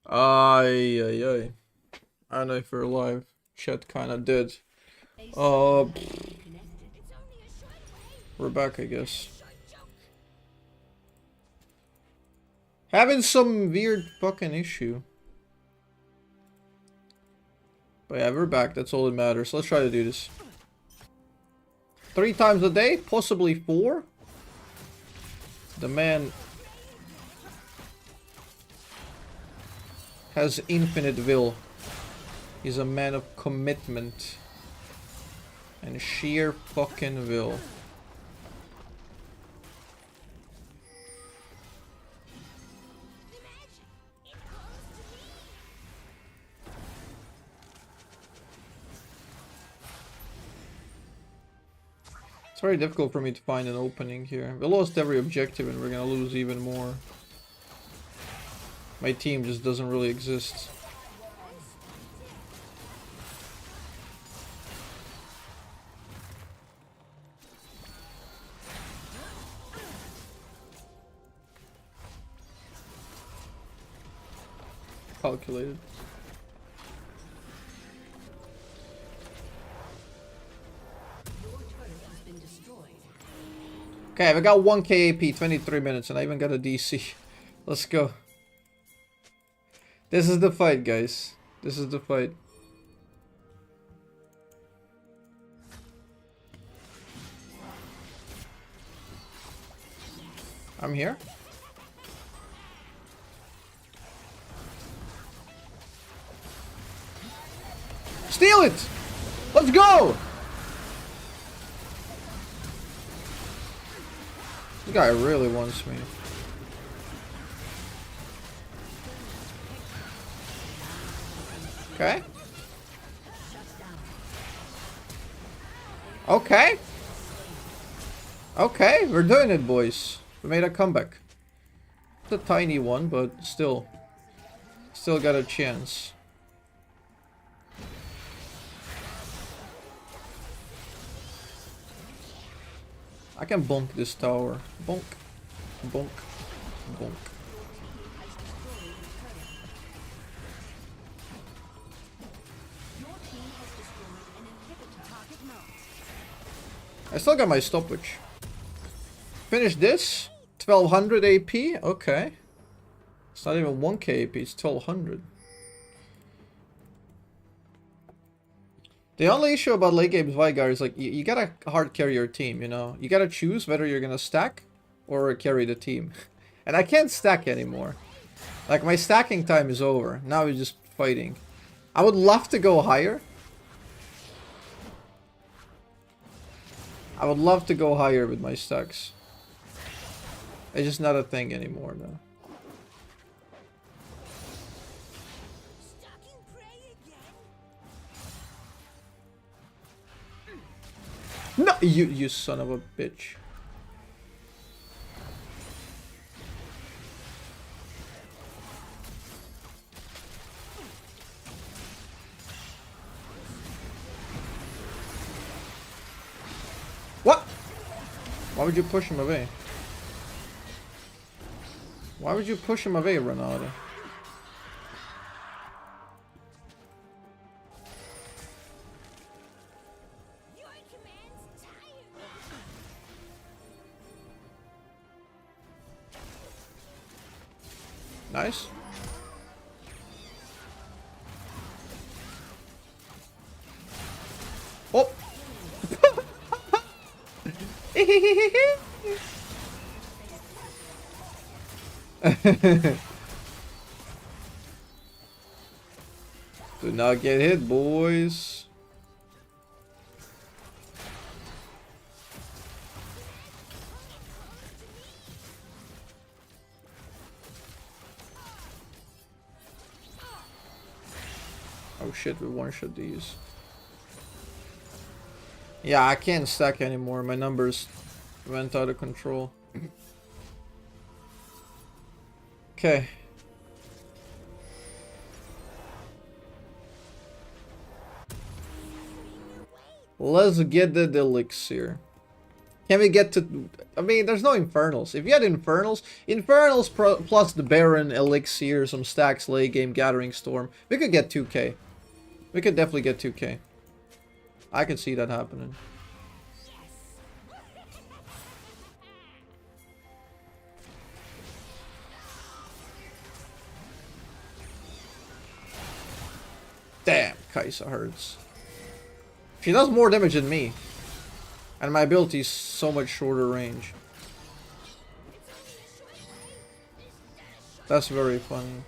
Ay, ay, ay. I don't know if we're live. Chat kinda did. Uh, we're back, I guess. Having some weird fucking issue. But yeah, we're back. That's all that matters. Let's try to do this. 3 times a day? Possibly 4? The man has infinite will. He's a man of commitment. And sheer fucking will. It's very difficult for me to find an opening here. We lost every objective and we're gonna lose even more. My team just doesn't really exist. Calculated. Okay, we got 1k AP, 23 minutes, and I even got a DC. Let's go. This is the fight, guys. This is the fight. I'm here. Steal it! Let's go! This guy really wants me. Okay. Okay. Okay, we're doing it, boys. We made a comeback. It's a tiny one, but still. Still got a chance. I can bonk this tower. Bonk. Bonk. Bonk. I still got my stopwatch. Finish this. 1200 AP. Okay. It's not even 1k AP. It's 1200. The only issue about late game Vigar is like you gotta hard carry your team, you know? You gotta choose whether you're gonna stack or carry the team. And I can't stack anymore. Like my stacking time is over. Now we're just fighting. I would love to go higher. I would love to go higher with my stacks. It's just not a thing anymore though. No, you son of a bitch. What? Why would you push him away? Why would you push him away, Ronaldo? Nice. Oh! Do not get hit, boys. Oh shit, we one-shot these. Yeah, I can't stack anymore. My numbers went out of control. Okay. Let's get the elixir. Can we get to... I mean, there's no Infernals. If you had Infernals plus the Baron, Elixir, some stacks, late game, Gathering Storm, we could get 2k. We could definitely get 2k. I could see that happening. Damn, Kai'Sa hurts. She does more damage than me. And my ability is so much shorter range. That's very funny.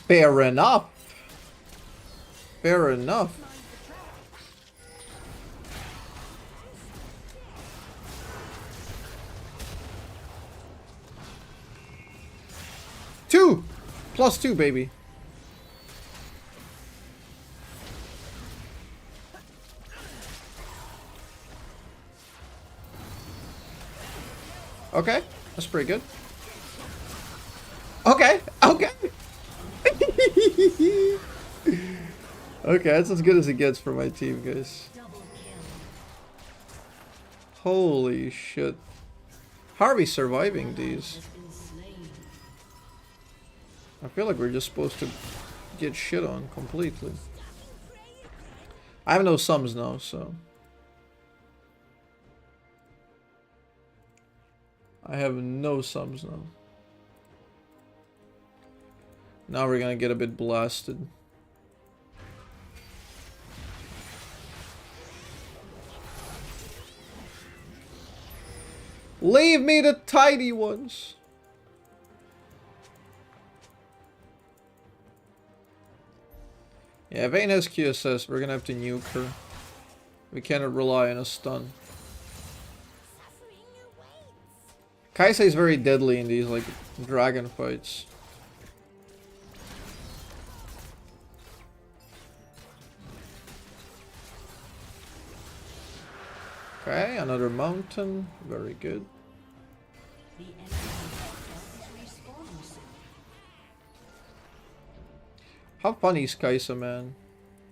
Fair enough. Fair enough. Two! +2, baby. Okay, that's pretty good. Okay, okay. Okay, that's as good as it gets for my team, guys. Holy shit. How are we surviving these? I feel like we're just supposed to get shit on completely. I have no sums now, so... I have no sums now. Now we're gonna get a bit blasted. Leave me the tiny ones! Yeah, Vayne has QSS, we're gonna have to nuke her. We cannot rely on a stun. Kai'Sa is very deadly in these, like, dragon fights. Okay, another mountain. Very good. How funny is Kai'Sa, man?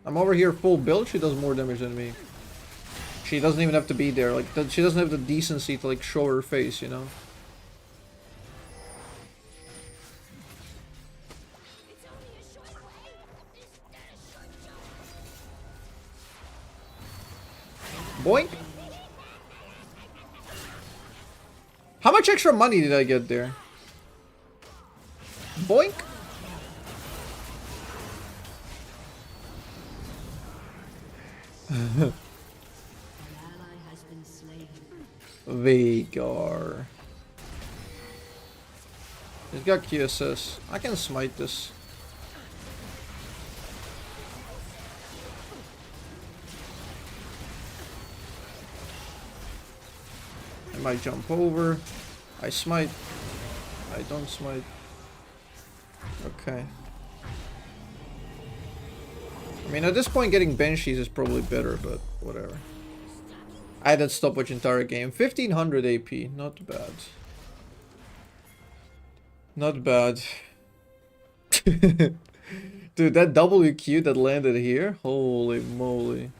I'm over here full build, she does more damage than me. She doesn't even have to be there, like, she doesn't have the decency to, like, show her face, you know? Boink! How much extra money did I get there? Boink! Veigar. He's got QSS. I can smite this. I might jump over. I smite. I don't smite. Okay. I mean, at this point, getting Banshees is probably better, but whatever. I had that stopwatch entire game. 1500 AP. Not bad. Not bad. Dude, that WQ that landed here? Holy moly.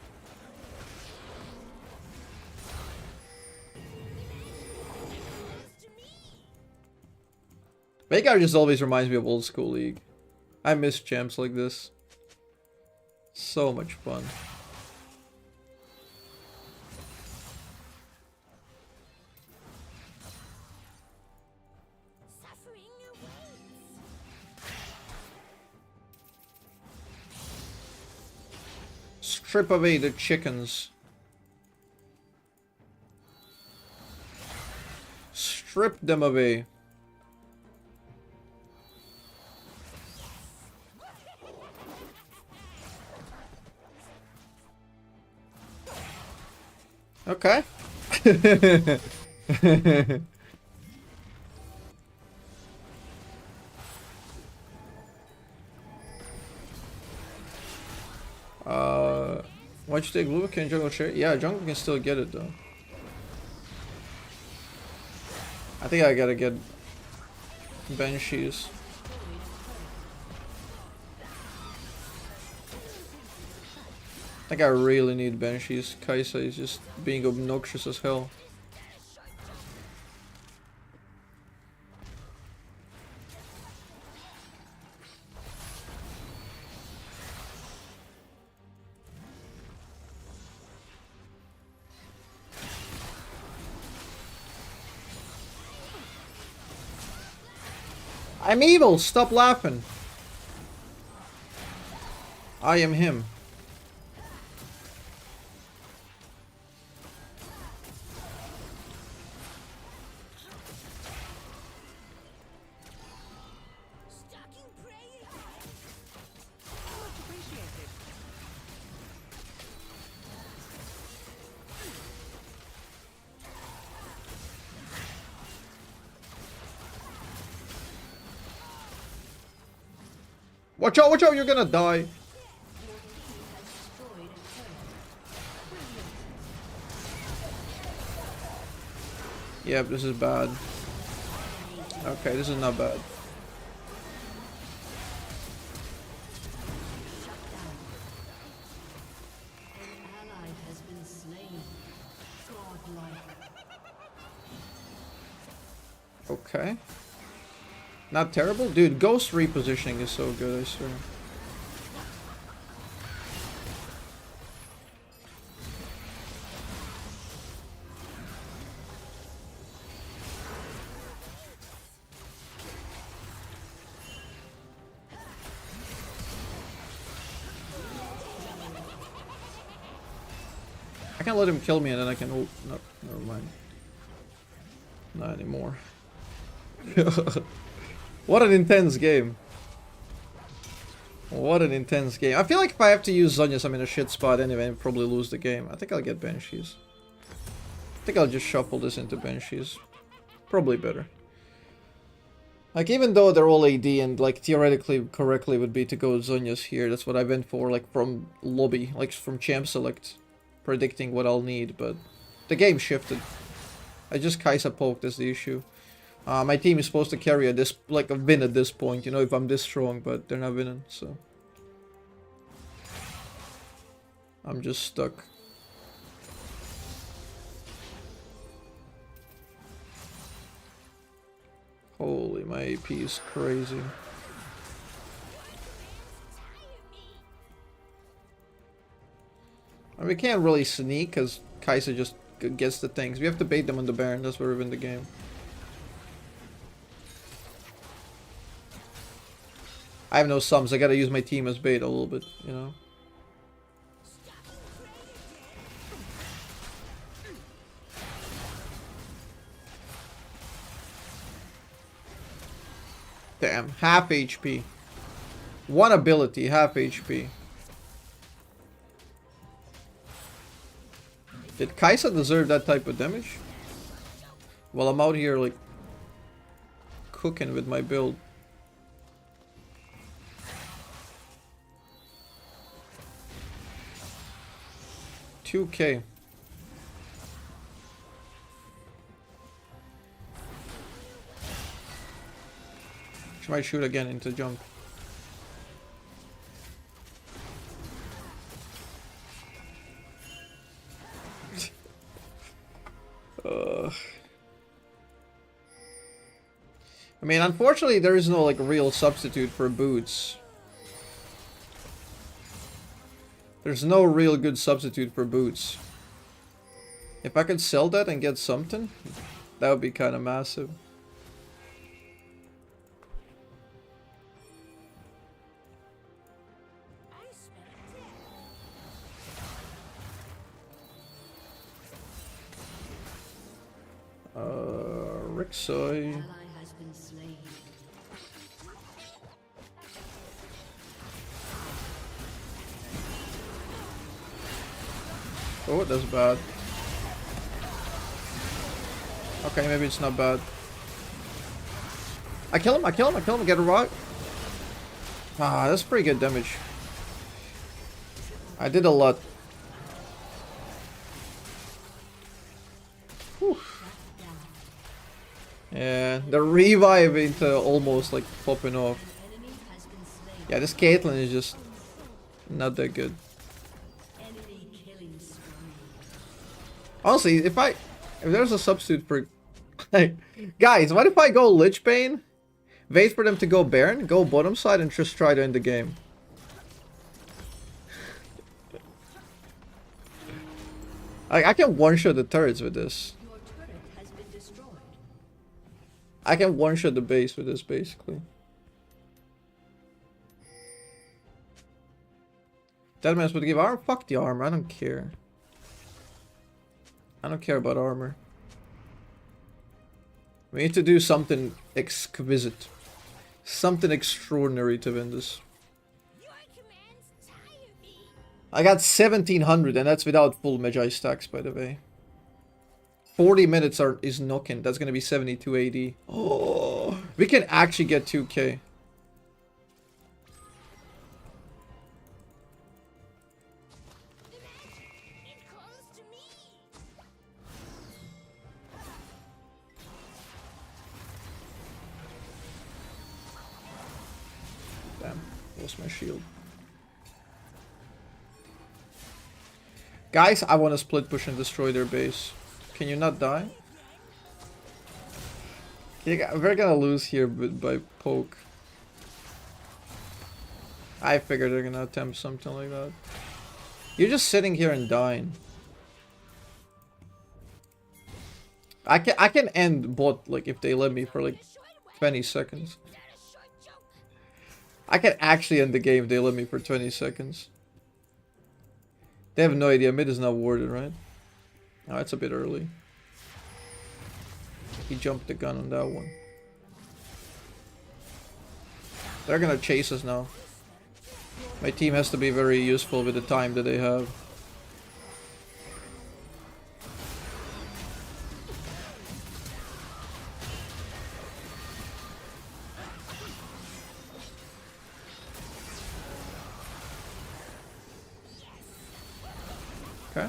Veigar just always reminds me of old school League. I miss champs like this. So much fun. Strip away the chickens. Strip them away. Okay. Why'd you take blue? Can jungle share? Yeah, jungle can still get it though. I think I gotta get Banshees. I think I really need Banshees. Kai'Sa is just being obnoxious as hell. I'm evil! Stop laughing! I am him. Watch out, you're gonna die. Yep, this is bad. Okay, this is not bad. Okay. Not terrible? Dude, Ghost repositioning is so good, I swear. I can let him kill me and then I can... Oh, no, never mind. Not anymore. What an intense game. What an intense game. I feel like if I have to use Zhonya's, I'm in a shit spot anyway and probably lose the game. I think I'll get Banshees. I think I'll just shuffle this into Banshees. Probably better. Like, even though they're all AD and, like, theoretically correctly would be to go Zhonya's here. That's what I went for, like, from lobby. Like, from champ select. Predicting what I'll need, but the game shifted. I just Kai'Sa poked is the issue. My team is supposed to carry this, like a win at this point, you know, if I'm this strong, but they're not winning, so I'm just stuck. Holy, my AP is crazy. And we can't really sneak because Kai'Sa just gets the things. We have to bait them on the Baron, that's where we win the game. I have no sums, I gotta use my team as bait a little bit, you know. Damn, half HP. One ability, half HP. Did Kai'Sa deserve that type of damage? Well, I'm out here like cooking with my build. 2K. She might shoot again into jump. I mean, unfortunately, there is no like real substitute for boots. There's no real good substitute for boots. If I could sell that and get something, that would be kind of massive. Rixoy. Oh, that's bad. Okay, maybe it's not bad. I kill him, get a rock. Ah, that's pretty good damage. I did a lot. Whew. Yeah, the revive into almost like popping off. Yeah, this Caitlyn is just not that good. Honestly, if there's a substitute for... Like, guys, what if I go Lich Bane, wait for them to go Baron, go bottom side, and just try to end the game? Like, I can one-shot the turrets with this. I can one-shot the base with this, basically. That man's would give armor? Fuck the armor, I don't care. I don't care about armor. We need to do something exquisite. Something extraordinary to win this. I got 1700 and that's without full Magi stacks, by the way. 40 minutes is knocking. That's gonna be 72 AD. Oh, we can actually get 2k. Damn, lost my shield. Guys, I want to split push and destroy their base. Can you not die? We're gonna lose here by poke. I figured they're gonna attempt something like that. You're just sitting here and dying. I can end bot like if they let me for like 20 seconds. I can actually end the game if they let me for 20 seconds. They have no idea. Mid is not warded, right? Oh, it's a bit early. He jumped the gun on that one. They're gonna chase us now. My team has to be very useful with the time that they have. Okay.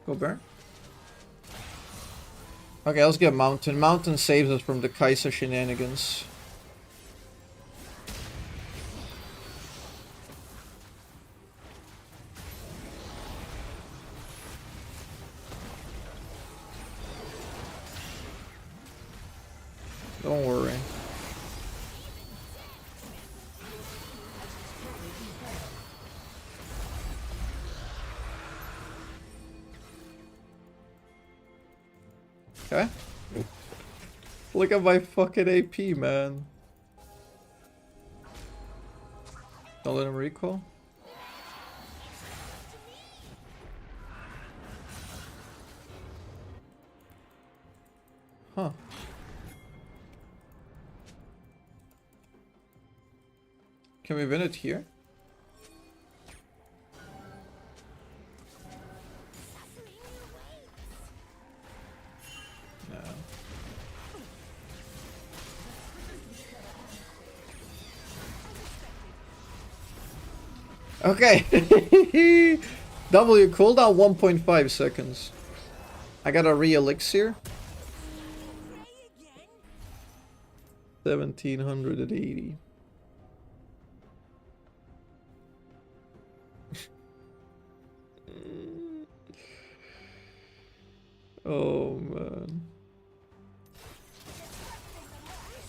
Go Baron. Okay, let's get Mountain. Mountain saves us from the Kai'Sa shenanigans. Don't worry. Okay. Look at my fucking AP, man. Don't let him recall. Huh. Can we win it here? No. Okay. W cooldown 1.5 seconds. I got a re-elixir. 1780. Oh man.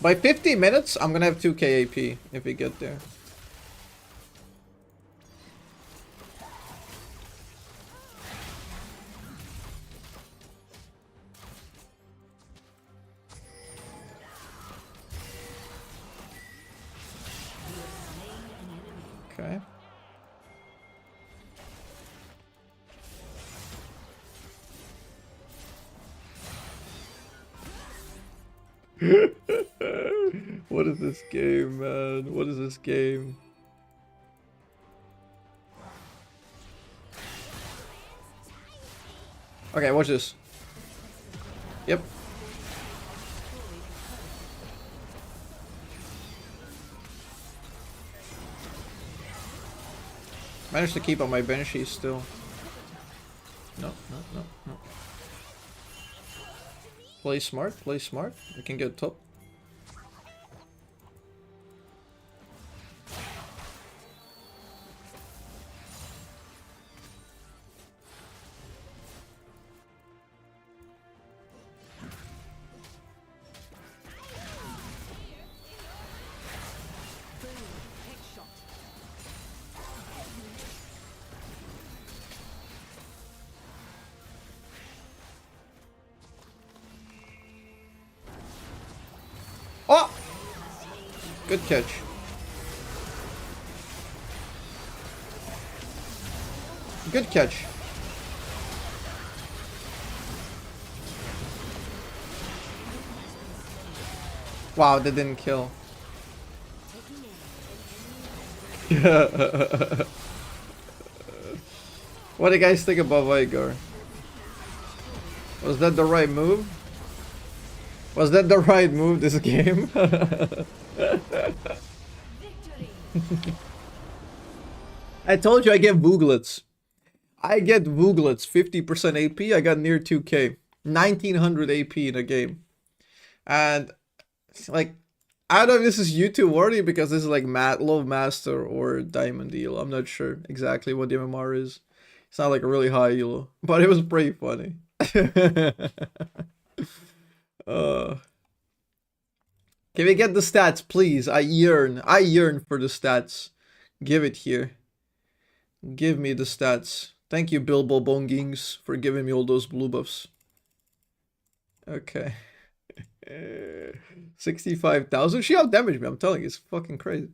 By 50 minutes, I'm gonna have 2k AP if we get there. Okay. What is this game, man? What is this game? Okay, watch this. Yep. Managed to keep on my Banshee still. No. Play smart, play smart. We can get top. Oh! Good catch. Good catch. Wow, that didn't kill. What do you guys think about Veigar? Was that the right move? Was that the right move this game? I told you I get Vooglets. I get Vooglets, 50% AP. I got near 2k. 1900 AP in a game. And, like, I don't know if this is YouTube worthy because this is like Low Master or Diamond Elo. I'm not sure exactly what the MMR is. It's not like a really high Elo. But it was pretty funny. Can we get the stats, please? I yearn for the stats. Give it here. Give me the stats. Thank you, Bilbo Bongings, for giving me all those blue buffs. Okay. 65,000. She outdamaged me, I'm telling you. It's fucking crazy.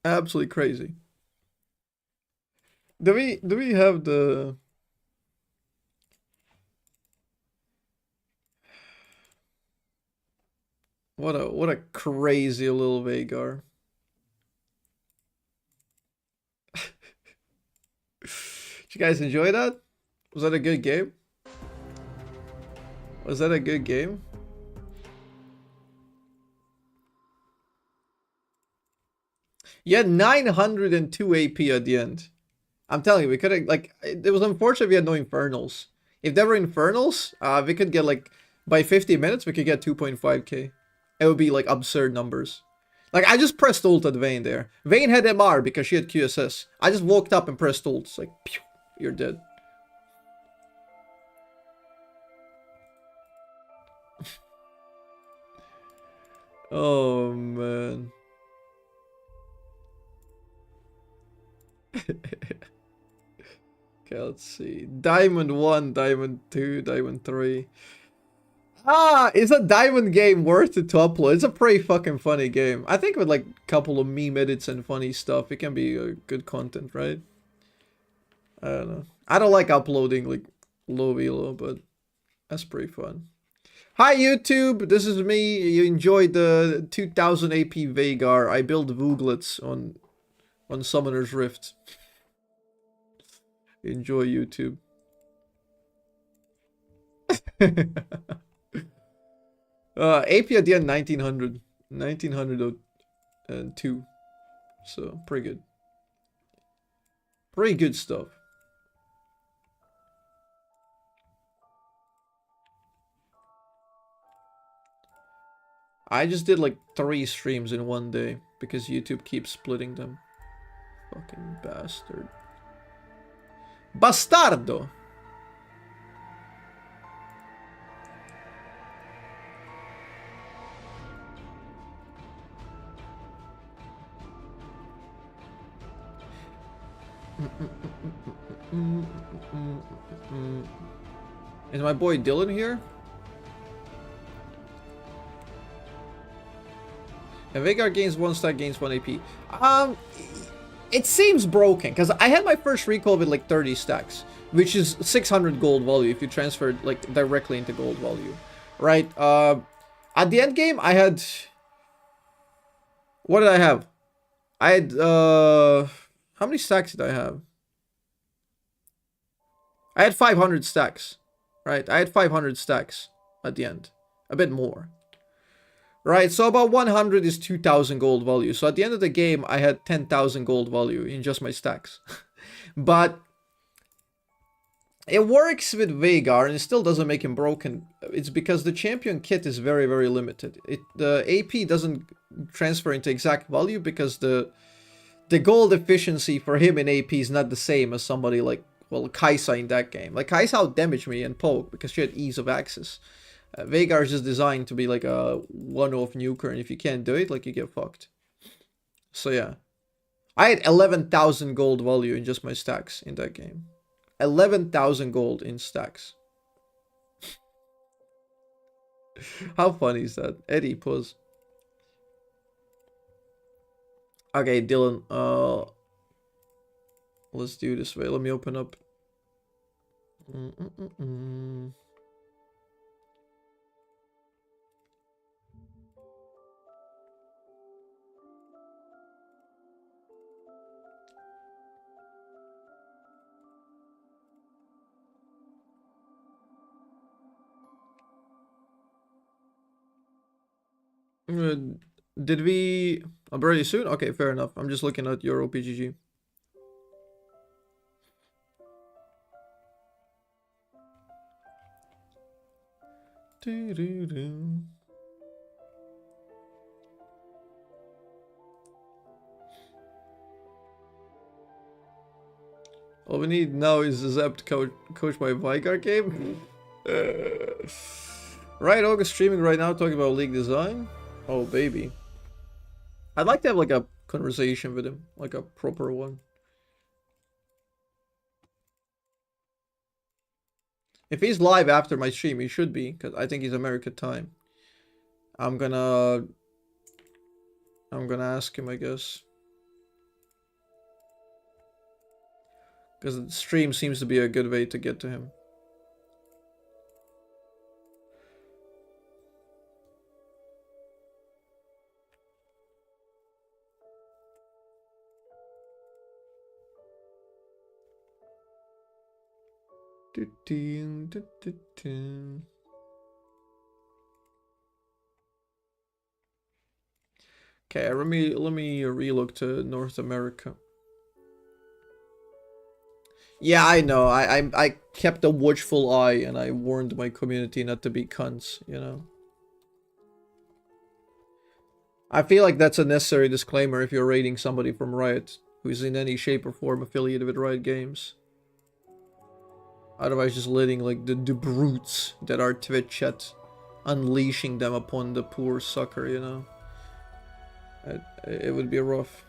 Absolutely crazy. Do we have the... What a crazy little Veigar. Did you guys enjoy that? Was that a good game? Was that a good game? You had 902 AP at the end. I'm telling you, we could have, like, it was unfortunate we had no Infernals. If there were Infernals, we could get, like, by 50 minutes, we could get 2.5k. It would be, like, absurd numbers. Like, I just pressed ult at Vayne there. Vayne had MR because she had QSS. I just walked up and pressed ult. It's like, pew, you're dead. Oh, man. Okay, let's see. Diamond 1, Diamond 2, Diamond 3. Is a Diamond game worth it to upload? It's a pretty fucking funny game. I think with like a couple of meme edits and funny stuff, it can be good content, right? I don't know. I don't like uploading like low elo, but that's pretty fun. Hi YouTube, this is me. You enjoyed the 2000 AP Veigar. I built Vooglets on Summoner's Rift. Enjoy YouTube. AP at the end 1902. So pretty good. Pretty good stuff. I just did like 3 streams in one day because YouTube keeps splitting them. Fucking bastard. Bastardo! Is my boy Dylan here? And Veigar gains 1 stack, gains 1 AP. It seems broken, because I had my first recall with like 30 stacks, which is 600 gold value if you transfer it like directly into gold value, right? At the end game, I had... What did I have? I had, how many stacks did I have? I had 500 stacks, right? I had 500 stacks at the end. A bit more. Right, so about 100 is 2,000 gold value. So at the end of the game, I had 10,000 gold value in just my stacks. But It works with Veigar and it still doesn't make him broken. It's because the champion kit is very, very limited. The AP doesn't transfer into exact value because the gold efficiency for him in AP is not the same as somebody like, well, Kai'Sa in that game. Like, Kai'Sa outdamaged me in poke because she had ease of access. Veigar is just designed to be like a one-off nuker, and if you can't do it, like, you get fucked. So yeah. I had 11,000 gold value in just my stacks in that game. 11,000 gold in stacks. How funny is that? Eddie, pause. Okay, Dylan, let's do this way. Let me open up. Did we... I'm very soon? Okay, fair enough. I'm just looking at your OPGG. All we need now is Zep to coach my Veigar game. Right, August streaming right now talking about league design. Oh, baby. I'd like to have like a conversation with him, like a proper one. If he's live after my stream, he should be, because I think he's American time. I'm gonna ask him, I guess. Because the stream seems to be a good way to get to him. Okay, let me relook to North America. Yeah, I know. I kept a watchful eye and I warned my community not to be cunts, you know. I feel like that's a necessary disclaimer if you're raiding somebody from Riot who's in any shape or form affiliated with Riot Games. Otherwise, just letting like the brutes that are Twitch chat, unleashing them upon the poor sucker, you know. It would be rough.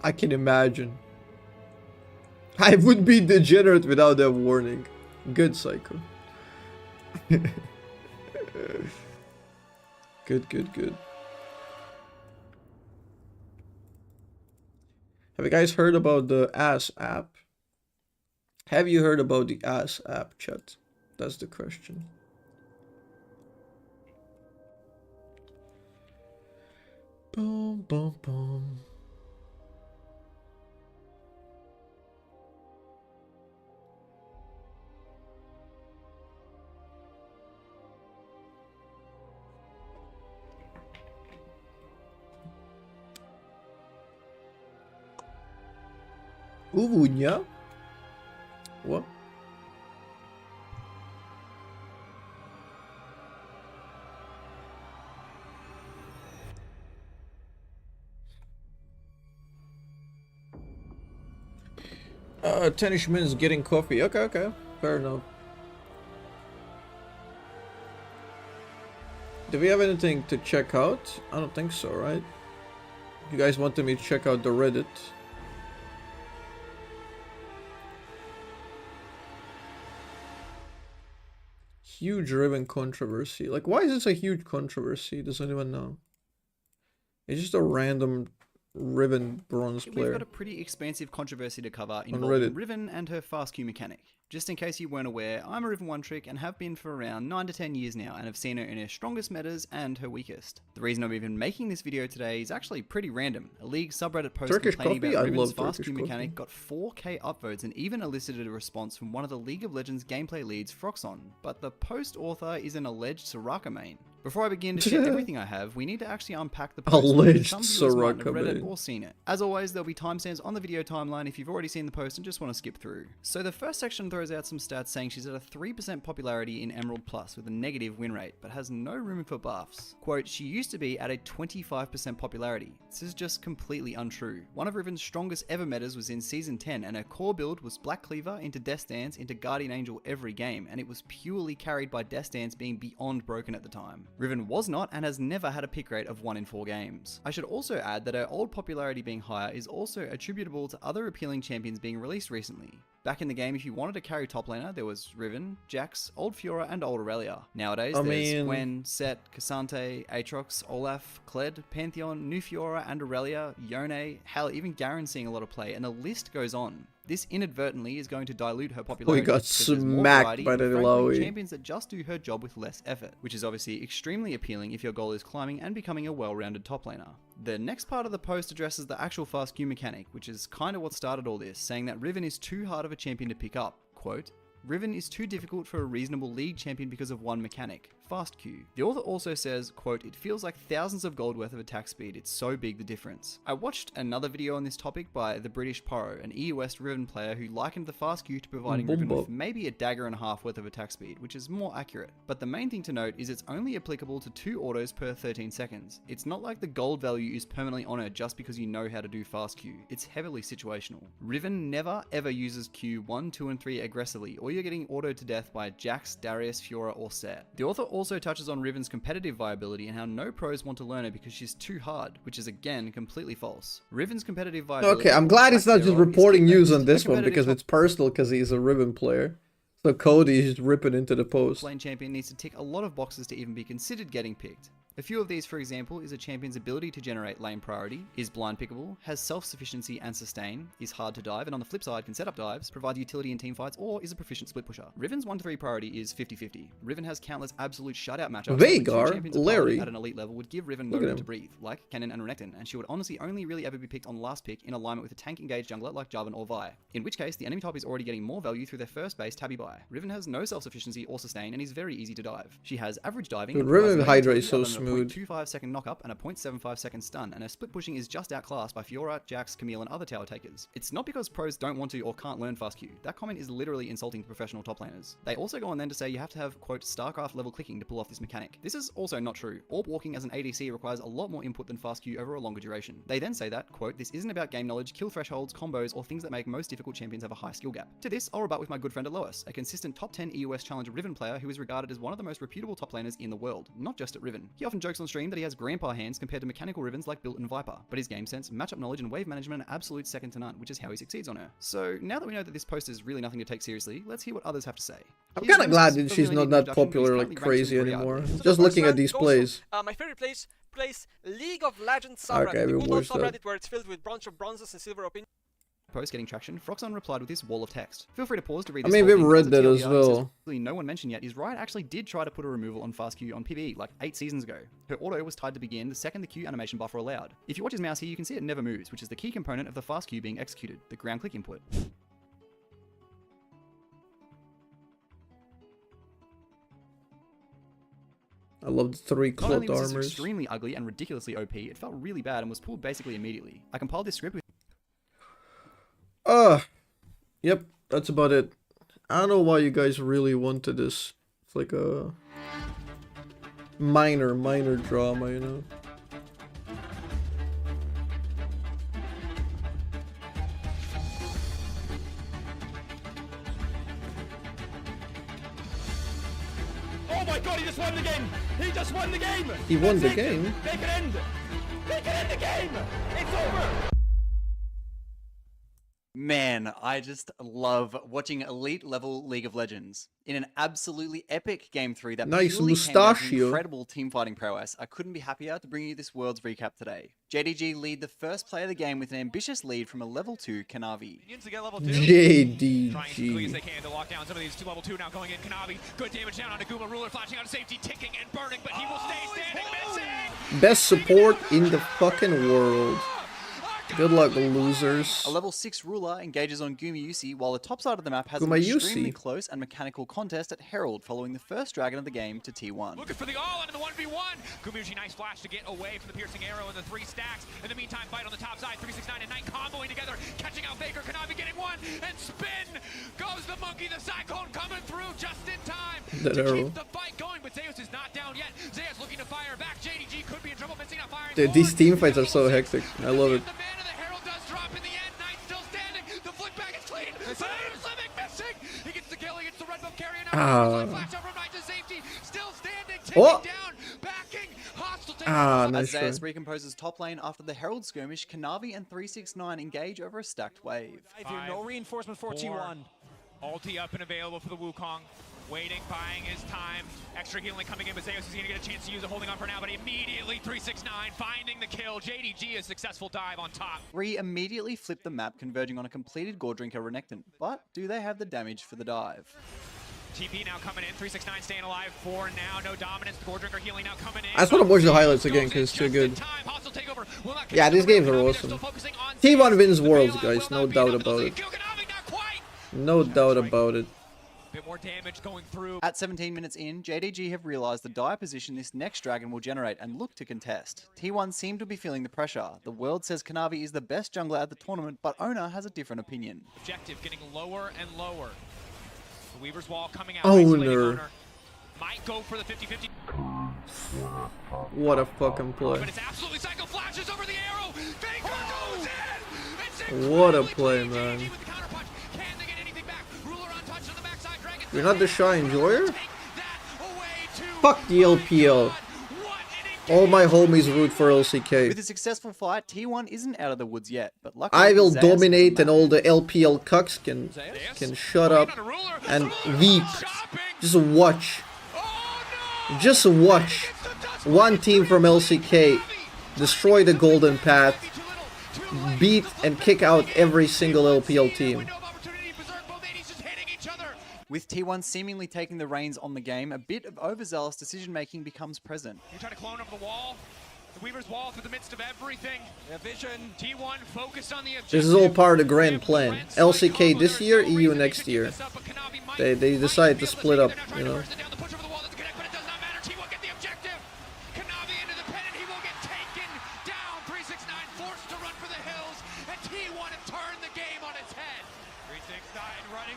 I can imagine. I would be degenerate without that warning. Good, Psycho. Good. Have you guys heard about the Ass app? Have you heard about the Ass app, chat? That's the question. Boom, boom, boom. Uvunya? What? Tenishman is getting coffee. Okay. Fair enough. Do we have anything to check out? I don't think so, right? You guys wanted me to check out the Reddit. Huge Riven controversy. Like, why is this a huge controversy? Does anyone know? It's just a random Riven bronze player. We've got a pretty expansive controversy to cover involving Riven and her fast Q mechanic. Just in case you weren't aware, I'm a Riven one trick and have been for around 9 to 10 years now and have seen her in her strongest metas and her weakest. The reason I'm even making this video today is actually pretty random. A League subreddit post complaining about Riven's fast Q mechanic got 4k upvotes and even elicited a response from one of the League of Legends gameplay leads, Froxon, but the post author is an alleged Soraka main. Before I begin to share everything I have, we need to actually unpack the post. Alleged Some viewers might have read it Soraka or seen it. As always, there'll be timestamps on the video timeline if you've already seen the post and just want to skip through. So the first section throws out some stats saying she's at a 3% popularity in Emerald Plus with a negative win rate, but has no room for buffs. Quote, she used to be at a 25% popularity. This is just completely untrue. One of Riven's strongest ever metas was in Season 10, and her core build was Black Cleaver into Death Dance into Guardian Angel every game, and it was purely carried by Death Dance being beyond broken at the time. Riven was not and has never had a pick rate of 1 in 4 games. I should also add that her old popularity being higher is also attributable to other appealing champions being released recently. Back in the game, if you wanted to carry top laner, there was Riven, Jax, Old Fiora, and Old Aurelia. Nowadays, there's Gwen, Set, Cassante, Aatrox, Olaf, Kled, Pantheon, New Fiora, and Aurelia, Yone, hell, even Garen's seeing a lot of play, and the list goes on. This inadvertently is going to dilute her popularity. We got smacked by the Lowy. Champions that just do her job with less effort, which is obviously extremely appealing if your goal is climbing and becoming a well-rounded top laner. The next part of the post addresses the actual fast Q mechanic, which is kind of what started all this, saying that Riven is too hard of a champion to pick up. Quote, Riven is too difficult for a reasonable League champion because of one mechanic, fast Q. The author also says, quote, it feels like thousands of gold worth of attack speed, it's so big the difference. I watched another video on this topic by the British Poro, an EU West Riven player who likened the fast Q to providing Riven with maybe a dagger and a half worth of attack speed, which is more accurate. But the main thing to note is it's only applicable to 2 autos per 13 seconds. It's not like the gold value is permanently on her just because you know how to do fast Q. It's heavily situational. Riven never ever uses Q 1, 2, and 3 aggressively, or you're getting autoed to death by Jax, Darius, Fiora, or Set. The author also touches on Riven's competitive viability and how no pros want to learn her because she's too hard, which is again completely false. Riven's competitive viability... Okay, I'm glad he's not just reporting news on this one because it's personal because he's a Riven player. So Cody is ripping into the post. Lane champion needs to tick a lot of boxes to even be considered getting picked. A few of these, for example, is a champion's ability to generate lane priority, is blind pickable, has self-sufficiency and sustain, is hard to dive, and on the flip side can set up dives, provide utility in teamfights, or is a proficient split pusher. Riven's 1-3 priority is 50-50. Riven has countless absolute shutout matchups. Veigar, Larry, at an elite level would give Riven no room to breathe, like Kennen and Renekton, and she would honestly only really ever be picked on last pick in alignment with a tank engaged jungler like Jarvan or Vi. In which case, the enemy top is already getting more value through their first base Tabby buy. Riven has no self-sufficiency or sustain and is very easy to dive. She has average diving. Dude, Riven Hydra is so smooth. 0.25 second knock-up and a 0.75 second stun, and her split pushing is just outclassed by Fiora, Jax, Camille, and other tower takers. It's not because pros don't want to or can't learn fast Q. That comment is literally insulting to professional top laners. They also go on then to say you have to have, quote, StarCraft level clicking to pull off this mechanic. This is also not true. Orb walking as an ADC requires a lot more input than fast Q over a longer duration. They then say that, quote, this isn't about game knowledge, kill thresholds, combos, or things that make most difficult champions have a high skill gap. To this, I'll rebut with my good friend Alois, a consistent top 10 EUS Challenger Riven player who is regarded as one of the most reputable top laners in the world, not just at Riven. He often jokes on stream that he has grandpa hands compared to mechanical Rivens like Built and Viper, but his game sense, matchup knowledge, and wave management are absolute second to none, which is how he succeeds on her. So now that we know that this post is really nothing to take seriously, let's hear what others have to say. I'm kind of glad that she's not that popular like crazy anymore. Just looking at these plays. My favorite place League of Legends subreddit. The good old subreddit where it's filled with bunch of bronzes and silver opinions. Post getting traction, Froxon replied with this wall of text. Feel free to pause to read I this. mean, we've read that as well. No one mentioned yet is Riot actually did try to put a removal on fast Q on PvE like 8 seasons ago. Her auto was tied to begin the second the Q animation buffer allowed. If you watch his mouse here, you can see it never moves, which is the key component of the fast Q being executed, the ground click input. I love the 3 cloth armors. Not only was this extremely ugly and ridiculously OP, it felt really bad and was pulled basically immediately. I compiled this script with... Yep, that's about it. I don't know why you guys really wanted this. It's like a minor drama, you know? Oh my god, he just won the game! He just won the game! He won the game? They can end! They can end the game! It's over! Man, I just love watching elite level League of Legends. In an absolutely epic Game 3 that Nice purely came down to mustachio. incredible team fighting prowess, I couldn't be happier to bring you this Worlds recap today. JDG lead the first play of the game with an ambitious lead from a level 2 Kanavi. JDG. Trying as quickly as they can to lock down some of these two level 2 now going in. Kanavi, good damage down onto Guma. Ruler flashing out of safety, ticking and burning, but he will stay standing, missing! Best support in the fucking world. Good luck, losers. A level 6 Ruler engages on Gumayusi, while the top side of the map has an Gumayusi. extremely close and mechanical contest at Herald following the first dragon of the game to T1. Looking for the all into the 1v1. Gumayusi, nice flash to get away from the piercing arrow and the 3 stacks. In the meantime, fight on the top side. 369 and Knight comboing together, catching out Faker. Kanavi getting one, and spin goes the monkey. The cyclone coming through just in time That to arrow. keep the fight going. But Zeus is not down yet. Zeus looking to fire back. JDG could be in trouble, missing out firing. Dude, these forward. team fights are so hectic. I love it. The man of the Herald does drop in the end. Knight still standing. The flick back is clean. But Living missing. He gets the kill. He gets the red buff carrier. Now flash over Knight to safety. Still standing. Taking down. Backing. Hostile taking. Nice As Zeus try. recomposes top lane after the Herald skirmish, Kanavi and 369 engage over a stacked wave. No reinforcement for T1. Ulti up and available for the Wukong. Waiting, buying his time. Extra healing coming in, but Zeus is going to get a chance to use it, holding on for now, but immediately 369 finding the kill. JDG, a successful dive on top. 3 immediately flip the map, converging on a completed Gore Drinker Renekton. But do they have the damage for the dive? TP now coming in, 369 staying alive for now. No dominance, the Gore Drinker healing now coming in. I just want to watch the highlights again because it's too good. Yeah, these games are awesome. T1 wins Worlds, guys. No doubt about it. No doubt about it. Bit more damage going through. At 17 minutes in, JDG have realized the dire position this next dragon will generate and look to contest. T1 seem to be feeling the pressure. The world says Kanavi is the best jungler at the tournament, but Owner has a different opinion. Objective getting lower and lower. The Weaver's Wall coming out. Owner. Might go for the 50-50. What a fucking play. But it's absolutely cycle flashes over the arrow. Faker goes in. What a play, man. You're not the shy enjoyer? Fuck the LPL. All my homies root for LCK. With a successful fight, T1 isn't out of the woods yet, but luckily I will Zeus dominate the and all the LPL cucks can shut up and weep. Just watch. Just watch. One team from LCK destroy the golden path, beat and kick out every single LPL team. With T1 seemingly taking the reins on the game, a bit of overzealous decision-making becomes present. You try to clone over the wall. The Weaver's Wall through the midst of everything. Vision. T1 focused on the objective. This is all part of the grand plan. LCK this year, EU next year. They decide to split up, you know.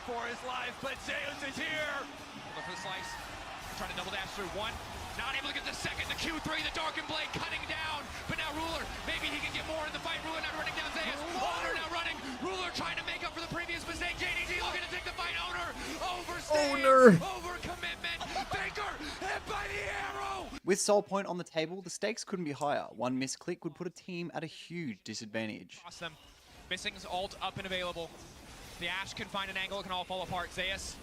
For his life, but Zeus is here. Look for the slice. Trying to double dash through one. Not able to get the second. The Q3, the Darkened Blade cutting down. But now Ruler, maybe he can get more in the fight. Ruler now running down Zeus. Owner now running. Ruler trying to make up for the previous mistake. JDG looking to take the fight. Owner overstaying. Over commitment. Faker hit by the arrow. With Soul Point on the table, the stakes couldn't be higher. One misclick would put a team at a huge disadvantage. Them. Missing's ult up and available. The Ashe can find an angle, it can all fall apart. Zeus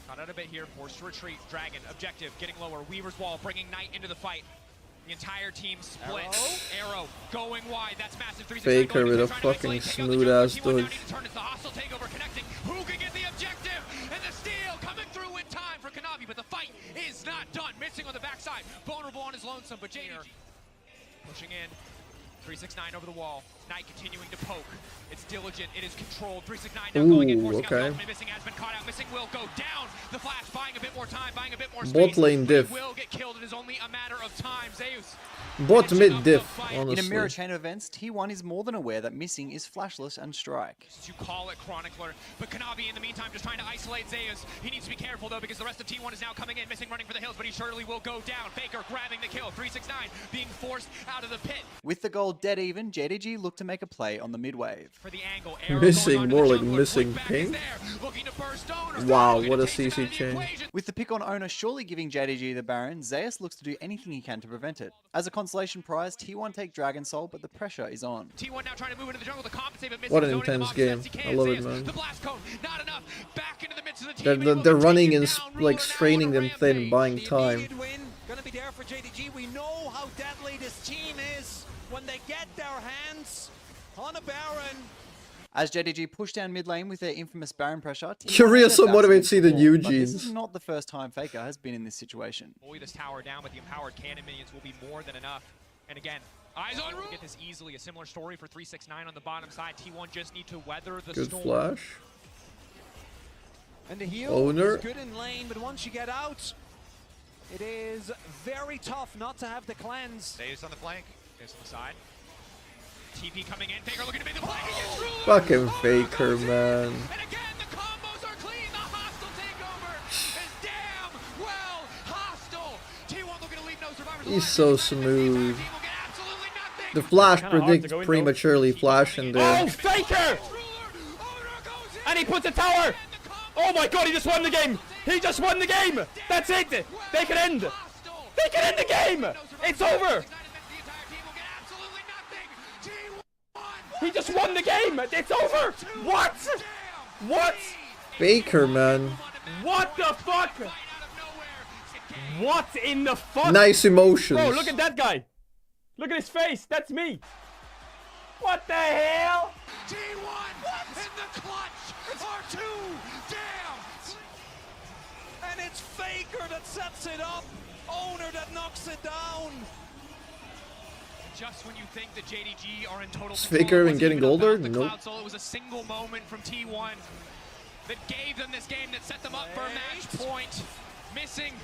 got out a bit here, forced to retreat. Dragon, objective, getting lower. Weaver's Wall, bringing Knight into the fight. The entire team split. Arrow going wide, that's massive. Faker with a fucking smooth ass dodge. It's the hostile takeover connecting. Who can get the objective? And the steal coming through in time for Kanavi, but the fight is not done. Missing on the backside, vulnerable on his lonesome, but JDG pushing in. 369 over the wall. Knight continuing to poke. It's diligent. It is controlled. 369 now going in. Okay. Missing has been caught out. Missing will go down. The flash buying a bit more time, buying a bit more space. Bot lane diff. Will get killed. It is only a matter of time. Zeus. Bot mid diff, In a honestly. mirror chain of events, T1 is more than aware that Missing is flashless and strike. You call it Chronicler, but Kanavi in the meantime just trying to isolate Zeus. He needs to be careful though because the rest of T1 is now coming in. Missing running for the hills, but he surely will go down. Faker grabbing the kill. 369 being forced out of the pit. With the goal dead even, JDG looked to make a play on the mid wave. For the angle. Missing, more like missing pink. looking to burst owners. Wow, what a CC chain. With the pick on owner surely giving JDG the Baron, Zeus looks to do anything he can to prevent it. As a consolation prize, T1 take Dragon Soul, but the pressure is on. T1 now trying to move into the jungle to compensate, but missing. What an intense game. I love it, man. The blast cone, not enough. Back into the midst of the team. They're running and like straining them thin, buying time. Win gonna be there for JDG. We know how deadly this team is when they get their hands on a Baron. As JDG push down mid lane with their infamous Baron pressure, Curious so motivated to see the But Eugenes. this is not the first time Faker has been in this situation. Bully this tower down, but the empowered cannon minions will be more than enough. And again, eyes on Rule. Get this easily. A similar story for 369 on the bottom side. T1 just need to weather the Good storm. flash. And the heal Owner. is good in lane, but once you get out, it is very tough not to have the cleanse. Stays on the flank. Stays on the side. TP coming in. Faker looking to make the play. Fucking Faker, man. And again, the combos are clean. The hostile takeover is damn well hostile. T1 looking to leave no survivors. He's so smooth. Team will get absolutely nothing. The flash Kinda hard to predicts go in, prematurely flashing there. Oh, Faker! And he puts a tower! Oh my god, he just won the game! He just won the game! That's it! They can end! They can end the game! It's over! He just won the game! It's over! What? What? Faker, man. What the fuck? What in the fuck? Nice emotions. Bro, look at that guy! Look at his face! That's me! What the hell? T1 in the clutch are too damn. And it's Faker that sets it up. Owner that knocks it down. Just when you think the JDG are in total Is control, Faker it even wasn't getting even older? about the Nope. Cloud Soul. It was a single moment from T1 that gave them this game, that set them up for a match point. Missing,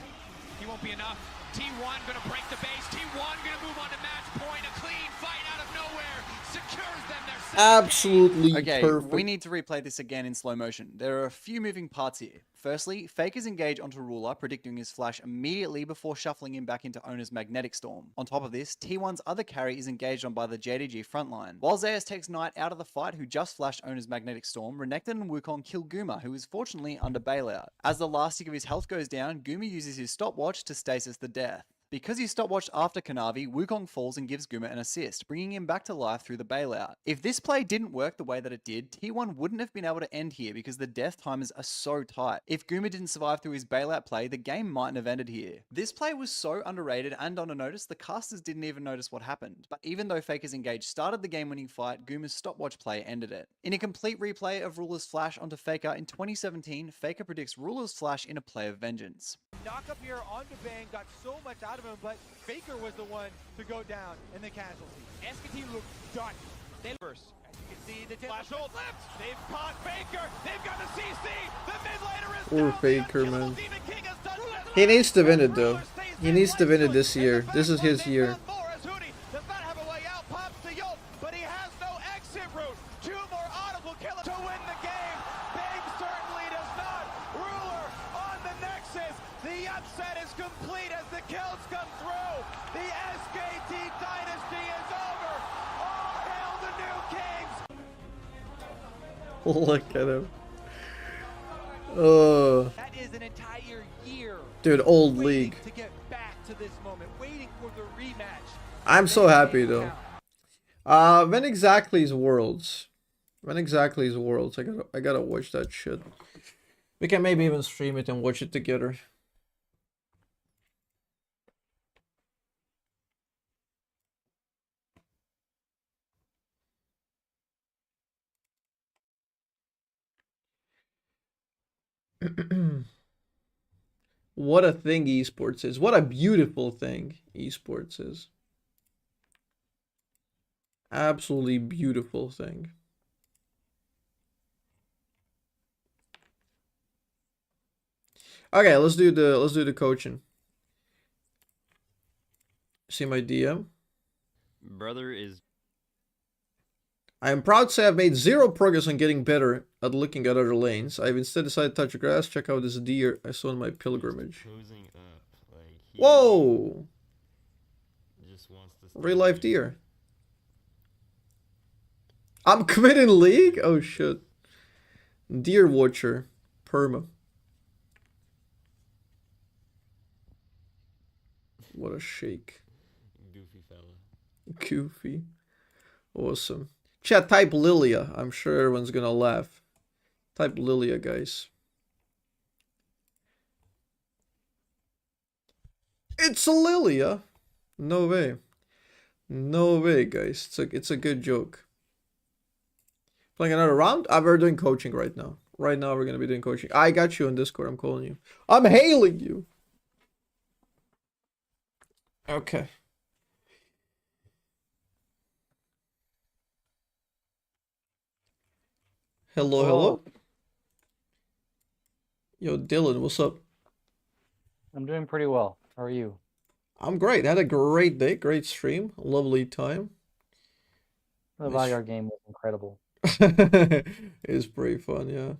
he won't be enough. T1 gonna break the base. T1 gonna move on to match point. A clean fight out of nowhere secures them their second Absolutely Okay, perfect. we need to replay this again in slow motion. There are a few moving parts here. Firstly, Faker's engage onto Ruler, predicting his flash immediately before shuffling him back into Owner's Magnetic Storm. On top of this, T1's other carry is engaged on by the JDG frontline. While Zeus takes Knight out of the fight, who just flashed Owner's Magnetic Storm, Renekton and Wukong kill Guma, who is fortunately under bailout. As the last tick of his health goes down, Guma uses his stopwatch to stasis the death. Because he stopwatched after Kanavi, Wukong falls and gives Guma an assist, bringing him back to life through the bailout. If this play didn't work the way that it did, T1 wouldn't have been able to end here because the death timers are so tight. If Guma didn't survive through his bailout play, the game mightn't have ended here. This play was so underrated and unnoticed, the casters didn't even notice what happened. But even though Faker's engage started the game-winning fight, Guma's stopwatch play ended it. In a complete replay of Ruler's flash onto Faker in 2017, Faker predicts Ruler's flash in a play of vengeance. Knock up here onto Bang, got so much out of him, but Faker was the one to go down in the casualty. SKT looked done. They first. As you can see, the flash hold left. They've caught Faker. They've got the CC. The mid laner is Poor down. Faker, The man. Demon King has done just He needs to win it, though. Ruler stays He in needs to win it place. this year. And the This is fast his one, they year. found more as Hootie does not have a way out. Pops to Yolt, but he has no exit route. Two more audible killers to win the game. Bang certainly does not. Ruler on the Nexus. The upset is complete as the kills come through. The SKT dynasty is over. All hail the new kings. Look at him. Oh, That is an entire year dude, old waiting league. to get back to this moment, waiting for the rematch. I'm so happy though. When exactly is Worlds? When exactly is Worlds? I gotta watch that shit. We can maybe even stream it and watch it together. What a thing esports is. What a beautiful thing esports is. Absolutely beautiful thing. Okay, let's do the coaching. See my DM? Brother is I am proud to say I've made zero progress on getting better at looking at other lanes. I've instead decided to touch grass, check out this deer I saw in my pilgrimage. posing up. Like he Whoa! just wants to Real life deer. I'm quitting League? Oh shit. Deer Watcher. perma. What a shake. Goofy fella. Goofy. Awesome. Chat, type Lilia. I'm sure everyone's gonna laugh. Type Lilia, guys. It's a Lilia. No way. No way, guys. It's a good joke. Playing another round? We're doing coaching right now. Right now we're gonna be doing coaching. I got you on Discord. I'm calling you. I'm hailing you. Okay. Hello, hello. Yo, Dylan, what's up? I'm doing pretty well. How are you? I'm great. Had a great day, great stream, lovely time. The Vanguard game was incredible. It's pretty fun, yeah.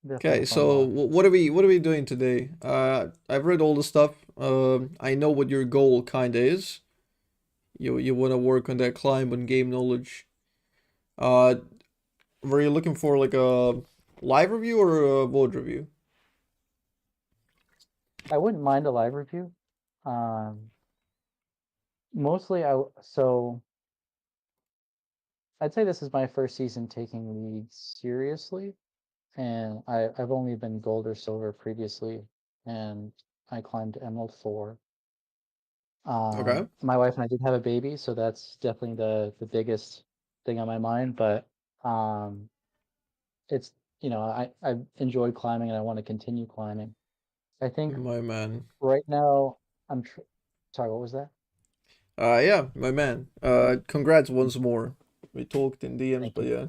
Definitely Okay, a fun so watch. what are we doing today? I've read all the stuff. I know what your goal kinda is. You want to work on that climb on game knowledge. Were you looking for like a live review or a VOD review? I wouldn't mind a live review. Mostly so I'd say this is my first season taking League seriously, and I've only been gold or silver previously, and I climbed Emerald 4. Okay. My wife and I did have a baby, so that's definitely the biggest thing on my mind, but it's I enjoyed climbing and I want to continue climbing. I think My man. right now sorry, what was that? Yeah, my man. Congrats once more. We talked in DMs, Thank but you. yeah.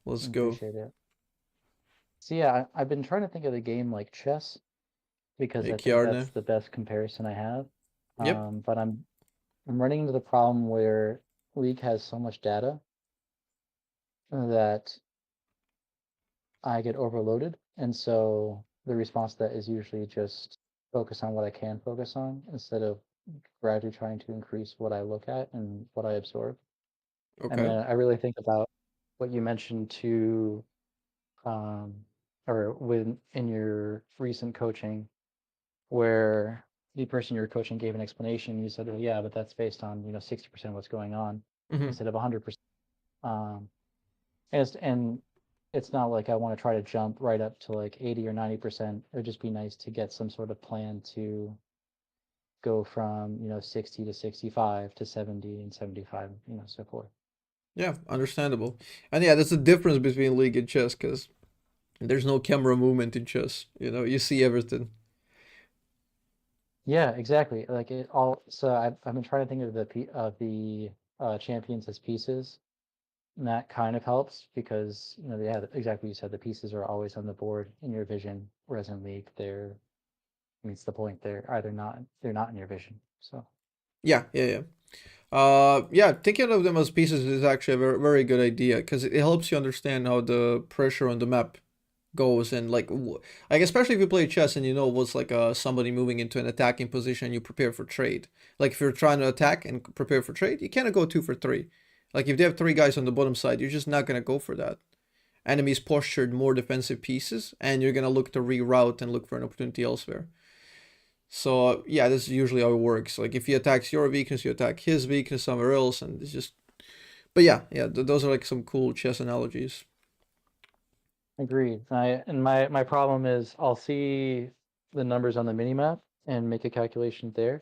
Let's I go. appreciate it. So yeah, I've been trying to think of the game like chess because Hey, I think Kiarne. that's the best comparison I have. Yep. But I'm running into the problem where League has so much data that I get overloaded, and so the response to that is usually just focus on what I can focus on instead of gradually trying to increase what I look at and what I absorb. And Okay. then I really think about what you mentioned to, um, or when in your recent coaching, where the person you were coaching gave an explanation. You said, "Oh yeah, but that's based on 60% of what's going on Mm-hmm. instead of 100%." Um, and it's not like I want to try to jump right up to like 80 or 90%. It would just be nice to get some sort of plan to go from 60 to 65 to 70 and 75, so forth. Yeah, understandable. And yeah, that's the difference between League and chess, because there's no camera movement in chess. You see everything. Yeah, exactly. Like it all. So I've been trying to think of the champions as pieces, and that kind of helps because they have exactly what you said. The pieces are always on the board in your vision, whereas in League, means the point. They're not in your vision. So Yeah, yeah, yeah. Yeah, thinking of them as pieces is actually a very, very good idea because it helps you understand how the pressure on the map goes and like especially if you play chess and what's like somebody moving into an attacking position, you prepare for trade. Like if you're trying to attack and prepare for trade, you can't go 2 for 3. Like if they have 3 guys on the bottom side, you're just not gonna go for that. Enemies postured more defensive pieces, and you're gonna look to reroute and look for an opportunity elsewhere. So yeah, this is usually how it works. Like if he attacks your weakness, you attack his weakness somewhere else, and it's just. But yeah, those are like some cool chess analogies. agreed. My problem is I'll see the numbers on the mini map and make a calculation there,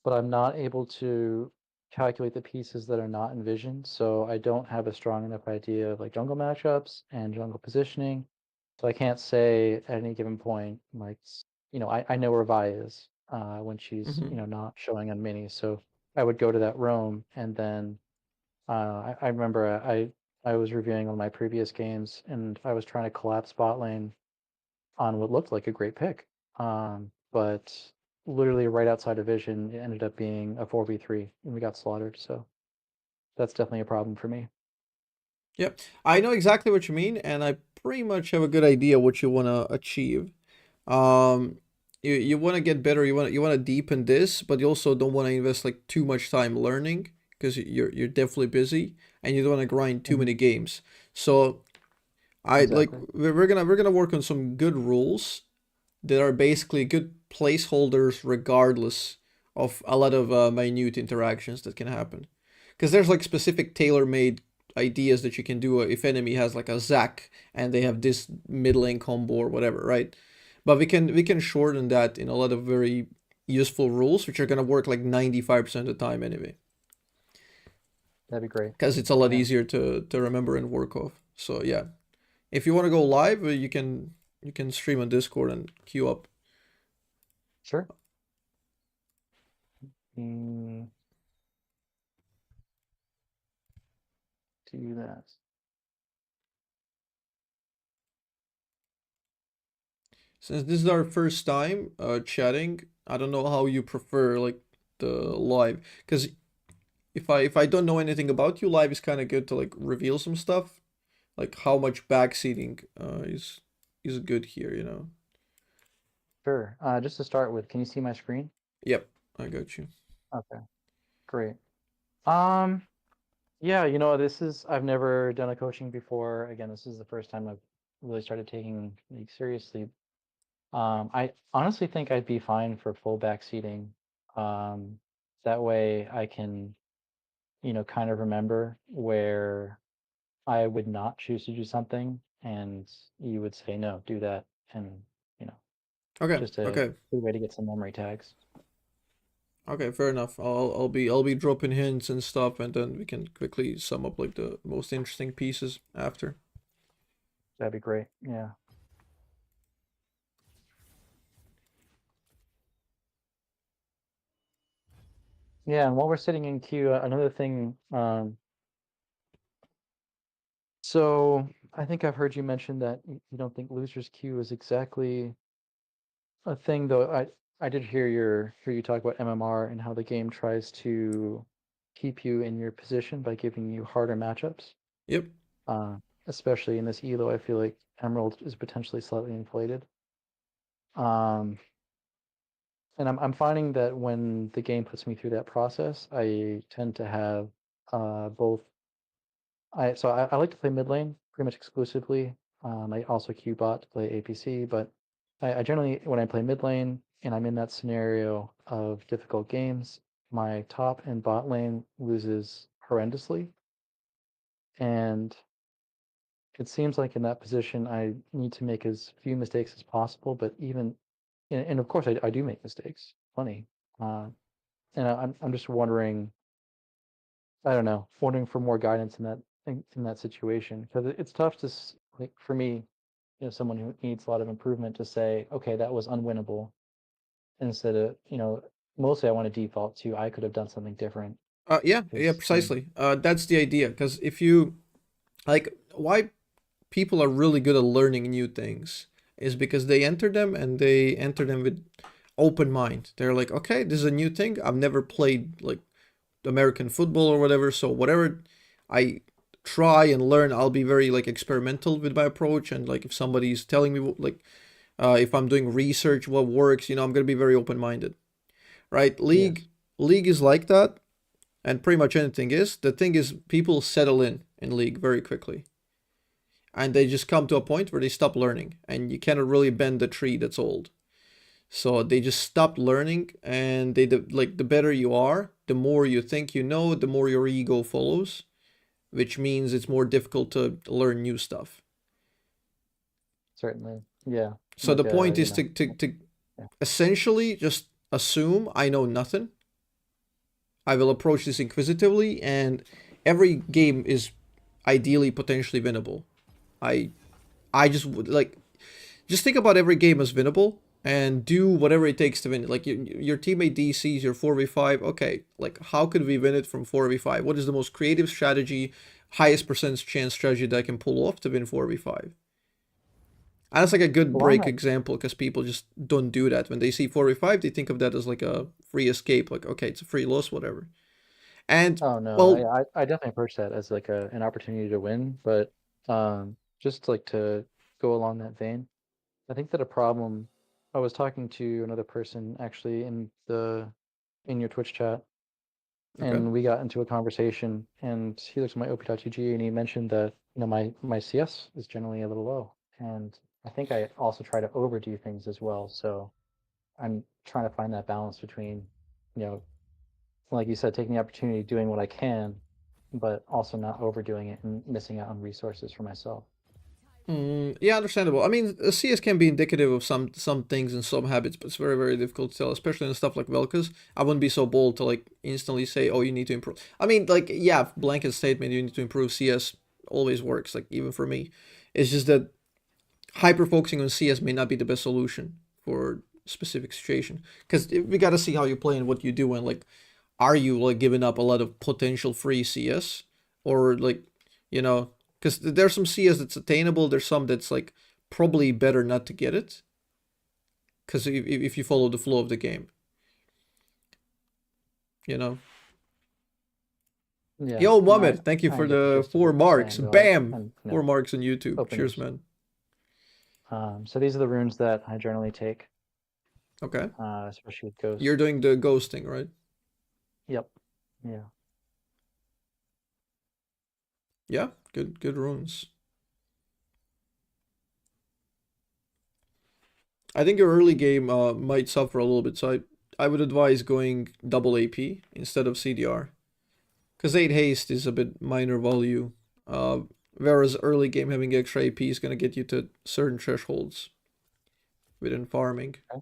but I'm not able to calculate the pieces that are not in vision. So I don't have a strong enough idea of like jungle matchups and jungle positioning. So I can't say at any given point, like, I know where Vi is when she's, Hmm. not showing on mini. So I would go to that roam and then I remember I was reviewing one of my previous games and I was trying to collapse bot lane on what looked like a great pick. But literally right outside of vision, it ended up being a 4v3 and we got slaughtered. So that's definitely a problem for me. Yep, I know exactly what you mean, and I pretty much have a good idea what you want to achieve. You want to get better. You want to deepen this, but you also don't want to invest like too much time learning because you're definitely busy, and you don't want to grind too many games. So I like Exactly. we're gonna work on some good rules that are basically good placeholders regardless of a lot of minute interactions that can happen. Because there's like specific tailor-made ideas that you can do if enemy has like a Zac and they have this mid lane combo or whatever, right? But we can shorten that in a lot of very useful rules, which are gonna work like 95% of the time anyway. That'd be great. Because it's a lot Yeah. easier to remember and work off. So yeah, if you want to go live, you can stream on Discord and queue up. Sure. Mm, do that. Since this is our first time chatting, I don't know how you prefer like the live. Because if I don't know anything about you, live is kind of good to like reveal some stuff, like how much backseating is good here, you know. Sure. Just to start with, can you see my screen? Yep, I got you. Okay, great. Um, yeah, this is I've never done a coaching before. Again, this is the first time I've really started taking league seriously. I honestly think I'd be fine for full back seating. That way I can, kind of remember where I would not choose to do something, and you would say no, do that, and you know, Okay, just a okay, good way to get some memory tags. okay. Fair enough. I'll be dropping hints and stuff, and then we can quickly sum up like the most interesting pieces after. That'd be great. Yeah. Yeah, and while we're sitting in queue, another thing. So I think I've heard you mention that you don't think losers queue is exactly a thing, though. I did hear you talk about MMR and how the game tries to keep you in your position by giving you harder matchups. Yep. Uh, Especially in this elo, I feel like Emerald is potentially slightly inflated. Um, and I'm finding that when the game puts me through that process, I tend to have both. I like to play mid lane pretty much exclusively. I also queue bot to play APC, but I generally, when I play mid lane and I'm in that scenario of difficult games, my top and bot lane loses horrendously, and it seems like in that position I need to make as few mistakes as possible. But even, and of course I do make mistakes, plenty. Uh, and I'm just wondering, I don't know, wondering for more guidance in that situation, because it's tough to like, for me, someone who needs a lot of improvement, to say, okay, that was unwinnable, instead of, mostly I want to default to I could have done something different. Yeah, yeah, Because precisely. That's the idea. Because if you like, why people are really good at learning new things is because they enter them and they enter them with open mind. They're like, okay, this is a new thing. I've never played like American football or whatever, so whatever I try and learn, I'll be very like experimental with my approach. And like if somebody's telling me like if I'm doing research what works, I'm gonna be very open minded, right? League yes, League is like that, and pretty much anything is. The thing is, people settle in League very quickly, and they just come to a point where they stop learning, and you cannot really bend the tree that's old. So they just stop learning, and like the better you are, the more you think you know, the more your ego follows, which means it's more difficult to learn new stuff. certainly, yeah, So the like point is to yeah, essentially just assume I know nothing. I will approach this inquisitively, and every game is ideally potentially winnable. I I just would like just think about every game as winnable and do whatever it takes to win it. Like your teammate DCs your 4v5. Okay, like how could we win it from 4v5? What is the most creative strategy, highest percentage chance strategy that I can pull off to win 4v5? And that's like a good along break that. example because people just don't do that. When they see 4v5, they think of that as like a free escape. Like, okay, it's a free loss, whatever. And, Oh no, well, I definitely approach that as like an opportunity to win, but just like to go along that vein, I think that a problem. I was talking to another person actually in your Twitch chat, and we got into a conversation, and he looked at my op.gg and he mentioned that my CS is generally a little low, and I think I also try to overdo things as well. So I'm trying to find that balance between, like you said, taking the opportunity, doing what I can, but also not overdoing it and missing out on resources for myself. Yeah, understandable. I mean, CS can be indicative of some things and some habits, but it's very, very difficult to tell, especially in stuff like Vel'Koz. I wouldn't be so bold to like instantly say, "Oh, you need to improve." I mean, like, yeah, blanket statement, you need to improve CS always works. Like even for me, it's just that hyper focusing on CS may not be the best solution for specific situation, because we gotta see how you play and what you do, and like, are you like giving up a lot of potential free CS, or like, because there's some CS that's attainable, there's some that's like probably better not to get it, because if you follow the flow of the game, Yeah. Yo, Mohammed, thank you I for get the the gist of 4 what you're marks. saying, though, Bam! and, 4 marks on YouTube. openness. Cheers, man. So these are the runes that I generally take, Okay. especially with Ghost. You're doing the ghosting, right? Yep. Yeah. Yeah, good runes. I think your early game might suffer a little bit, so I would advise going double AP instead of CDR. Because 8 haste is a bit minor value, whereas early game having extra AP is going to get you to certain thresholds within farming. Okay.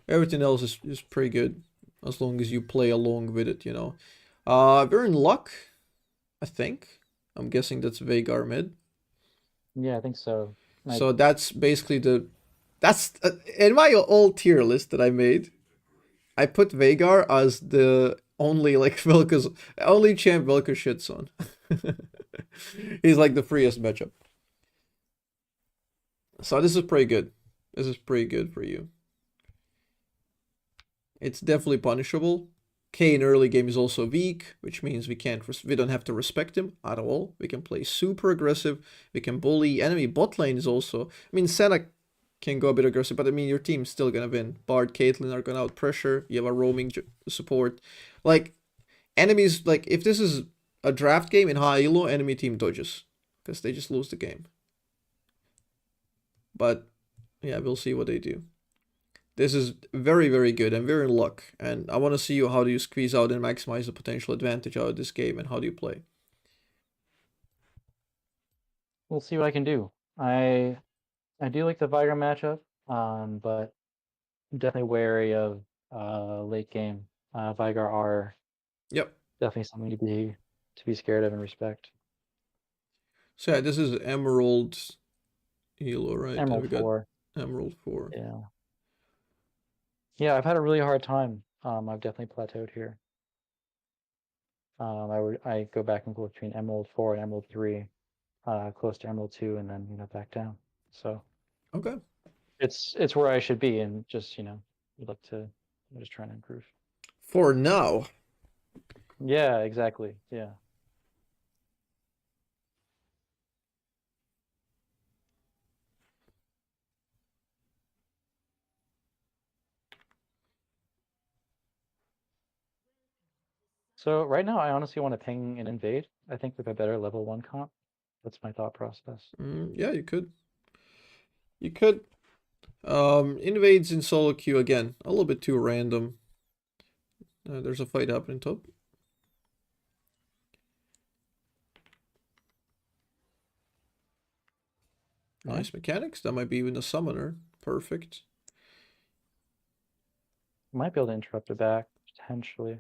Everything else is pretty good, as long as you play along with it, We're in luck, I think. I'm guessing that's Veigar mid. Yeah, I think so. So that's basically that's in my old tier list that I made. I put Veigar as the only like Vel'Koz, only champ Vel'Koz shits on. He's like the freest matchup. So this is pretty good. This is pretty good for you. It's definitely punishable. K in early game is also weak, which means we don't have to respect him at all. We can play super aggressive. We can bully. Enemy bot lane is also. I mean, Senna can go a bit aggressive, but I mean, your team's still gonna win. Bard, Caitlyn are gonna out pressure. You have a roaming support. Like, enemies, like, if this is a draft game in high elo, enemy team dodges, because they just lose the game. But, yeah, we'll see what they do. This is very, very good, and we're in luck. And I want to see how do you squeeze out and maximize the potential advantage out of this game, and how do you play. We'll see what I can do. I do like the Veigar matchup, but I'm definitely wary of late game. Veigar are Yep. definitely something to be scared of and respect. So yeah, this is Emerald elo, right? Emerald 4. Emerald 4. Yeah. Yeah, I've had a really hard time. I've definitely plateaued here. I go back and forth between Emerald 4 and Emerald 3, close to Emerald 2, and then back down. So okay, it's where I should be, and just I'm just trying to improve. For now. Yeah, exactly. Yeah. So right now, I honestly want to ping and invade. I think with a better level 1 comp. That's my thought process. Yeah, you could. You could. Invades in solo queue again. A little bit too random. There's a fight happening top. Nice mechanics. That might be even a summoner. Perfect. Might be able to interrupt it back, potentially.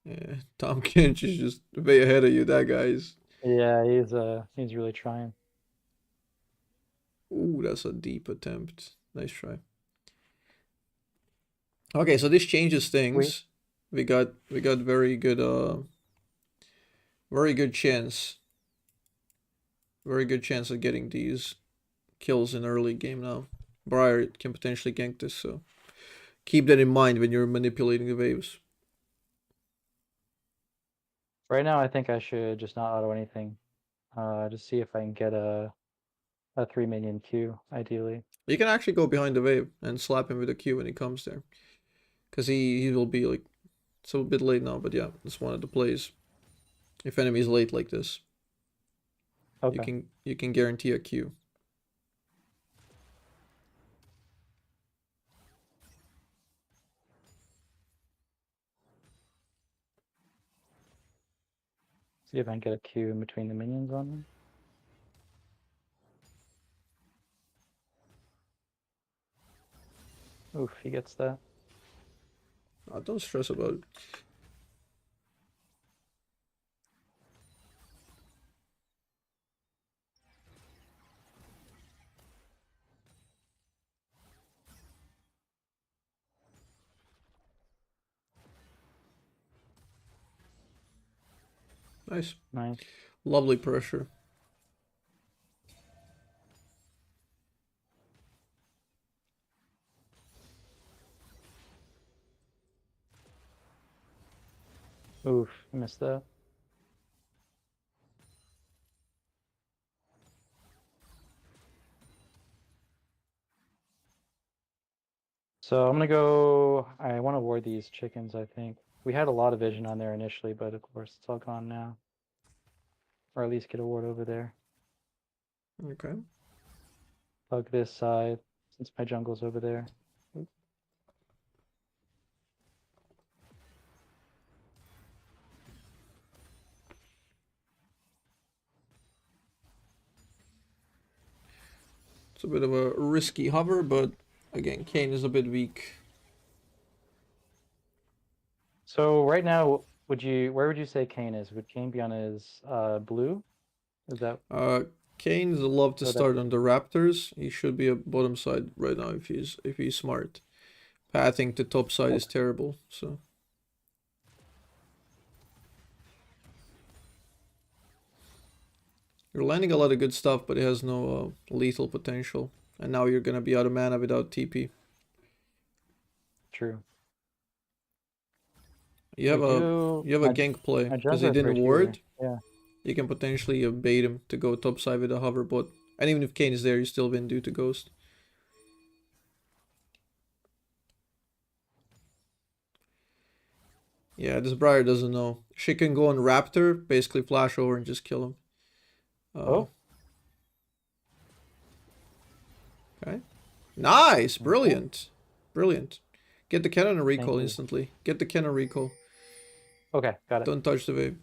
Yeah, Tom Kinch is just way ahead of you, that guy's. Yeah, he's really trying. Ooh, that's a deep attempt. Nice try. Okay, so this changes things. We got very good chance. Very good chance of getting these kills in early game now. Briar can potentially gank this, so keep that in mind when you're manipulating the waves. Right now, I think I should just not auto anything. Just see if I can get a 3-minion Q, ideally. You can actually go behind the wave and slap him with a Q when he comes there. Because he will be like It's a bit late now, but yeah, that's one of the plays. If enemy is late like this, Okay. you can guarantee a Q. See if I can get a Q in between the minions on them. Oof, he gets that. Don't stress about it. Nice. Nice. Lovely pressure. Oof, missed that. So I'm gonna go. I want to ward these chickens, I think. We had a lot of vision on there initially, but of course it's all gone now. Or at least get a ward over there. Okay. Bug this side, since my jungle's over there. Oop. It's a bit of a risky hover, but again, Kane is a bit weak. So right now, where would you say Kane is? Would Kane be on his blue? Is that Kane's love to So that- start on the Raptors. He should be a bottom side right now if he's smart. Pathing to top side is terrible, so. You're landing a lot of good stuff, but it has no lethal potential. And now you're gonna be out of mana without TP. true? You have a gank play my because he jungler's didn't right here. ward. Yeah. You can potentially bait him to go top side with a hover bot. And even if Kane is there, you still win due to Ghost. Yeah, this Briar doesn't know. She can go on Raptor, basically flash over and just kill him. Oh. Okay. Nice! Brilliant. Brilliant. Get the cannon and recall you. instantly. Get the cannon recall. Okay, got it. Don't touch the wave.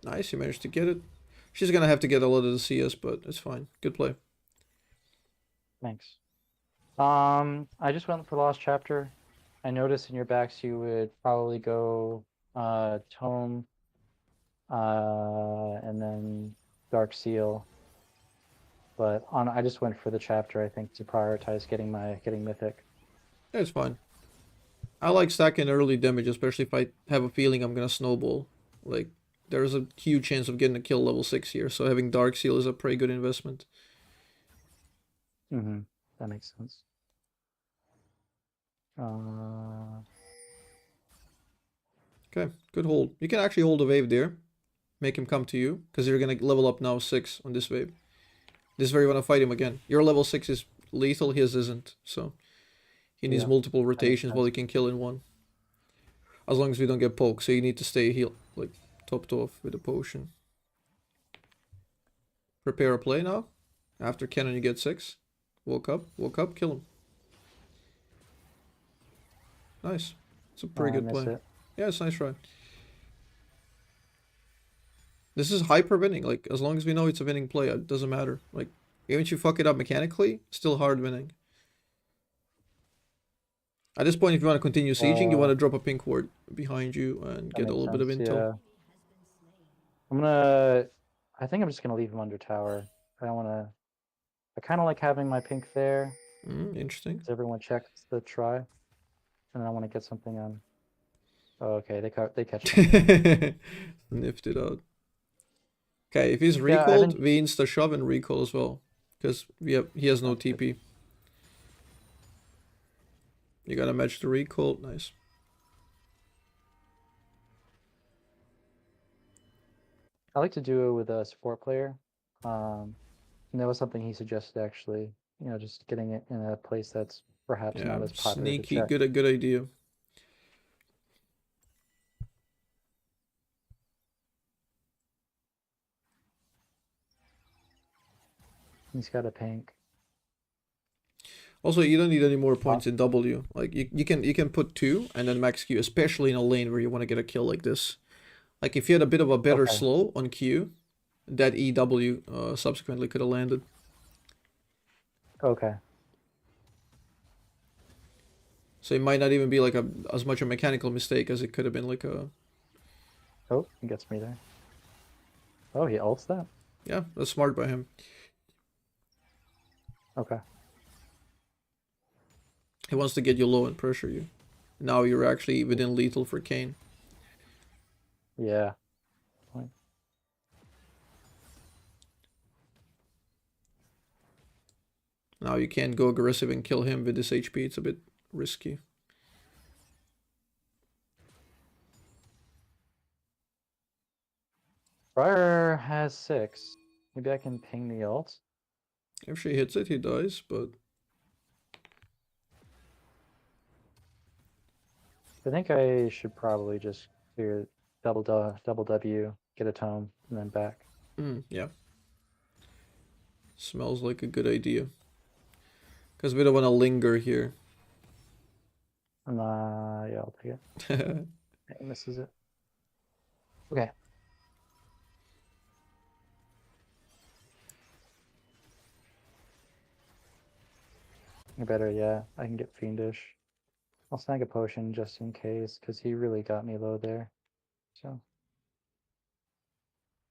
Nice, you managed to get it. She's gonna have to get a lot of the CS, but it's fine. Good play. Thanks. I just went for Lost Chapter. I noticed in your backs you would probably go Tome, and then Dark Seal. But I just went for the chapter, I think, to prioritize getting Mythic. Yeah, it's fine. I like stacking early damage, especially if I have a feeling I'm gonna snowball. Like, there's a huge chance of getting a kill level 6 here, so having Dark Seal is a pretty good investment. Mm-hmm. That makes sense. Okay, good hold. You can actually hold a wave there. Make him come to you, because you're gonna level up now 6 on this wave. This is where you want to fight him again. Your level 6 is lethal, his isn't, so he needs multiple rotations while he can kill in one. As long as we don't get poked, so you need to stay healed, like, topped off with a potion. Prepare a play now. After cannon you get 6. Woke up, kill him. Nice. It's a pretty good play. Yeah, it's a nice try. This is hyper winning. Like, as long as we know it's a winning play, it doesn't matter. Like, even if you fuck it up mechanically, still hard winning. At this point, if you want to continue sieging, you want to drop a pink ward behind you and get a little bit of intel. Yeah. I think I'm just gonna leave him under tower. I kind of like having my pink there. Interesting. Because everyone checks the try, and then I want to get something on. Oh, okay, they catch me. Sniffed it out. Okay, if he's recalled, we insta shove and recall as well, because he has no TP. You gotta match the recall. Nice. I like to do it with a support player. And that was something he suggested actually. You know, just getting it in a place that's perhaps Yeah, not as popular to sneaky, check. good idea. He's got a pink. Also, you don't need any more points in W. Like you can put 2 and then max Q, especially in a lane where you want to get a kill like this. Like if you had a bit of a better Okay. slow on Q, that EW subsequently could have landed. Okay. So it might not even be like as much a mechanical mistake as it could have been like a... Oh, he gets me there. Oh, he ults that? Yeah, that's smart by him. Okay. He wants to get you low and pressure you. Now you're actually within lethal for Kane. Yeah. Now you can't go aggressive and kill him with this HP. It's a bit risky. Briar has 6. Maybe I can ping the ult. If she hits it, he dies, but... I think I should probably just clear double W, get a tome, and then back. yeah. Smells like a good idea. Because we don't want to linger here. Yeah, I'll take it. He misses it. Okay. I better, yeah. I can get Fiendish. I'll snag a potion just in case, because he really got me low there. So.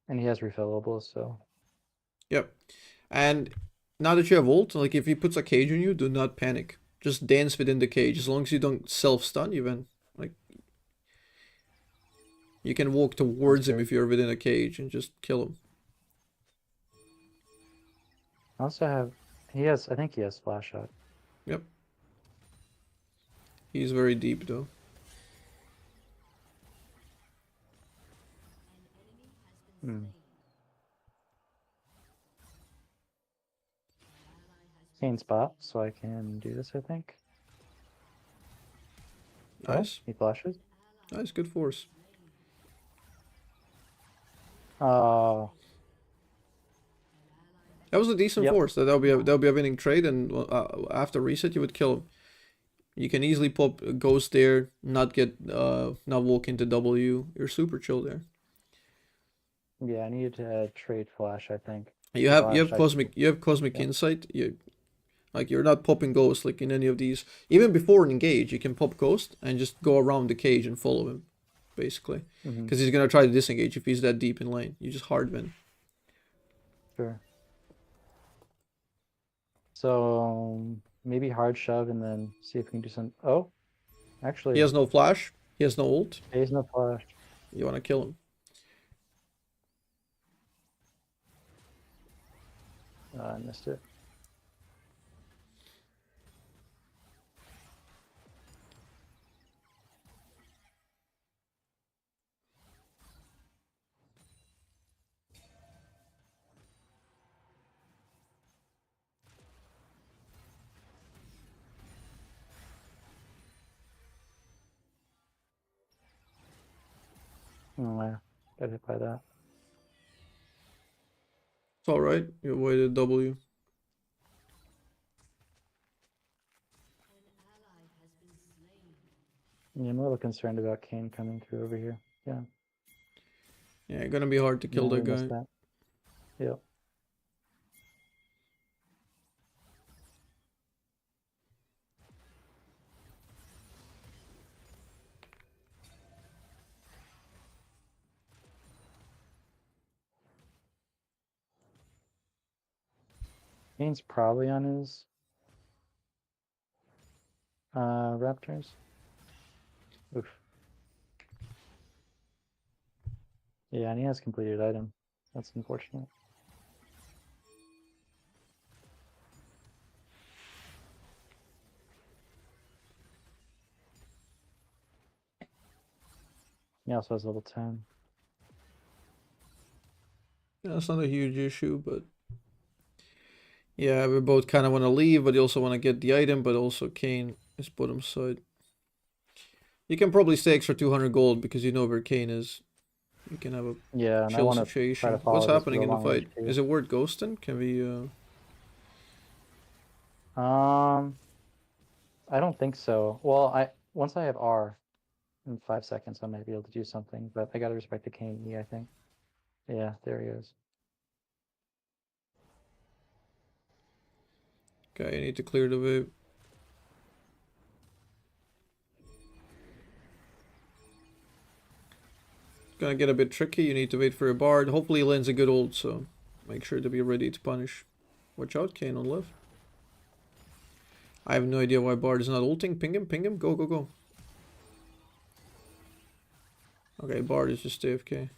And he has refillables, so. Yep. And now that you have ult, like if he puts a cage on you, do not panic. Just dance within the cage. As long as you don't self-stun, even like you can walk towards him if you're within a cage and just kill him. I also have, I think he has Flash Shot. Yep. He's very deep though. Kane spot, so I can do this, I think. Nice. Oh, he flashes. Nice, good force. Oh. That was a decent force. That'll be a winning trade, and after reset you would kill him. You can easily pop a ghost there, not walk into W. You're super chill there. Yeah, I need to trade Flash, I think. You have cosmic insight. You're not popping ghost like in any of these. Even before an engage, you can pop ghost and just go around the cage and follow him, basically, because he's gonna try to disengage if he's that deep in lane. You just hard win. Sure. So maybe hard shove and then see if we can do some. Oh, actually, He has no flash. He has no ult. he has no flash. You want to kill him. I missed it. Oh, yeah. Got hit by that. It's alright. You avoided W. Yeah, I'm a little concerned about Kane coming through over here. Yeah. Yeah, gonna be hard to kill that We missed guy. that. Yep. Kane's probably on his Raptors. Oof. Yeah, and he has completed item. That's unfortunate. He also has level 10. Yeah, it's not a huge issue, but yeah, we both kind of want to leave, but you also want to get the item, but also Kane is bottom side. You can probably stay extra 200 gold because you know where Kane is. You can have a Yeah, and I chill want to try situation. to follow What's this with happening a in the long range fight? too. Is it worth ghosting? Can we I don't think so. Well, once I have R in 5 seconds, I might be able to do something, but I gotta respect the Kane E, I think. Yeah, there he is. Okay, you need to clear the wave. Gonna get a bit tricky. You need to wait for a bard. Hopefully he lands a good ult, so make sure to be ready to punish. Watch out, Kane on left. I have no idea why bard is not ulting. Ping him, ping him. Go, go, go. Okay, bard is just AFK.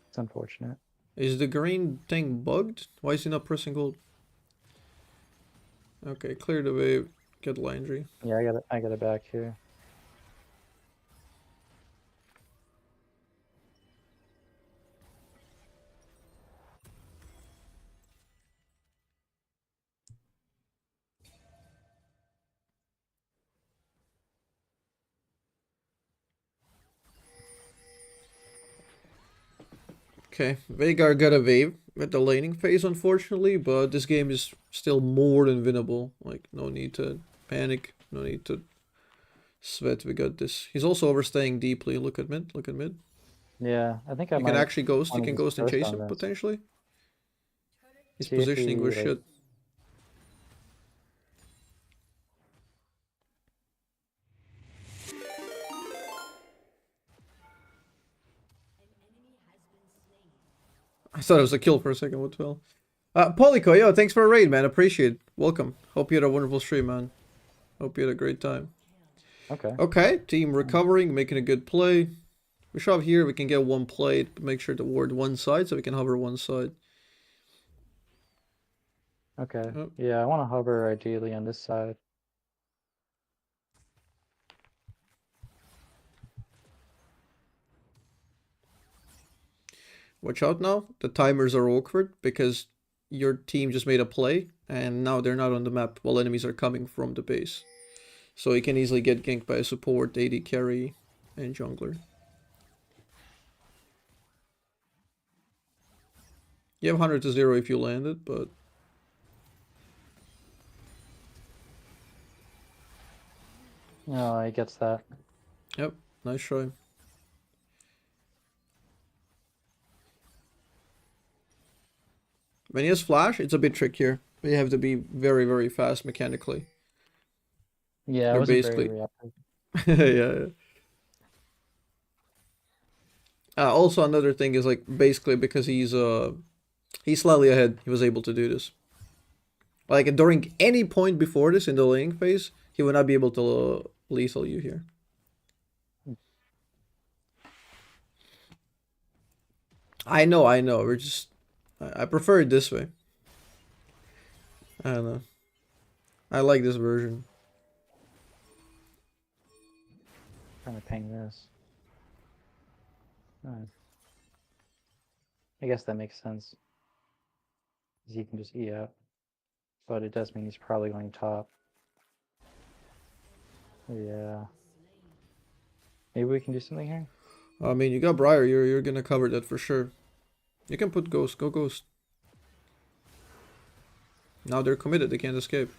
It's unfortunate. Is the green thing bugged? Why is he not pressing gold? Okay, clear the wave. Get Landry. Yeah, I got it back here. Okay, Veigar got a wave with the laning phase, unfortunately, but this game is still more than winnable. Like, no need to panic, no need to sweat. We got this. He's also overstaying deeply. Look at mid, look at mid. Yeah, I think I You might can actually ghost. You wanna can just ghost and ghost chase on him this. potentially. His See if positioning he, was like- shit. I thought it was a kill for a second. What the hell? Polyco, yo, thanks for a raid, man. Appreciate it. Welcome. Hope you had a wonderful stream, man. Hope you had a great time. Okay. Okay, team recovering, making a good play. We shove here, we can get one plate, but make sure to ward one side so we can hover one side. Okay. Yep. Yeah, I want to hover ideally on this side. Watch out now. The timers are awkward because your team just made a play and now they're not on the map while enemies are coming from the base. So you can easily get ganked by a support, AD carry, and jungler. You have 100 to 0 if you land it, but No, he gets that. yep, nice try. When he has flash, it's a bit trickier. You have to be very, very fast mechanically. Yeah, I They're wasn't basically- very reactive. Yeah. Also, another thing is like basically because he's slightly ahead, he was able to do this. Like during any point before this in the laning phase, he would not be able to lethal you here. I know. We're just I prefer it this way. I don't know. I like this version. Trying to ping this. Alright. I guess that makes sense. 'Cause he can just E out. But it does mean he's probably going top. Yeah. Maybe we can do something here? I mean, you got Briar. You're gonna cover that for sure. You can put Ghost. Go Ghost. Now they're committed. They can't escape.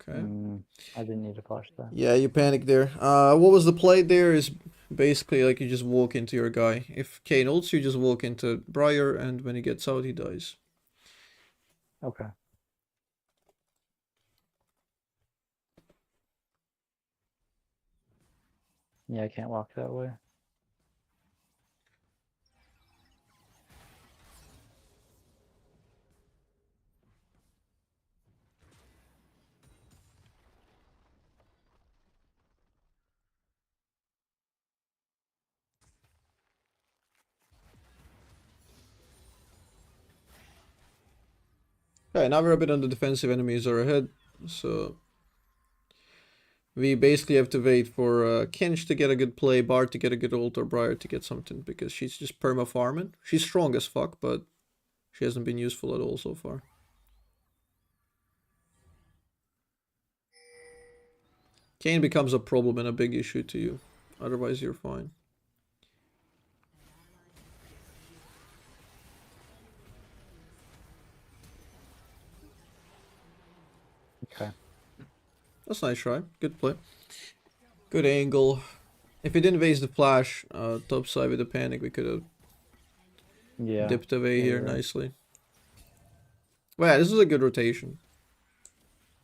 Okay. I didn't need to flash that. Yeah, you panic there. What was the play there is basically like you just walk into your guy. If Kane ults, you just walk into Briar, and when he gets out, he dies. Okay. Yeah, I can't walk that way. Okay, now we're a bit on the defensive. Enemies are ahead, so We basically have to wait for Kinch to get a good play, Bard to get a good ult, or Briar to get something, because she's just perma farming. She's strong as fuck, but she hasn't been useful at all so far. Kayn becomes a problem and a big issue to you. Otherwise, you're fine. Okay. That's a nice try. Good play. Good angle. If he didn't waste the flash top side with the panic, we could have dipped away here nicely. Well, yeah, this is a good rotation.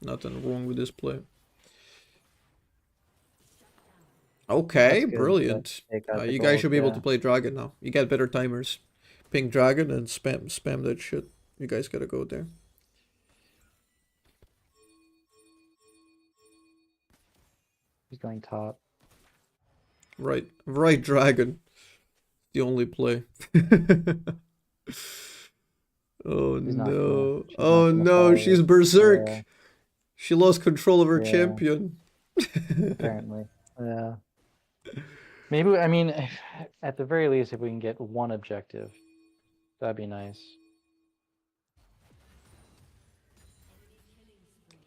Nothing wrong with this play. Okay, brilliant. You guys should be able to play Dragon now. You get better timers. Ping Dragon and spam that shit. You guys gotta go there. He's going top. Right Dragon. The only play. Oh no. Oh no, she's berserk. Yeah. She lost control of her champion. Apparently. Yeah. Maybe, I mean, at the very least, if we can get one objective, that'd be nice.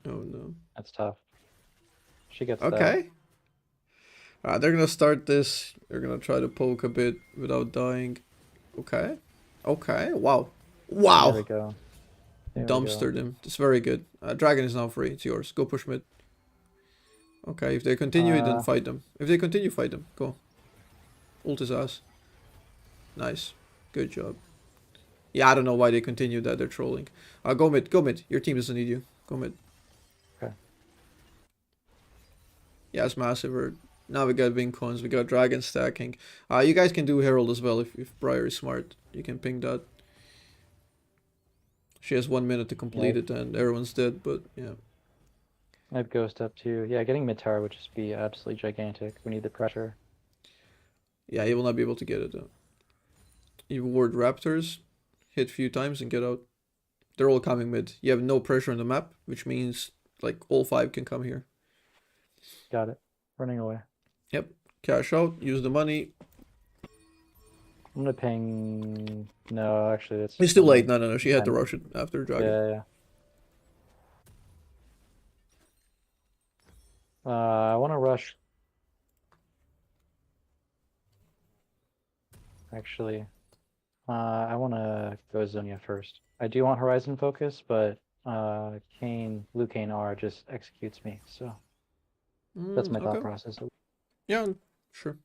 Oh no. That's tough. She gets okay. They're gonna start this. They're gonna try to poke a bit without dying. Okay. Okay. Wow. Wow. There we go. Dumpstered him. It's very good. Dragon is now free. It's yours. Go push mid. Okay, if they continue, then fight them. If they continue, fight them. Go. Ult his ass. Nice. Good job. Yeah, I don't know why they continue that. They're trolling. Go mid. Go mid. Your team doesn't need you. Go mid. Okay. Yeah, it's massive. Now we got Wing Cons. We got Dragon stacking. You guys can do Herald as well if Briar is smart. You can ping that. She has 1 minute to complete it and everyone's dead, but yeah. I have Ghost up too. Yeah, getting mid tower would just be absolutely gigantic. We need the pressure. Yeah, he will not be able to get it though. You ward Raptors, hit a few times and get out. They're all coming mid. You have no pressure on the map, which means like all 5 can come here. Got it. Running away. Yep. Cash out, use the money. I'm gonna ping. No, actually, it's too late. No. She had to rush it after Dragon. Yeah. I want to rush. Actually, I want to go Zonia first. I do want Horizon focus, but Luke Kane R just executes me, so that's my thought process. Yeah, sure.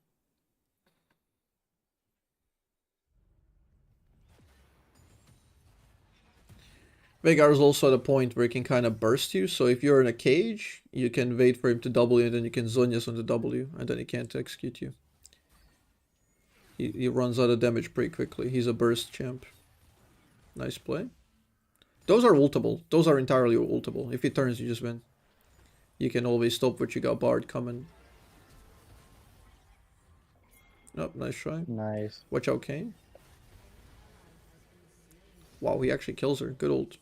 Veigar is also at a point where he can kind of burst you, so if you're in a cage, you can wait for him to W, and then you can Zhonya's on the W, and then he can't execute you. He runs out of damage pretty quickly. He's a burst champ. Nice play. Those are ultable. Those are entirely ultable. If he turns, you just win. You can always stop what you got Bard coming. Oh, nice try. Nice. Watch out, Kane. Wow, he actually kills her. Good ult.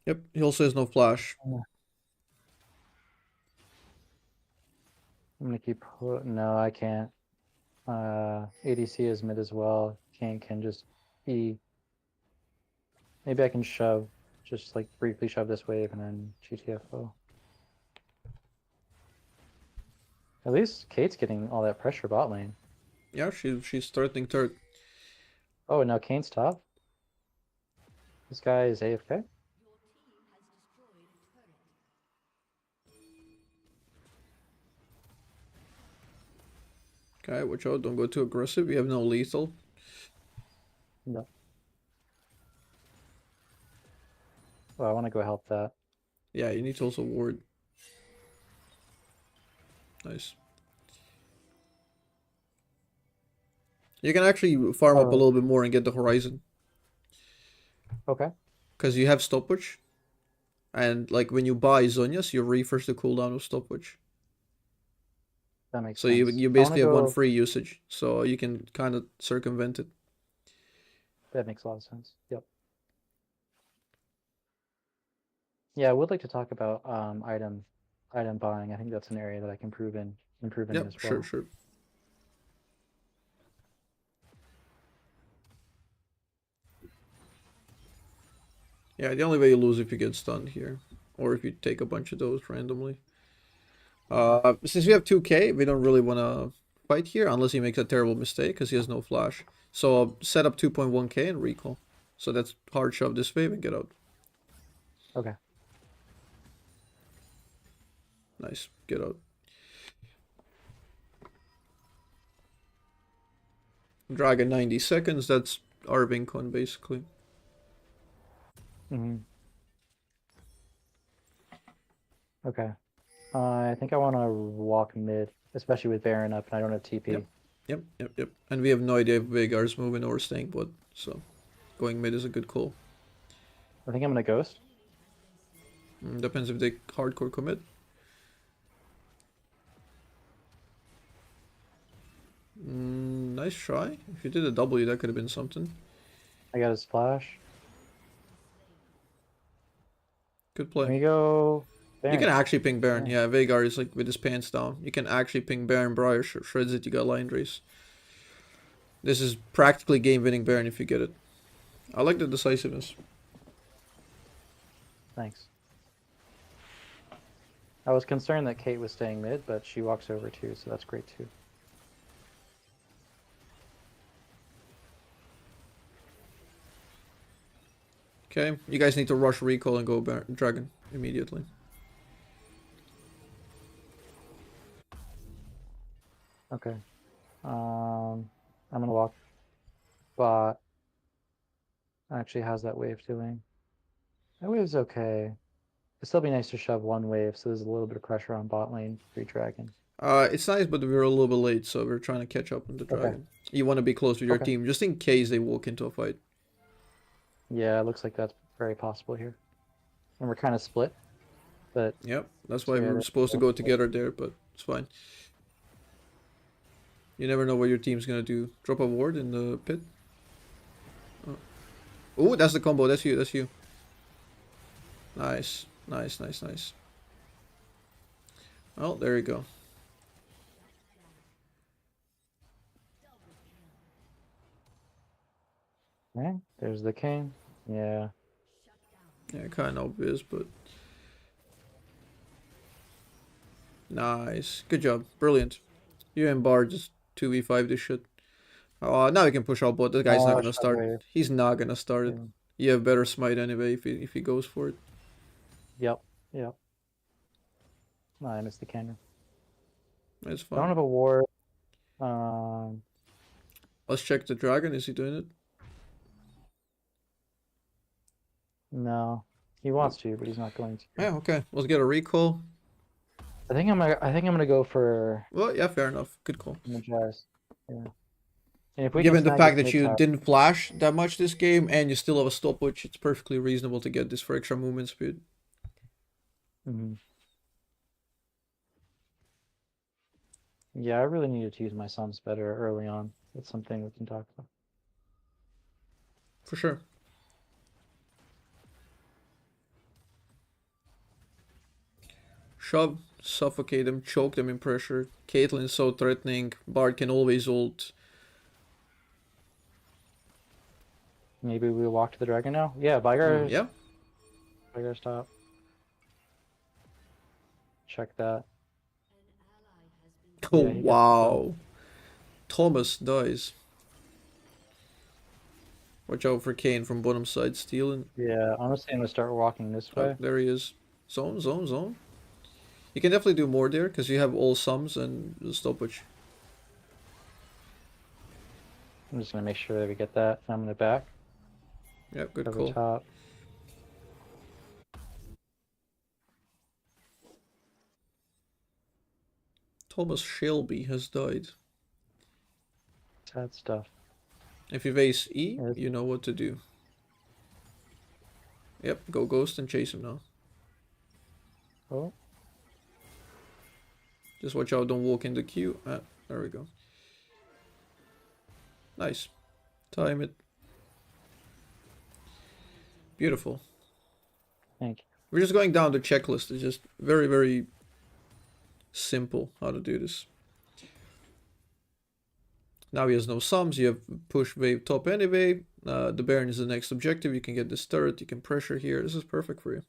Yep, he also has no flash. I'm gonna keep. No, I can't. ADC is mid as well. Kane can just be. Maybe I can shove. Just like briefly shove this wave and then GTFO. At least Kate's getting all that pressure bot lane. Yeah, she's starting third. Oh, now Kane's top? This guy is AFK? Okay, watch out, don't go too aggressive. We have no lethal. No. Oh, I want to go help that. Yeah, you need to also ward. Nice. You can actually farm up a little bit more and get the Horizon. Okay. Because you have stopwatch. And like when you buy Zhonya's, you refresh the cooldown of stopwatch. That makes so sense. you basically have one free usage. So you can kind of circumvent it. That makes a lot of sense. Yep. Yeah, I would like to talk about item buying. I think that's an area that I can improve in Yep, as sure, well. sure. Yeah, the only way you lose if you get stunned here, or if you take a bunch of those randomly. Since we have 2k, we don't really want to fight here unless he makes a terrible mistake because he has no flash. So I'll set up 2.1k and recall. So that's hard shove this wave and get out. Okay. Nice, get out. Dragon 90 seconds, that's our Vincon basically. Mm-hmm. Okay. I think I want to walk mid, especially with Baron up, and I don't have TP. Yep. And we have no idea if Veigar's moving or staying put, so going mid is a good call. I think I'm gonna ghost. Depends if they hardcore commit. Nice try. If you did a W, that could have been something. I got his flash. Good Let me play. go. Baron. You can actually ping Baron. Yeah, Veigar is like with his pants down. You can actually ping Baron. Briar shreds it. You got line race. This is practically game-winning Baron if you get it. I like the decisiveness. Thanks. I was concerned that Kate was staying mid, but she walks over too, so that's great too. Okay, you guys need to rush recall and go Dragon immediately. Okay. I'm gonna walk. But actually, how's that wave doing? That wave's okay. It'd still be nice to shove one wave, so there's a little bit of pressure on bot lane for Dragon. It's nice, but we were a little bit late, so we're trying to catch up on the Dragon. Okay. You want to be close with your Okay. team, just in case they walk into a fight. Yeah, it looks like that's very possible here. And we're kind of split, but Yep, that's why Yeah, we were that's supposed to cool. go together there, but it's fine. You never know what your team's gonna do. Drop a ward in the pit. Oh, that's the combo. That's you. That's you. Nice. Nice. Oh, there you go. okay, there's the king. Yeah. Yeah, kind of obvious, but nice. Good job. Brilliant. You and Bar just 2v5 this shit. Oh, now we can push out bot. This guy's not gonna shove start. wave. He's not gonna start it. Yeah. You have better smite anyway if he goes for it. Yep. No, I missed the cannon. That's I don't fine. have a ward. Um, Let's check the dragon. Is he doing it? no, he wants to, but he's not going to. Yeah, okay. Let's get a recall. I think I'm gonna go for Well, yeah, fair enough. Good call. Magiris. Yeah. And if we Given can the snag fact this that you mid-tower- didn't flash that much this game and you still have a stopwatch, it's perfectly reasonable to get this for extra movement speed. Mhm. Yeah, I really needed to use my sums better early on. That's something we can talk about. For sure. Shove, suffocate them, choke them in pressure. Caitlyn's so threatening. Bard can always ult. Maybe we walk to the dragon now? Yeah, Vigar's Yeah. Vigar's top. Check that. Oh, Yeah, he gets wow. Thomas dies. Watch out for Kane from bottom side stealing. Yeah, honestly, I'm gonna start walking this Oh, way. there he is. Zone. You can definitely do more there because you have all sums and the stopwatch. I'm just gonna make sure that we get that. I'm gonna back. Yep, good Cover call. top. Thomas Shelby has died. Sad stuff. If you face E, Yes. you know what to do. Yep, go ghost and chase him now. Oh, Just watch out, don't walk in the queue. Ah, there we go. Nice. Time it. Beautiful. thank you. We're just going down the checklist. It's just very, very simple how to do this. Now he has no sums. You have push wave top anyway. The Baron is the next objective. You can get this turret. You can pressure here. This is perfect for you.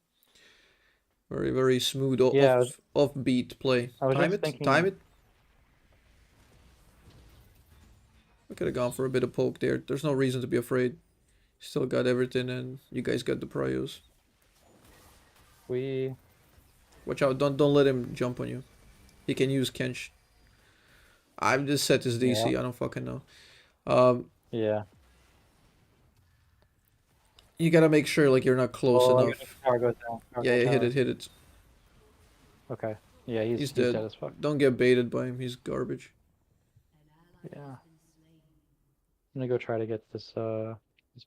Very, very smooth offbeat play. Time it. Time it. We could have gone for a bit of poke there. There's no reason to be afraid. Still got everything, and you guys got the prios. Watch out! Don't let him jump on you. He can use Kench. I've just set his DC. I don't fucking know. Yeah. You gotta make sure like you're not close enough. Tower goes down. Yeah, hit it. Okay. Yeah, he's dead. dead as fuck. Don't get baited by him. He's garbage. Yeah. I'm gonna go try to get this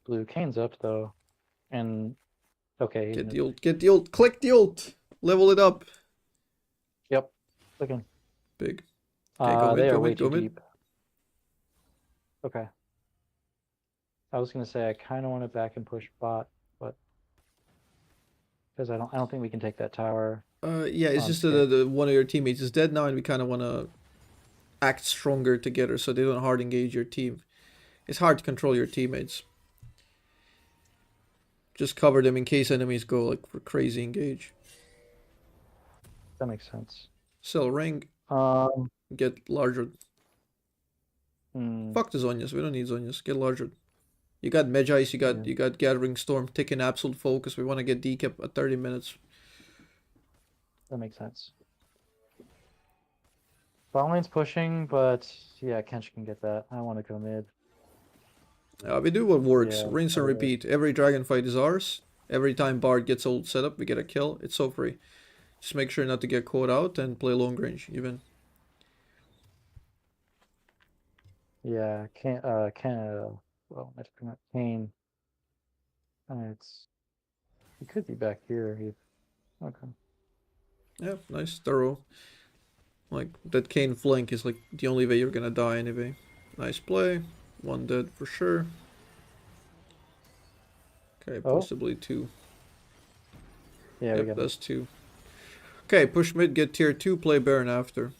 blue Kane's up though, and okay. Get the ult. Get the ult. Click the ult. Level it up. Yep. Looking. Big. Okay, go they mid, are go way mid, go too mid. deep. Okay. I was gonna say I kind of want to back and push bot, but because I don't think we can take that tower. Yeah, it's just the one of your teammates is dead now, and we kind of want to act stronger together so they don't hard engage your team. It's hard to control your teammates. Just cover them in case enemies go like for crazy engage. That makes sense. Sell ring. Get larger. Fuck the Zhonya's. We don't need Zhonya's. Get larger. You got Medjais, you got Gathering Storm, taking absolute focus. We want to get decap at 30 minutes. That makes sense. Bottom lane's pushing, but yeah, Kench can get that. I want to go mid. We do what works. Yeah, Rinse and repeat. Every dragon fight is ours. Every time Bard gets ult set up, we get a kill. It's so free. Just make sure not to get caught out and play long range even. Yeah, well, let's bring up Kane. He could be back here. Okay. Yeah, nice, thorough. Like, that Kane flank is like the only way you're gonna die anyway. Nice play. One dead for sure. Okay, possibly two. Yeah, yep, that's two. Okay, push mid, get tier 2, play Baron after.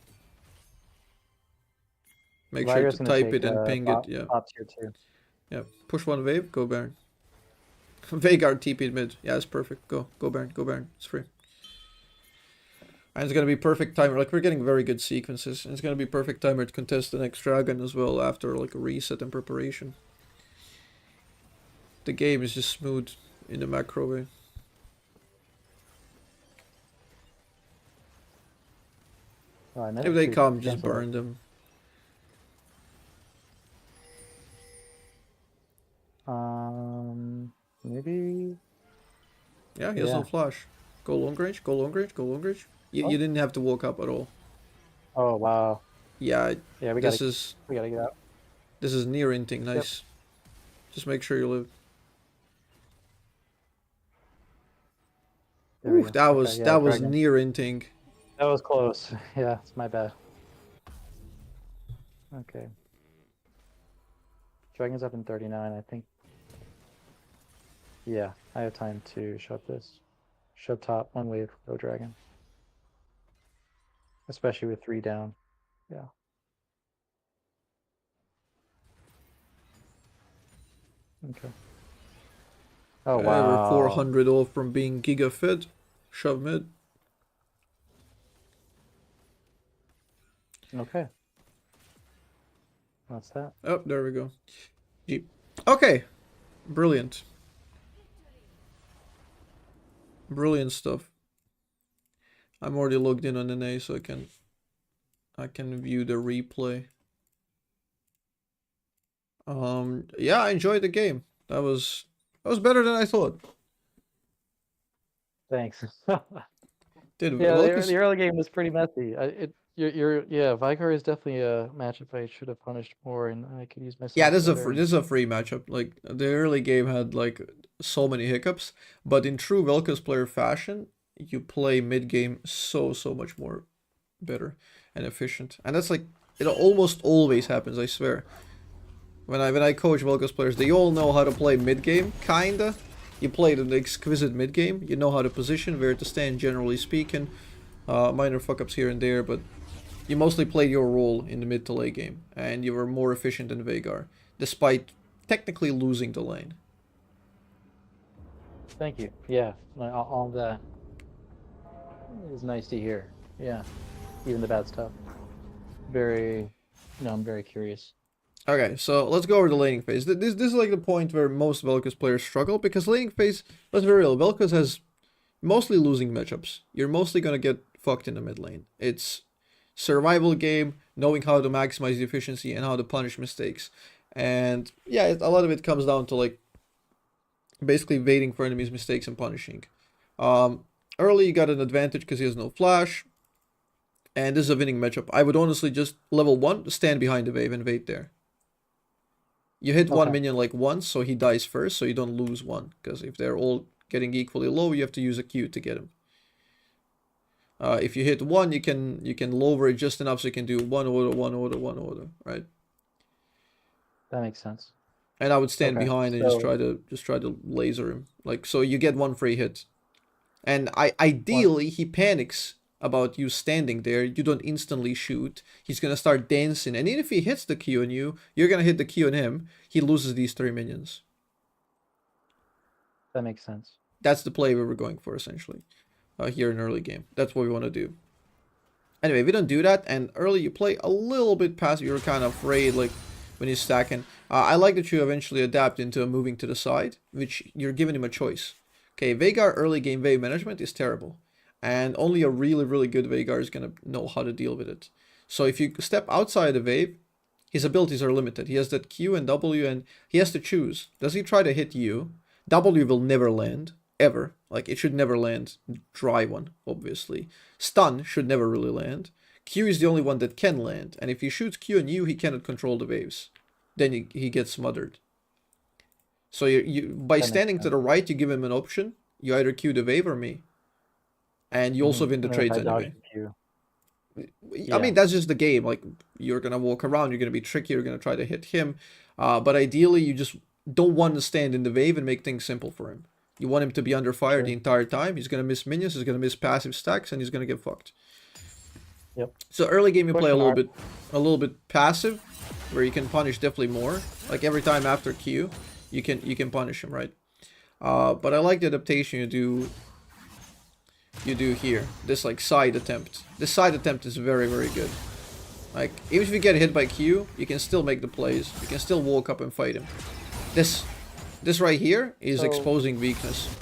Make sure to type it and ping it, yeah. Tier 2. Yeah, push one wave, go Baron. Veigar TP'd mid. Yeah, it's perfect. Go Baron, go Baron. It's free. And it's gonna be perfect timer. Like, we're getting very good sequences. And it's gonna be perfect timer to contest the next dragon as well after like a reset and preparation. The game is just smooth in the macro way. If they come, just burn them. Maybe. Yeah, he has no flash. Go long range, go long range, go long range. You didn't have to walk up at all. Oh wow. Yeah. Yeah, we gotta get out. This is near inting. Nice. Yep. Just make sure you live. Ooh, that was near inting. That was close. Yeah, it's my bad. Okay. Dragon's up in 39, I think. Yeah, I have time to shove this. Shove top, one wave, go dragon. Especially with 3 down. Yeah. Okay. Oh wow. We're 400 off from being giga fed. Shove mid. Okay. What's that? Oh, there we go. Okay. Brilliant. Brilliant stuff. I'm already logged in on NA, so I can view the replay. Yeah, I enjoyed the game. That was better than I thought. Thanks. Dude, yeah, the early game was pretty messy. Veigar is definitely a matchup I should have punished more, and I could use my. Yeah, this is a free matchup. Like, the early game had like so many hiccups, but in true Vel'Koz player fashion, you play mid game so much more better and efficient, and that's like it almost always happens. I swear. When I coach Vel'Koz players, they all know how to play mid game, kinda, You played an exquisite mid game. You know how to position, where to stand, generally speaking. Minor fuck-ups here and there, but you mostly played your role in the mid to late game. And you were more efficient than Veigar, despite technically losing the lane. Thank you. Yeah, all that is nice to hear. Yeah, even the bad stuff. I'm very curious. Okay, so let's go over the laning phase. This is like the point where most Vel'Koz players struggle, because laning phase, let's be real, Vel'Koz has mostly losing matchups. You're mostly gonna get fucked in the mid lane. It's survival game, knowing how to maximize the efficiency and how to punish mistakes. And yeah, a lot of it comes down to like basically waiting for enemies' mistakes and punishing. Early you got an advantage because he has no flash, and this is a winning matchup. I would honestly just level 1, stand behind the wave and wait there. You hit one minion like once, so he dies first, so you don't lose one. Because if they're all getting equally low, you have to use a Q to get him. If you hit one, you can lower it just enough so you can do one order, right? That makes sense. And I would stand behind and just try to laser him. Like, so you get one free hit. And ideally he panics about you standing there. You don't instantly shoot. He's gonna start dancing, and even if he hits the Q on you, you're gonna hit the Q on him. He loses these 3 minions. That makes sense. That's the play we were going for essentially here in early game. That's what we want to do. Anyway, we don't do that, and early you play a little bit passive. You're kind of afraid, like when he's stacking. I like that you eventually adapt into moving to the side, which you're giving him a choice. Okay, Veigar early game wave management is terrible. And only a really, really good Veigar is going to know how to deal with it. So if you step outside the wave, his abilities are limited. He has that Q and W, and he has to choose. Does he try to hit you? W will never land, ever. Like, it should never land. Dry one, obviously. Stun should never really land. Q is the only one that can land. And if he shoots Q on you, he cannot control the waves. Then he gets smothered. So by standing to the right, you give him an option. You either Q the wave or me. And you also win the trades anyway. I mean, that's just the game. Like, you're going to walk around, you're going to be tricky, you're going to try to hit him. But ideally, you just don't want to stand in the wave and make things simple for him. You want him to be under fire the entire time. He's going to miss minions, he's going to miss passive stacks, and he's going to get fucked. Yep. So early game, you play a little bit passive, where you can punish definitely more. Like, every time after Q, you can punish him, right? But I like the adaptation you do here. This like side attempt. This side attempt is very, very good. Like, even if you get hit by Q, you can still make the plays. You can still walk up and fight him. This right here is exposing weakness.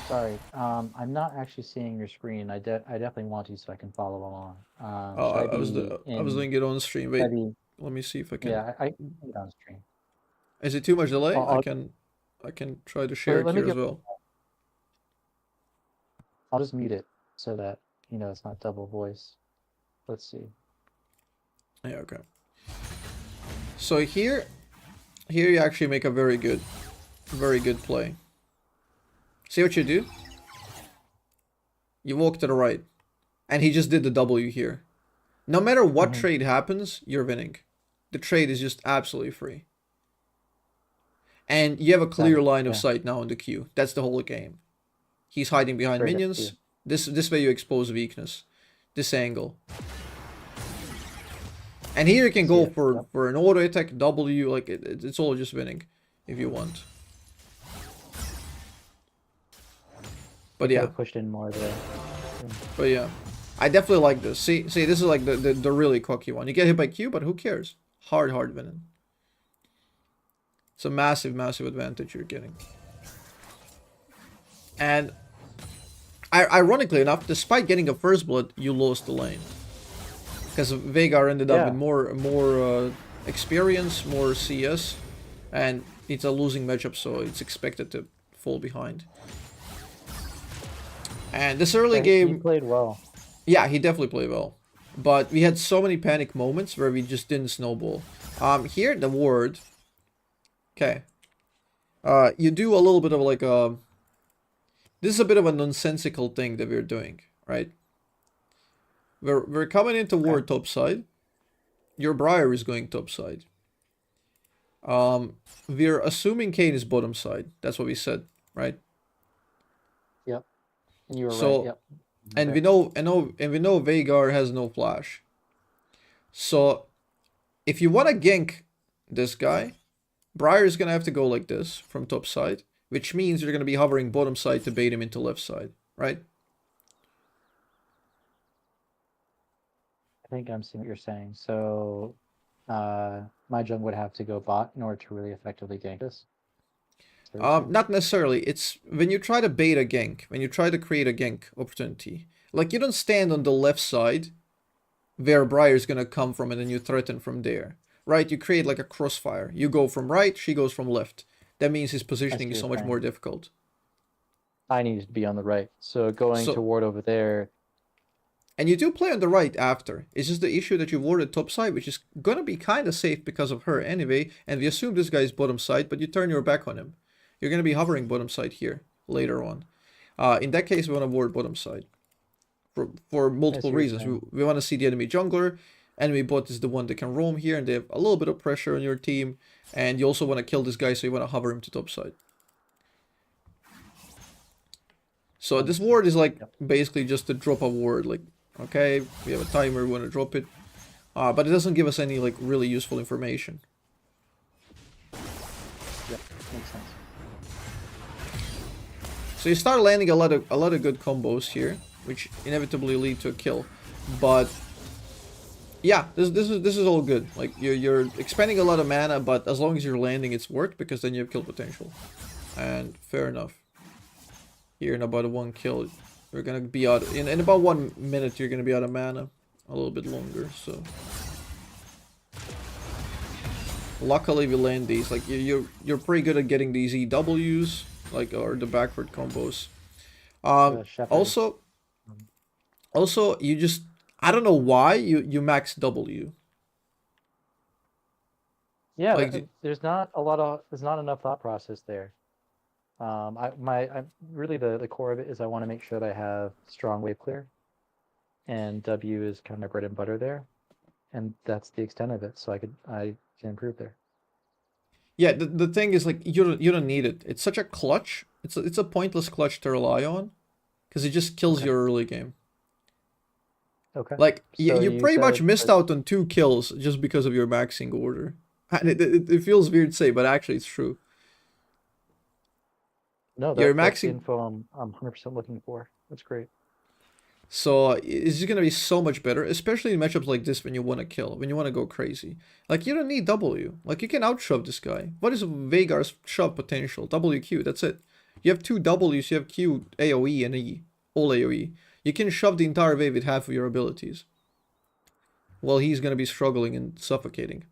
Sorry, I'm not actually seeing your screen. I definitely want to, so I can follow along. I was doing it on stream. Wait, let me see if I can. Yeah, I can do it on stream. Is it too much delay? I can try to share it here as well. I'll just mute it so that it's not double voice. Let's see. Yeah, okay. So here you actually make a very good play. See what you do? You walk to the right, and he just did the W here. No matter what trade happens, you're winning. The trade is just absolutely free. And you have a clear line of sight now in the queue. That's the whole game. He's hiding behind minions. This way you expose weakness. This angle. And here you can go for an auto attack, W, like it's all just winning if you want. But yeah. Pushed in more there. But yeah. I definitely like this. See, this is like the really cocky one. You get hit by Q, but who cares? Hard winning. It's a massive advantage you're getting. And ironically enough, despite getting a first blood, you lost the lane. Because Veigar ended up with more experience, more CS, and it's a losing matchup, so it's expected to fall behind. And this early game... He played well. Yeah, he definitely played well. But we had so many panic moments where we just didn't snowball. Here, the ward... Okay. You do a little bit of like a... This is a bit of a nonsensical thing that we're doing, right? We're coming into ward topside. Your Briar is going topside. We're assuming Kayn is bottom side. That's what we said. right? Yep. And you were So, right. Yep. and Okay. we know Veigar has no flash. So, if you want to gank this guy, Briar is gonna have to go like this from top side, which means you're gonna be hovering bottom side to bait him into left side, right? I think I'm seeing what you're saying. So, my jungler would have to go bot in order to really effectively gank this. Is that what you're saying? Not necessarily. It's when you try to bait a gank, when you try to create a gank opportunity. Like, you don't stand on the left side where Briar's gonna come from and then you threaten from there. Right? You create like a crossfire. You go from right, she goes from left. That means his positioning is so much more difficult. I need to be on the right. So going So- to ward over there. And you do play on the right after. It's just the issue that you warded top side, which is gonna be kind of safe because of her anyway. And we assume this guy's bottom side, but you turn your back on him. You're gonna be hovering bottom side here later on. In that case, we want to ward bottom side for multiple what you're reasons. saying. We want to see the enemy jungler. Enemy bot is the one that can roam here, and they have a little bit of pressure on your team. And you also want to kill this guy, so you want to hover him to top side. So this ward is like basically just to drop a ward. Like, okay, we have a timer, we want to drop it. But it doesn't give us any like really useful information. Yep, makes sense. So you start landing a lot of good combos here, which inevitably lead to a kill. But yeah, this is all good. Like, you're expending a lot of mana, but as long as you're landing, it's worth, because then you have kill potential. And fair enough. Here in about 1 kill, you're gonna be out in about 1 minute. You're gonna be out of mana, a little bit longer. So luckily we land these. Like, you're pretty good at getting these EWs, like, or the backward combos. Also, you just, I don't know why you max W. Yeah, Like, there's not enough thought process there. I really the core of it is I want to make sure that I have strong wave clear, and W is kind of my bread and butter there, and that's the extent of it. So I can improve there. Yeah, the thing is, like, you don't need it. It's such a clutch. It's a pointless clutch to rely on, because it just kills your early game. Okay. Like, So you pretty said much missed that- out on 2 kills just because of your maxing order. And it feels weird to say, but actually it's true. No, you're that's the maxing- info I'm 100% looking for. That's great. So it's just gonna be so much better, especially in matchups like this when you want to kill, when you want to go crazy. Like, you don't need W. Like, you can outshove this guy. What is Veigar's shove potential? WQ, that's it. You have 2 Ws, you have Q, AoE, and E. All AoE. You can shove the entire wave with half of your abilities. While he's gonna be struggling and suffocating.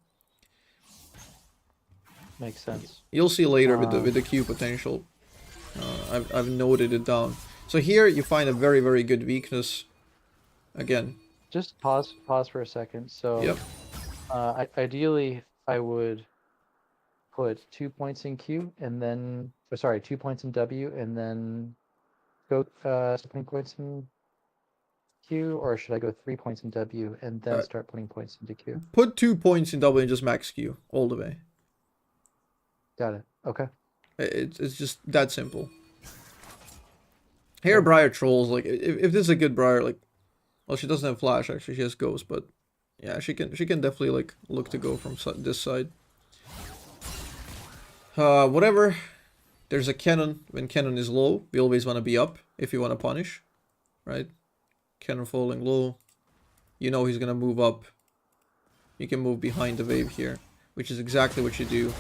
Makes sense. You'll see later with the Q potential. I've noted it down. So here you find a very, very good weakness. Again. Just pause for a second. So, Yep. Ideally, I would put 2 points in Q and then, 2 points in W and then go putting points in Q, or should I go 3 points in W and then start putting points into Q? Put 2 points in W and just max Q all the way. Got it. Okay. It's just that simple. Here Briar trolls, like, if this is a good Briar, like, well, she doesn't have flash, actually, she has ghost, but yeah, she can definitely, like, look to go from this side. Whatever. There's a cannon. When cannon is low, we always want to be up if you want to punish, right? Cannon falling low. You know he's gonna move up. You can move behind the wave here, which is exactly what you do.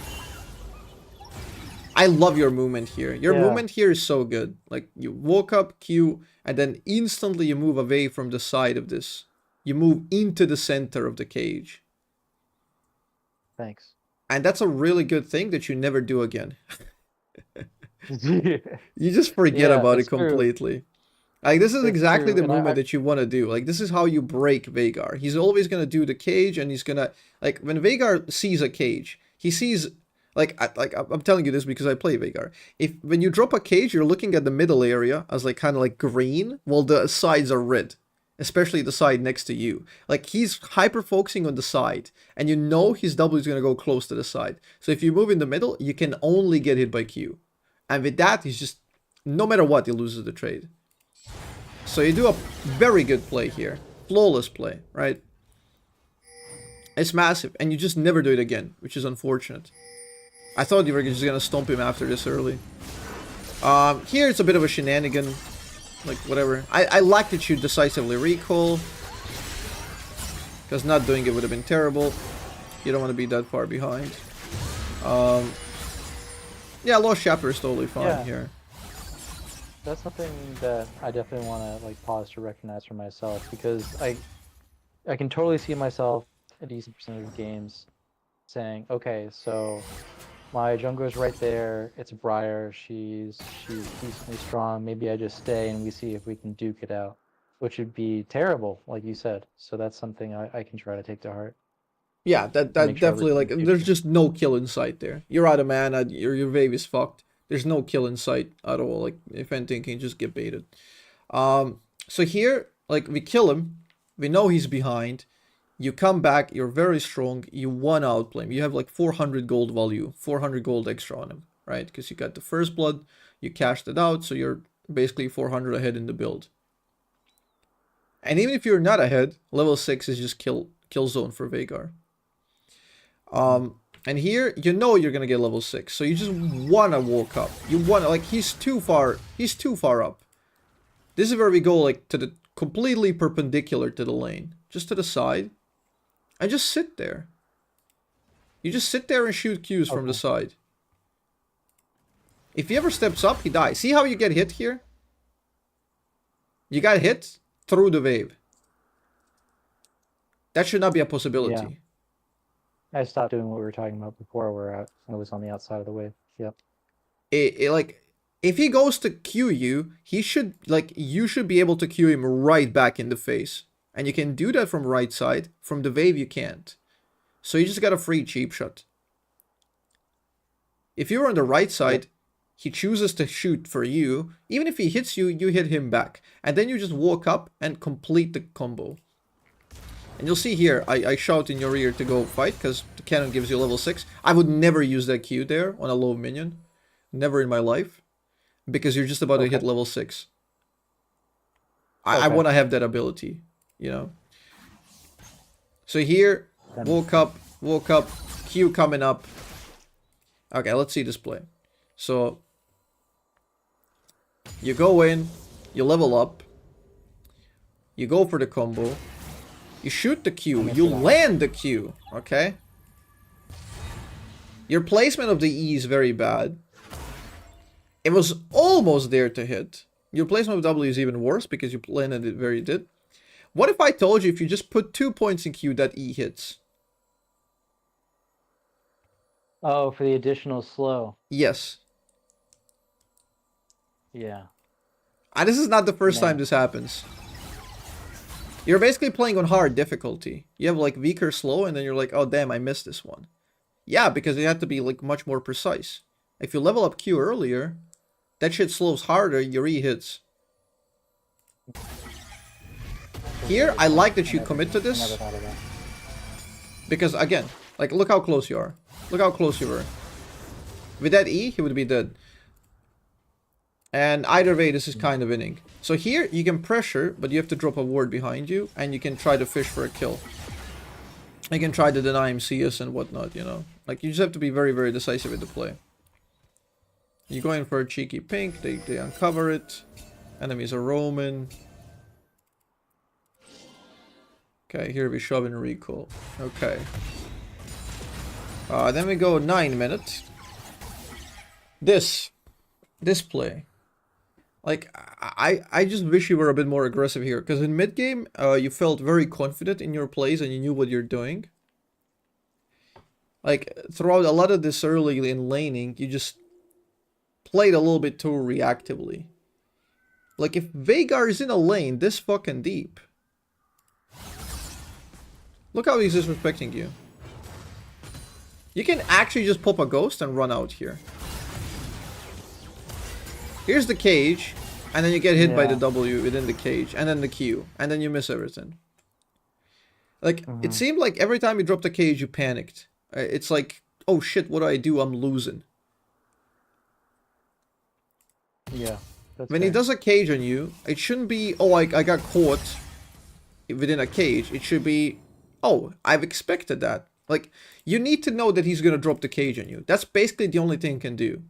I love your movement here. Your movement here is so good. Like, you walk up, Q, and then instantly you move away from the side of this. You move into the center of the cage. Thanks. And that's a really good thing that you never do again. You just forget about it completely. Like, this is exactly the movement that you want to do. Like, this is how you break Veigar. He's always going to do the cage, and he's going to... Like, when Veigar sees a cage, he sees... Like, I'm telling you this because I play Veigar. When you drop a cage, you're looking at the middle area as, like, kind of like green, while the sides are red. Especially the side next to you. Like, he's hyper-focusing on the side, and you know his W is going to go close to the side. So if you move in the middle, you can only get hit by Q. And with that, he's just, no matter what, he loses the trade. So you do a very good play here. Flawless play, right? It's massive, and you just never do it again, which is unfortunate. I thought you were just gonna stomp him after this early. Here it's a bit of a shenanigan, like whatever. I like that you decisively recall, because not doing it would have been terrible. You don't want to be that far behind. Yeah, Lost Chapter is totally fine here. That's something that I definitely want to like pause to recognize for myself, because I can totally see myself a decent percentage of games saying, okay, so my jungler's right there, it's Briar, she's decently strong, maybe I just stay and we see if we can duke it out, which would be terrible, like you said. So that's something I can try to take to heart. Yeah, that definitely, like, there's just no kill in sight there. You're out of mana, your wave is fucked. There's no kill in sight at all. Like, if anything, can just get baited. So here, like, we kill him. We know he's behind. You come back, you're very strong. You won outplay him. You have like 400 gold value, 400 gold extra on him, right? Because you got the first blood, you cashed it out, so you're basically 400 ahead in the build. And even if you're not ahead, level 6 is just kill zone for Veigar. And here, you know you're gonna get level 6, so you just wanna walk up. You wanna, like, he's too far up. This is where we go, like, to the completely perpendicular to the lane. Just to the side. And just sit there. You just sit there and shoot Qs from the side. If he ever steps up, he dies. See how you get hit here? You got hit through the wave. That should not be a possibility. Yeah. I stopped doing what we were talking about before, where I was on the outside of the wave. Yep. Like, if he goes to Q you, he should, like, you should be able to Q him right back in the face. And you can do that from right side. From the wave, you can't. So you just got a free cheap shot. If you're on the right side, he chooses to shoot for you. Even if he hits you, you hit him back. And then you just walk up and complete the combo. And you'll see here, I shout in your ear to go fight, because the cannon gives you level 6. I would never use that Q there on a low minion. Never in my life. Because you're just about to hit level 6. I want to have that ability, you know. So here, walk up, Q coming up. Okay, let's see this play. So, you go in, you level up, you go for the combo, you shoot the Q, you land the Q, okay? Your placement of the E is very bad. It was almost there to hit. Your placement of W is even worse because you landed it where you did. What if I told you if you just put 2 points in Q that E hits? Oh, for the additional slow. Yes. Yeah. And this is not the first time this happens. You're basically playing on hard difficulty. You have like weaker slow and then you're like, oh damn, I missed this one. Yeah, because it had to be like much more precise. If you level up Q earlier, that shit slows harder, your E hits. Here, I like that you commit to this. Because again, like look how close you are. Look how close you were. With that E, he would be dead. And either way, this is kind of winning. So here, you can pressure, but you have to drop a ward behind you, and you can try to fish for a kill. You can try to deny him CS and whatnot, you know. Like, you just have to be very, very decisive with the play. You go in for a cheeky pink, they uncover it. Enemies are roaming. Okay, here we shove and recall. Okay. Then we go 9 minutes. This play. Like, I just wish you were a bit more aggressive here. Because in mid-game, you felt very confident in your plays and you knew what you're doing. Like, throughout a lot of this early in laning, you just played a little bit too reactively. Like, if Veigar is in a lane this fucking deep. Look how he's disrespecting you. You can actually just pop a ghost and run out here. Here's the cage, and then you get hit by the W within the cage, and then the Q, and then you miss everything. Like, it seemed like every time you dropped the cage, you panicked. It's like, oh shit, what do I do? I'm losing. Yeah. That's When he fair. does a cage on you, it shouldn't be, oh, I got caught within a cage. It should be, oh, I've expected that. Like, you need to know that he's gonna drop the cage on you. That's basically the only thing he can do.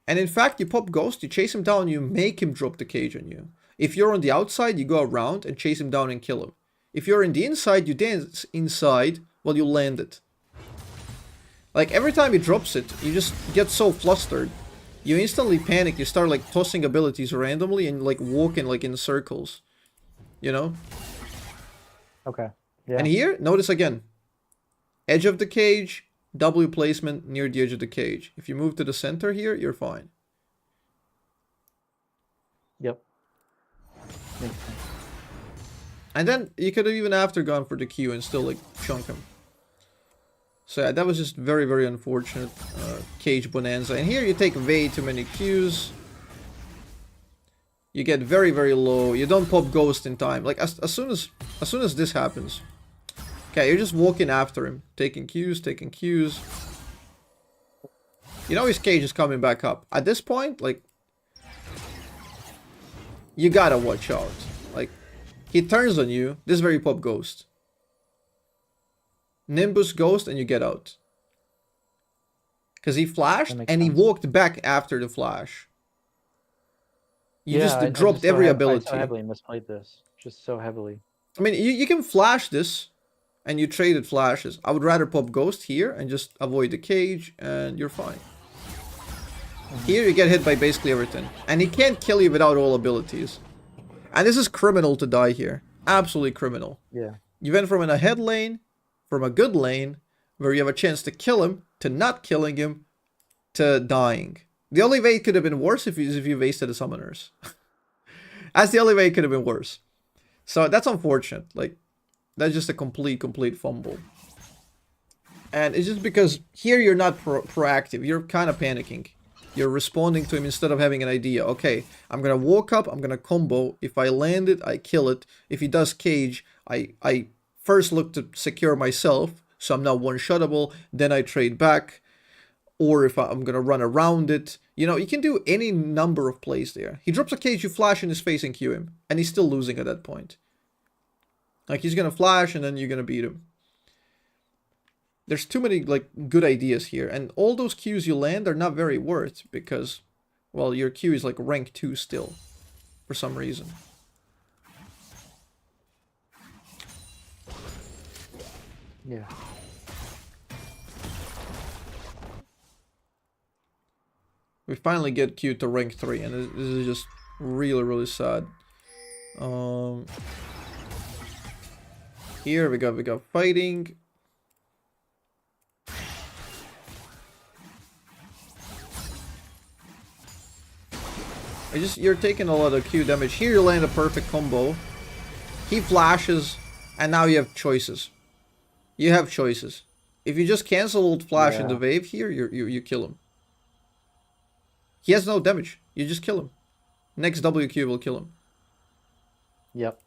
And in fact, you pop Ghost, you chase him down, you make him drop the cage on you. If you're on the outside, you go around and chase him down and kill him. If you're in the inside, you dance inside while you land it. Like, every time he drops it, you just get so flustered. You instantly panic, you start like tossing abilities randomly and like walking like in circles. You know? Okay. Yeah. And here, notice again. Edge of the cage, W placement near the edge of the cage. If you move to the center here, you're fine. Yep. Makes sense. And then you could have even after gone for the Q and still like chunk him. So yeah, that was just very, very unfortunate cage bonanza. And here you take way too many Qs. You get very, very low. You don't pop Ghost in time. Like as soon as this happens. Okay, you're just walking after him, taking Qs, taking Qs. You know his cage is coming back up. At this point, like, you gotta watch out. Like, he turns on you. This is where you pop Ghost. Nimbus Ghost and you get out. Because he flashed and he walked back after the flash. You just dropped every ability. I so heavily misplayed this. Just so heavily. I mean, you can flash this. And you traded flashes. I would rather pop Ghost here and just avoid the cage and you're fine. Here you get hit by basically everything. And he can't kill you without all abilities. And this is criminal to die here. Absolutely criminal. Yeah. You went from in a head lane, from a good lane, where you have a chance to kill him, to not killing him, to dying. The only way it could have been worse is if you wasted the summoners. That's the only way it could have been worse. So that's unfortunate. Like, that's just a complete fumble. And it's just because here you're not proactive. You're kind of panicking. You're responding to him instead of having an idea. Okay, I'm going to walk up. I'm going to combo. If I land it, I kill it. If he does cage, I first look to secure myself. So I'm not one-shottable. Then I trade back. Or if I'm going to run around it. You know, you can do any number of plays there. He drops a cage, you flash in his face and Q him. And he's still losing at that point. Like, he's gonna flash and then you're gonna beat him. There's too many, like, good ideas here. And all those Qs you land are not very worth because, well, your Q is, like, rank 2 still. For some reason. Yeah. We finally get Q to rank 3 and this is just really, really sad. Here we got fighting. You're taking a lot of Q damage. Here you land a perfect combo. He flashes, and now you have choices. You have choices. If you just cancel ult flash in the wave here, you kill him. He has no damage. You just kill him. Next WQ will kill him. Yep.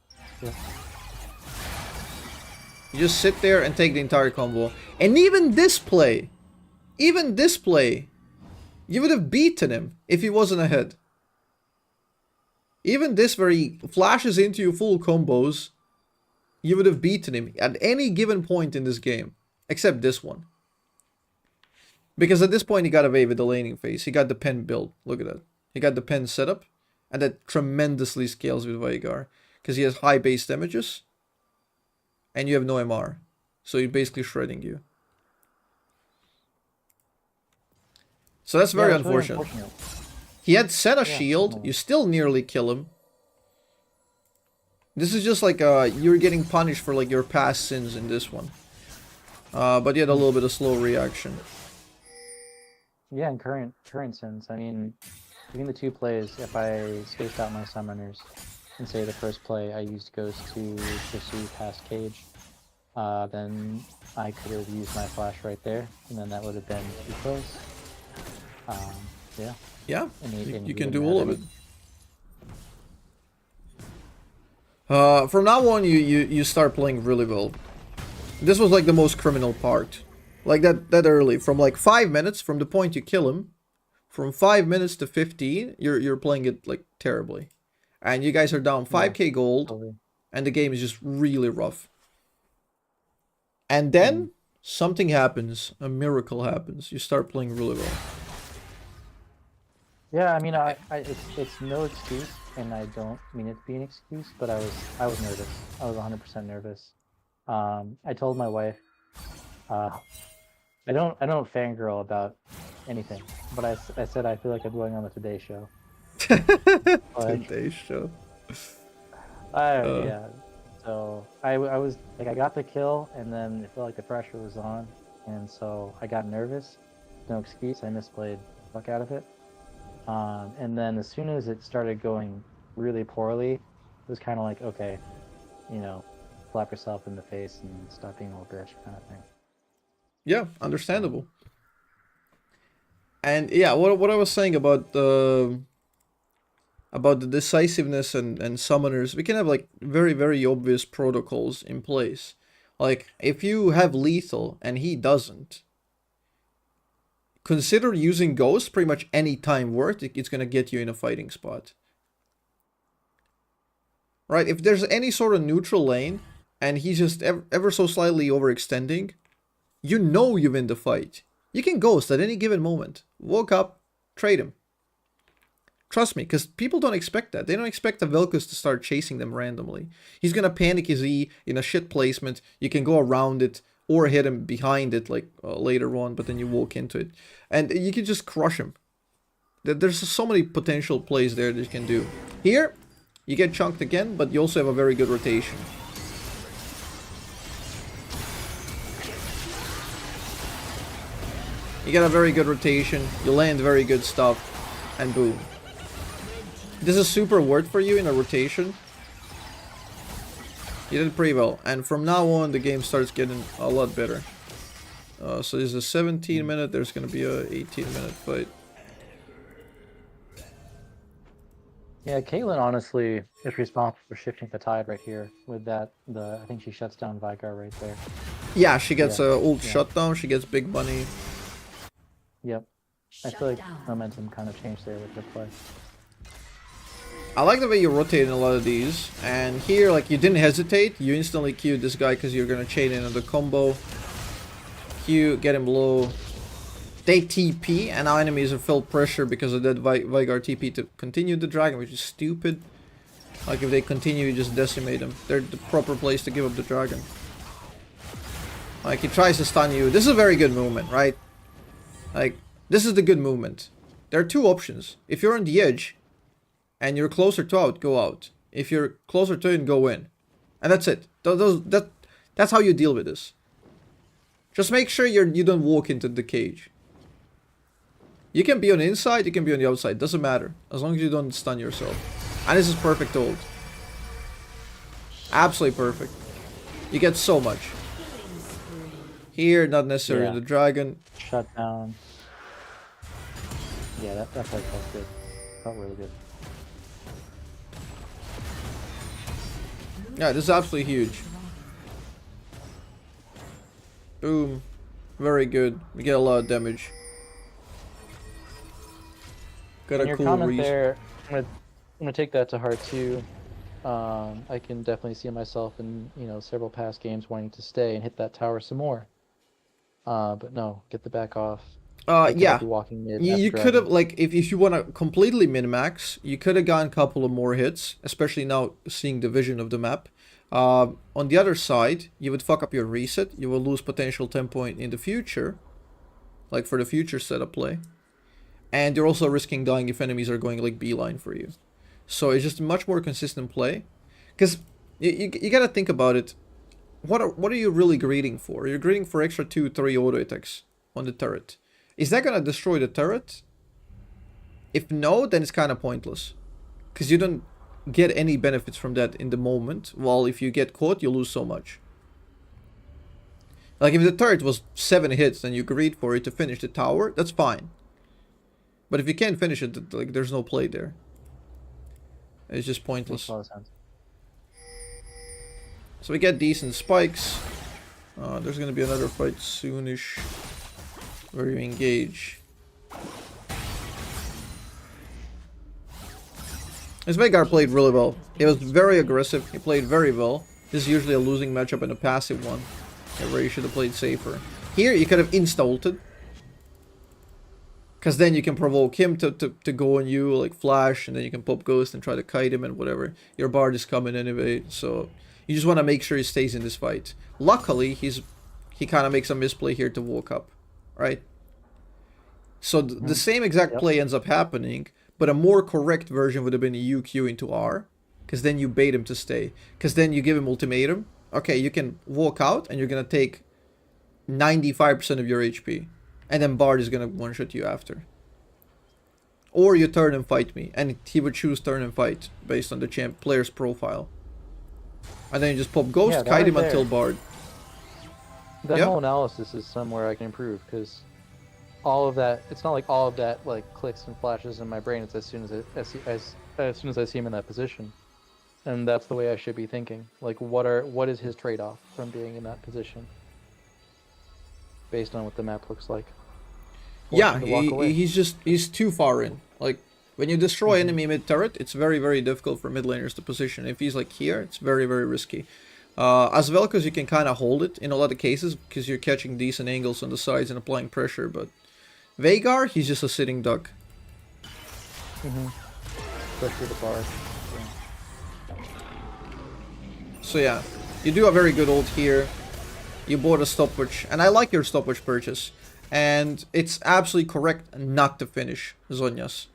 You just sit there and take the entire combo. And even this play, you would have beaten him if he wasn't ahead. Even this where he flashes into you full combos, you would have beaten him at any given point in this game. Except this one. Because at this point he got away with the laning phase. He got the pen build. Look at that. He got the pen setup. And that tremendously scales with Veigar. Because he has high base damages. And you have no MR. So he's basically shredding you. So that's very unfortunate. Really unfortunate. He had set a shield. You still nearly kill him. This is just like you're getting punished for like your past sins in this one. But you had a little bit of slow reaction. Yeah, and current sins. I mean, between the two plays, if I spaced out my summoners, and say the first play I used Ghost to pursue past cage, then I could have used my flash right there, and then that would have been too close. Yeah. Yeah, and you can do all of it. From now on, you start playing really well. This was like the most criminal part. Like that early. From like 5 minutes, from the point you kill him, from 5 minutes to 15, you're playing it like terribly. And you guys are down 5k gold, Totally. and the game is just really rough. And then something happens, a miracle happens. You start playing really well. Yeah, I mean, it's no excuse, and I don't mean it to be an excuse, but I was nervous. I was 100% nervous. I told my wife, I don't fangirl about anything, but I said I feel like I'm going on the Today Show. Like, Today Show. yeah. So I was like, I got the kill, and then it felt like the pressure was on, and so I got nervous. No excuse. I misplayed the fuck out of it. And then as soon as it started going really poorly, it was kind of like, okay, you know, slap yourself in the face and stop being a little bitch, kind of thing. Yeah, understandable. And yeah, what I was saying about the decisiveness and summoners, we can have like very, very obvious protocols in place. Like if you have lethal and he doesn't, consider using Ghost pretty much any time worth. It's gonna get you in a fighting spot. Right? If there's any sort of neutral lane and he's just ever so slightly overextending, you know you win the fight. You can Ghost at any given moment. Walk up, trade him. Trust me, because people don't expect that. They don't expect the Vel'Koz to start chasing them randomly. He's gonna panic his E in a shit placement. You can go around it or hit him behind it like later on, but then you walk into it. And you can just crush him. There's so many potential plays there that you can do. Here, you get chunked again, but you also have a very good rotation. You get a very good rotation, you land very good stuff, and boom. This is super worth for you in a rotation. You did pretty well, and from now on the game starts getting a lot better. So there's a 17 minute, there's gonna be a 18-minute fight. Yeah, Caitlyn honestly is responsible for shifting the tide right here with that. I think she shuts down Vigar right there. Yeah, she gets a ult shutdown, she gets big money. Yep. I feel like momentum kind of changed there with her play. I like the way you rotate in a lot of these, and here, like, you didn't hesitate, you instantly queued this guy because you're gonna chain in on the combo. Q, get him low. They TP, and our enemies are felt pressure because of that Vigar TP to continue the dragon, which is stupid. Like, if they continue, you just decimate them. They're the proper place to give up the dragon. Like, he tries to stun you. This is a very good movement, right? Like, this is the good movement. There are two options. If you're on the edge, and you're closer to out, go out. If you're closer to in, go in. And that's it. That's how you deal with this. Just make sure you don't walk into the cage. You can be on the inside, you can be on the outside. Doesn't matter. As long as you don't stun yourself. And this is perfect ult. Absolutely perfect. You get so much. Here, not necessarily the dragon. Shut down. Yeah, that fight felt good. Felt really good. Yeah, this is absolutely huge. Boom. Very good. We get a lot of damage. Got a cool comment there, I'm gonna take that to heart too. I can definitely see myself in several past games wanting to stay and hit that tower some more. But no, get the back off. Yeah. Walking mid you could have, like, if you want to completely min-max, you could have gotten a couple of more hits, especially now seeing the vision of the map. On the other side, you would fuck up your reset. You will lose potential 10 point in the future, like for the future setup play. And you're also risking dying if enemies are going like beeline for you. So it's just a much more consistent play. Because you gotta think about it. What are you really greeting for? You're greeting for extra 2-3 auto attacks on the turret. Is that gonna destroy the turret? If no, then it's kind of pointless. Because you don't get any benefits from that in the moment. While if you get caught, you lose so much. Like if the turret was 7 hits and you greed for it to finish the tower, that's fine. But if you can't finish it, like there's no play there. It's just pointless. So we get decent spikes. There's gonna be another fight soonish where you engage. His Veigar played really well. He was very aggressive. He played very well. This is usually a losing matchup and a passive one, where you should have played safer. Here, you could have insta-ulted. Because then you can provoke him to go on you, like flash, and then you can pop Ghost and try to kite him and whatever. Your Bard is coming anyway, so you just want to make sure he stays in this fight. Luckily, he kind of makes a misplay here to walk up, right? So the same exact play ends up happening, but a more correct version would have been UQ into R, because then you bait him to stay. Because then you give him ultimatum. Okay, you can walk out, and you're going to take 95% of your HP. And then Bard is going to one-shot you after. Or you turn and fight me. And he would choose turn and fight based on the player's profile. And then you just pop Ghost, kite him until Bard. That whole analysis is somewhere I can improve, because all of that, it's not like all of that like clicks and flashes in my brain. It's as soon as I see him in that position. And that's the way I should be thinking. Like, what is his trade-off from being in that position? Based on what the map looks like. Yeah, he's too far in. Like, when you destroy enemy mid turret, it's very, very difficult for mid laners to position. If he's like here, it's very, very risky. As Vel'Koz, you can kind of hold it in a lot of cases because you're catching decent angles on the sides and applying pressure. But Veigar, he's just a sitting duck. Especially the Bard. So yeah, you do a very good ult here. You bought a stopwatch, and I like your stopwatch purchase. And it's absolutely correct not to finish Zhonya's.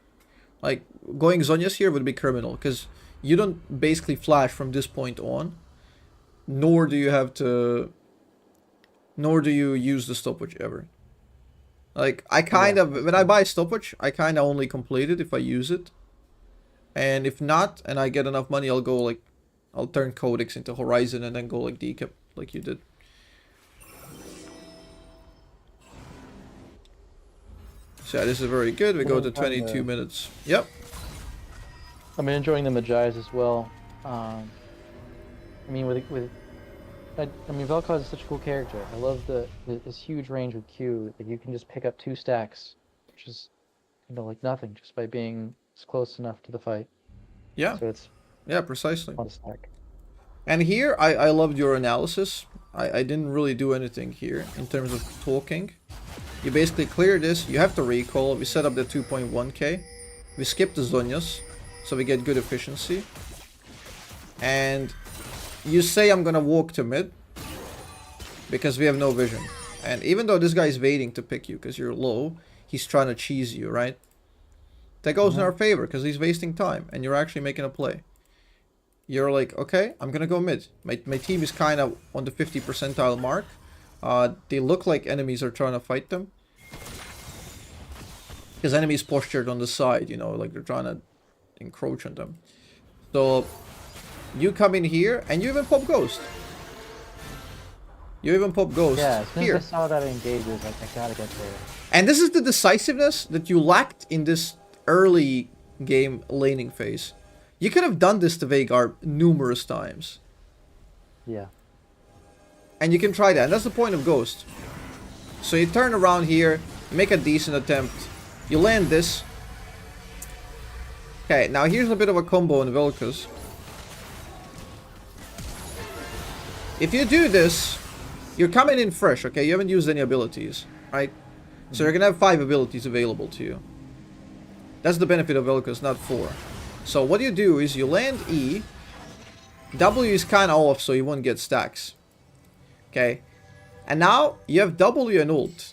Like, going Zhonya's here would be criminal, because you don't basically flash from this point on, nor do you use the stopwatch ever. Like, I kind of, when I buy stopwatch, I kind of only complete it if I use it. And if not, and I get enough money, I'll turn Codex into Horizon and then go like decap, like you did. So yeah, this is very good. We go to 22 minutes. Yep. I'm enjoying the Magi's as well. I mean, Vel'Koz is such a cool character. I love this huge range with Q that you can just pick up 2 stacks, which is, like nothing, just by being close enough to the fight. Yeah. So it's precisely. One stack. And here, I loved your analysis. I didn't really do anything here in terms of talking. You basically clear this, you have to recall, we set up the 2.1k, we skip the Zhonya's, so we get good efficiency. And you say I'm gonna walk to mid, because we have no vision. And even though this guy is waiting to pick you because you're low, he's trying to cheese you, right? That goes in our favor, because he's wasting time, and you're actually making a play. You're like, okay, I'm gonna go mid. My team is kind of on the 50 percentile mark. They look like enemies are trying to fight them. Because enemies postured on the side, like they're trying to encroach on them. So, you come in here, and you even pop Ghost. Yeah, as soon here. as I saw that engages, I gotta get there. And this is the decisiveness that you lacked in this early game laning phase. You could have done this to Veigar numerous times. Yeah. And you can try that, and that's the point of Ghost. So you turn around here, you make a decent attempt, you land this. Okay, now here's a bit of a combo in Vel'Koz. If you do this, you're coming in fresh, okay? You haven't used any abilities, right? So you're gonna have 5 abilities available to you. That's the benefit of Vel'Koz, not 4. So what you do is you land E, W is kind of off so you won't get stacks. Okay, and now you have W and ult.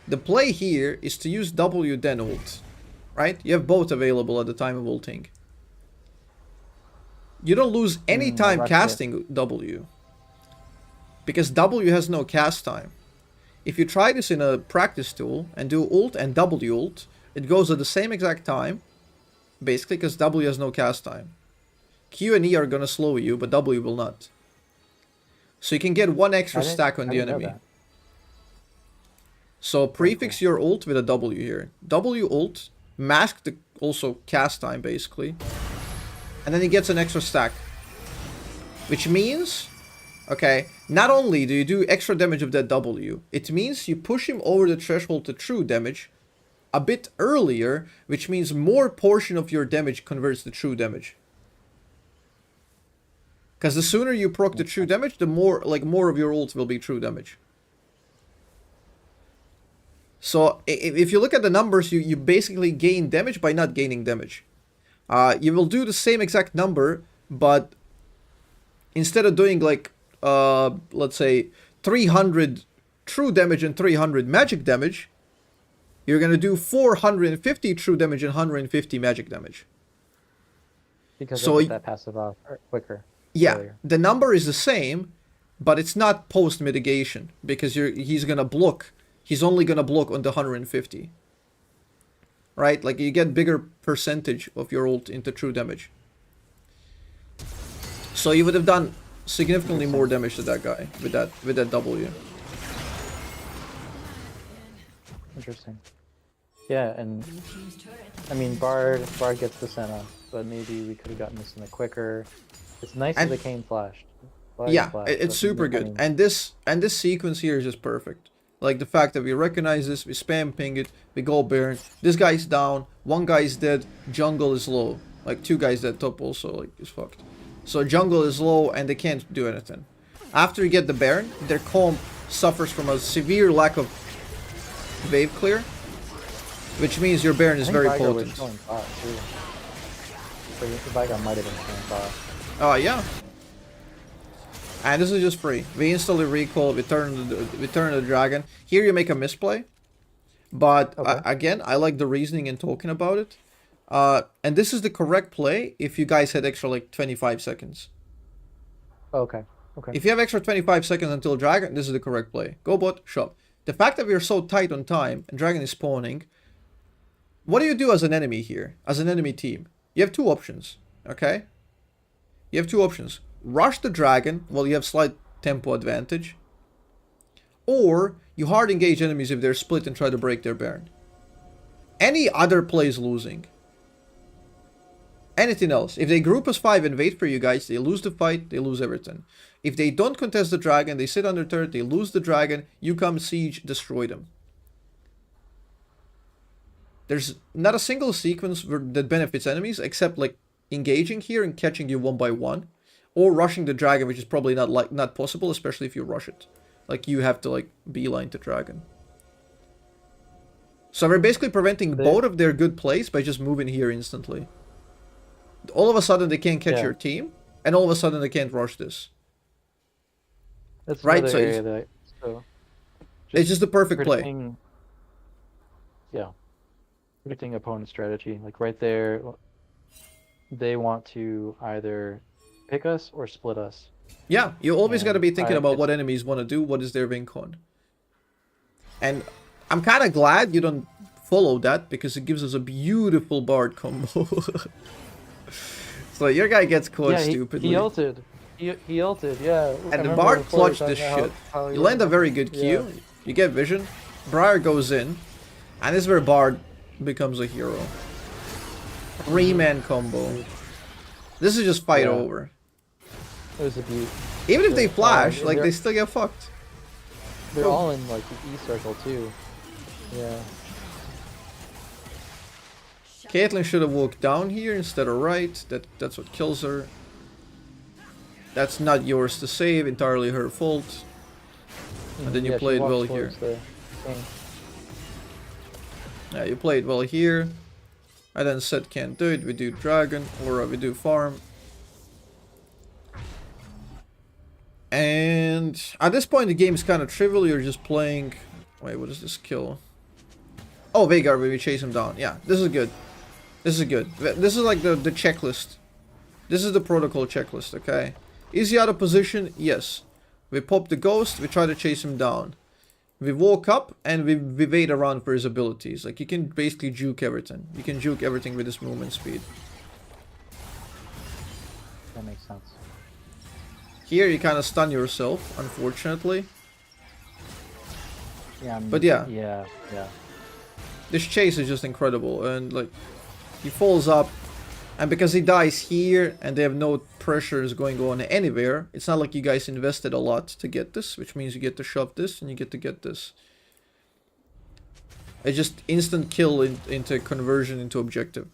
The play here is to use W then ult, right? You have both available at the time of ulting. You don't lose any time casting W, because W has no cast time. If you try this in a practice tool and do ult and W ult, it goes at the same exact time, basically, because W has no cast time. Q and E are gonna slow you, but W will not. So you can get 1 extra stack on the enemy. So prefix your ult with a W here. W ult, mask the also cast time basically. And then he gets an extra stack. Which means, okay, not only do you do extra damage of that W, it means you push him over the threshold to true damage a bit earlier, which means more portion of your damage converts to true damage. Because the sooner you proc the true damage, the more of your ult will be true damage. So if you look at the numbers, you basically gain damage by not gaining damage. You will do the same exact number, but instead of doing like, let's say 300 true damage and 300 magic damage, you're going to do 450 true damage and 150 magic damage. Because so I get that passive off quicker. Yeah, earlier. the number is the same, but it's not post mitigation because he's going to block. He's only going to block on the 150. Right? Like you get bigger percentage of your ult into true damage. So you would have done significantly more damage to that guy with that W. Interesting. Yeah, and I mean Bard gets the Senna, but maybe we could have gotten this in a quicker. It's nice that the cane flashed. Yeah, it's super good. And this sequence here is just perfect. Like the fact that we recognize this, we spam ping it, we go Baron. This guy's down, one guy's dead, jungle is low. Like two guys dead top also, like it's fucked. So jungle is low and they can't do anything. After you get the Baron, their comp suffers from a severe lack of wave clear, which means your Baron is very potent. Vigar might have been going fast. Oh yeah. And this is just free. We instantly recall, we turn the dragon. Here you make a misplay. But again, I like the reasoning and talking about it. And this is the correct play if you guys had extra like 25 seconds. Okay. If you have extra 25 seconds until dragon, this is the correct play. Go bot, shop. The fact that we are so tight on time and dragon is spawning, what do you do as an enemy here? As an enemy team? You have two options, okay? You have two options. Rush the dragon while you have slight tempo advantage. Or you hard engage enemies if they're split and try to break their Baron. Any other play is losing. Anything else. If they group as 5 and wait for you guys, they lose the fight, they lose everything. If they don't contest the dragon, they sit under turret, they lose the dragon, you come siege, destroy them. There's not a single sequence that benefits enemies except like engaging here and catching you one by one. Or rushing the dragon, which is probably not possible, especially if you rush it. Like you have to like beeline the dragon. So we're basically preventing both of their good plays by just moving here instantly. All of a sudden they can't catch your team, and all of a sudden they can't rush this. That's right. So it's just the perfect play. Yeah, predicting opponent strategy. Like right there, they want to either pick us or split us. Yeah, you always got to be thinking about what enemies want to do, what is their win con. And I'm kind of glad you don't follow that, because it gives us a beautiful Bard combo. So your guy gets caught stupidly. He ulted. He ulted, yeah. And the Bard clutched this shit. You land a very good Q, you get vision, Briar goes in, and this is where Bard becomes a hero. 3-man combo. This is just fight over. It was a beaut. Even if they flash, like they still get fucked. They're all in like the E circle too. Yeah. Caitlyn should have walked down here instead of right. That's what kills her. That's not yours to save, entirely her fault. And then you played well here. Yeah, you played well here. I then said can't do it, we do dragon, or we do farm. And at this point the game is kind of trivial, you're just playing... Wait, what is this kill? Oh, Veigar, we chase him down. Yeah, this is good. This is good. This is like the checklist. This is the protocol checklist, okay? Is he out of position? Yes. We pop the ghost, we try to chase him down. We walk up and we wait around for his abilities. Like you can basically juke everything. You can juke everything with his movement speed. That makes sense. Here you kind of stun yourself, unfortunately. Yeah, but yeah. Yeah. This chase is just incredible, and like he falls up, and because he dies here and they have no pressures going on anywhere, it's not like you guys invested a lot to get this, which means you get to shove this and you get to get this. It's just instant kill into conversion into objective.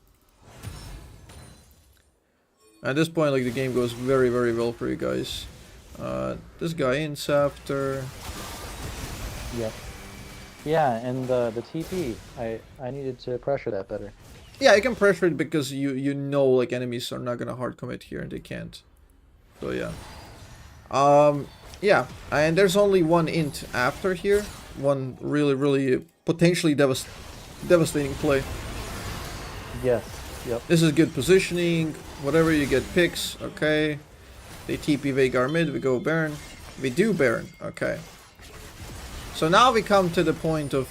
At this point, like, the game goes very, very well for you guys. This guy ins after. Yep. Yeah, and the TP, I needed to pressure that better. Yeah, you can pressure it because you know, like, enemies are not gonna hard commit here and they can't. So yeah. Yeah, and there's only one int after here. One really, really potentially devastating play. Yes. Yep. This is good positioning. Whatever, you get picks. Okay. They TP Veigar mid. We go Baron. We do Baron. Okay. So now we come to the point of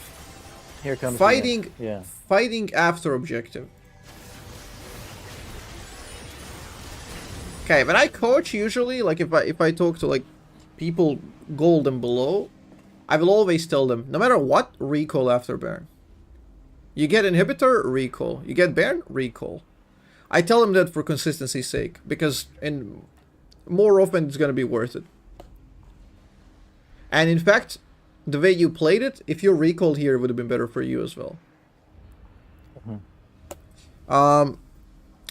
Here comes fighting. Yeah. Fighting after objective. Okay, when I coach, usually, like, if I talk to, like, people gold and below, I will always tell them, no matter what, recall after Baron. You get inhibitor, recall. You get Baron, recall. I tell them that for consistency's sake, because more often it's gonna be worth it. And in fact, the way you played it, if you recalled here, it would have been better for you as well.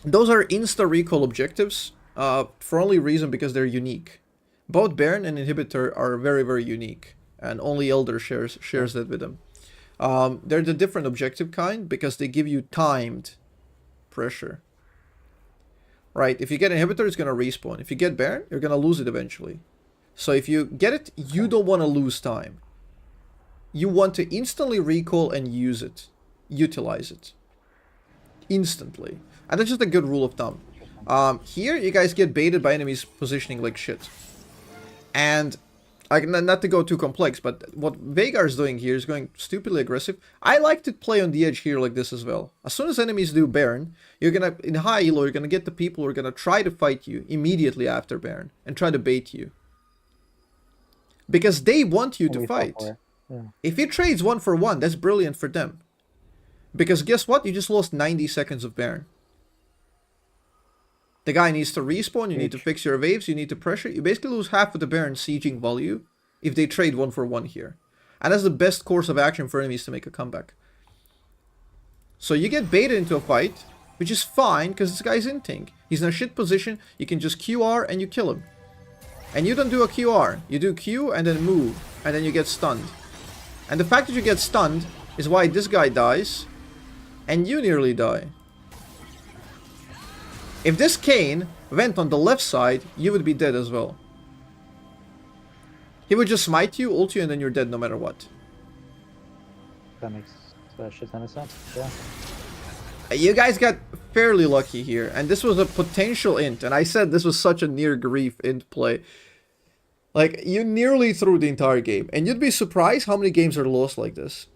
Those are insta recall objectives, for only reason because they're unique. Both Baron and Inhibitor are very, very unique, and only Elder shares that with them. They're the different objective kind because they give you timed pressure. Right, if you get Inhibitor, it's gonna respawn. If you get Baron, you're gonna lose it eventually. So if you get it, you don't want to lose time. You want to instantly recall and use it. Utilize it. Instantly. And that's just a good rule of thumb. Here, you guys get baited by enemies positioning like shit. And, not to go too complex, but what Veigar's doing here is going stupidly aggressive. I like to play on the edge here like this as well. As soon as enemies do Baron, you're gonna, in high elo, you're gonna get the people who are gonna try to fight you immediately after Baron. And try to bait you. Because they want you to fight. Yeah. If he trades 1 for 1, that's brilliant for them. Because guess what? You just lost 90 seconds of Baron. The guy needs to respawn, you need to fix your waves, you need to pressure. You basically lose half of the Baron sieging value if they trade 1 for 1 here. And that's the best course of action for enemies to make a comeback. So you get baited into a fight, which is fine because this guy's inting. He's in a shit position, you can just QR and you kill him. And you don't do a QR, you do Q and then move, and then you get stunned. And the fact that you get stunned is why this guy dies, and you nearly die. If this Kayn went on the left side, you would be dead as well. He would just smite you, ult you, and then you're dead no matter what. That makes a shit ton of sense. Yeah. You guys got fairly lucky here, and this was a potential int, and I said this was such a near grief int play. Like, you nearly threw the entire game, and you'd be surprised how many games are lost like this.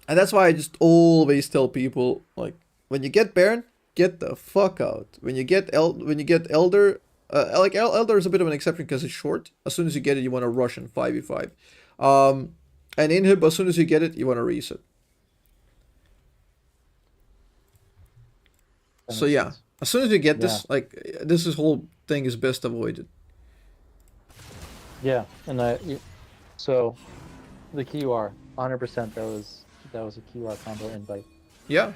And that's why I just always tell people, like, when you get Baron, get the fuck out. When you get Elder, like, Elder is a bit of an exception because it's short. As soon as you get it, you want to rush and 5v5. And Inhib, as soon as you get it, you want to reset. So yeah, as soon as you get this, like, this whole thing is best avoided. Yeah, and so the QR, 100%. That was a QR combo invite. Yeah.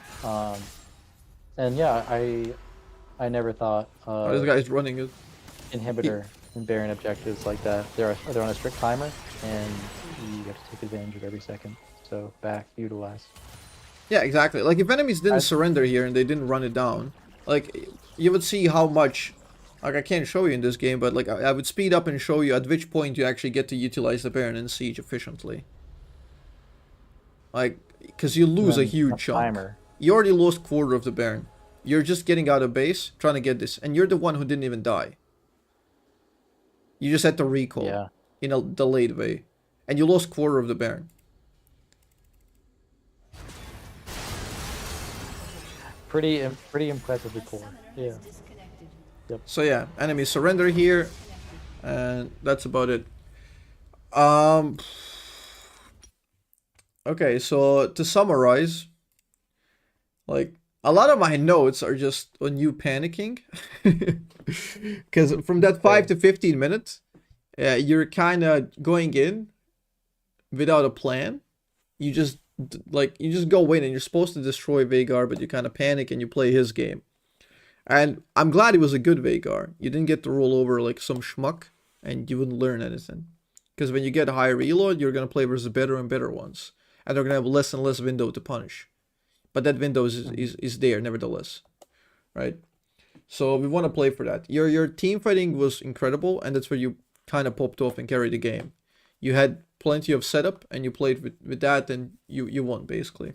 And yeah, I never thought this guy's running it. Inhibitor and Baron objectives like that. They're on a strict timer, and you have to take advantage of every second. So utilize. Yeah, exactly. Like, if enemies didn't surrender here and they didn't run it down, like, you would see how much, like, I can't show you in this game, but, like, I would speed up and show you at which point you actually get to utilize the Baron and siege efficiently. Like, because you lose a huge chunk. Timer. You already lost quarter of the Baron. You're just getting out of base, trying to get this, and you're the one who didn't even die. You just had to recall in a delayed way, and you lost quarter of the Baron. Pretty impressive core. Yeah. Yep. So yeah, enemy surrender here, and that's about it. Okay, so to summarize, like, a lot of my notes are just on you panicking, because from that 5 to 15 minutes, you're kind of going in without a plan. You just like you just go in and you're supposed to destroy Veigar, but you kind of panic and you play his game. And I'm glad he was a good Veigar. You didn't get to roll over like some schmuck and you wouldn't learn anything. Because when you get higher reload, you're going to play versus better and better ones. And they're going to have less and less window to punish. But that window is there nevertheless. Right? So we want to play for that. Your team fighting was incredible, and that's where you kind of popped off and carried the game. You had plenty of setup, and you played with that, and you won, basically.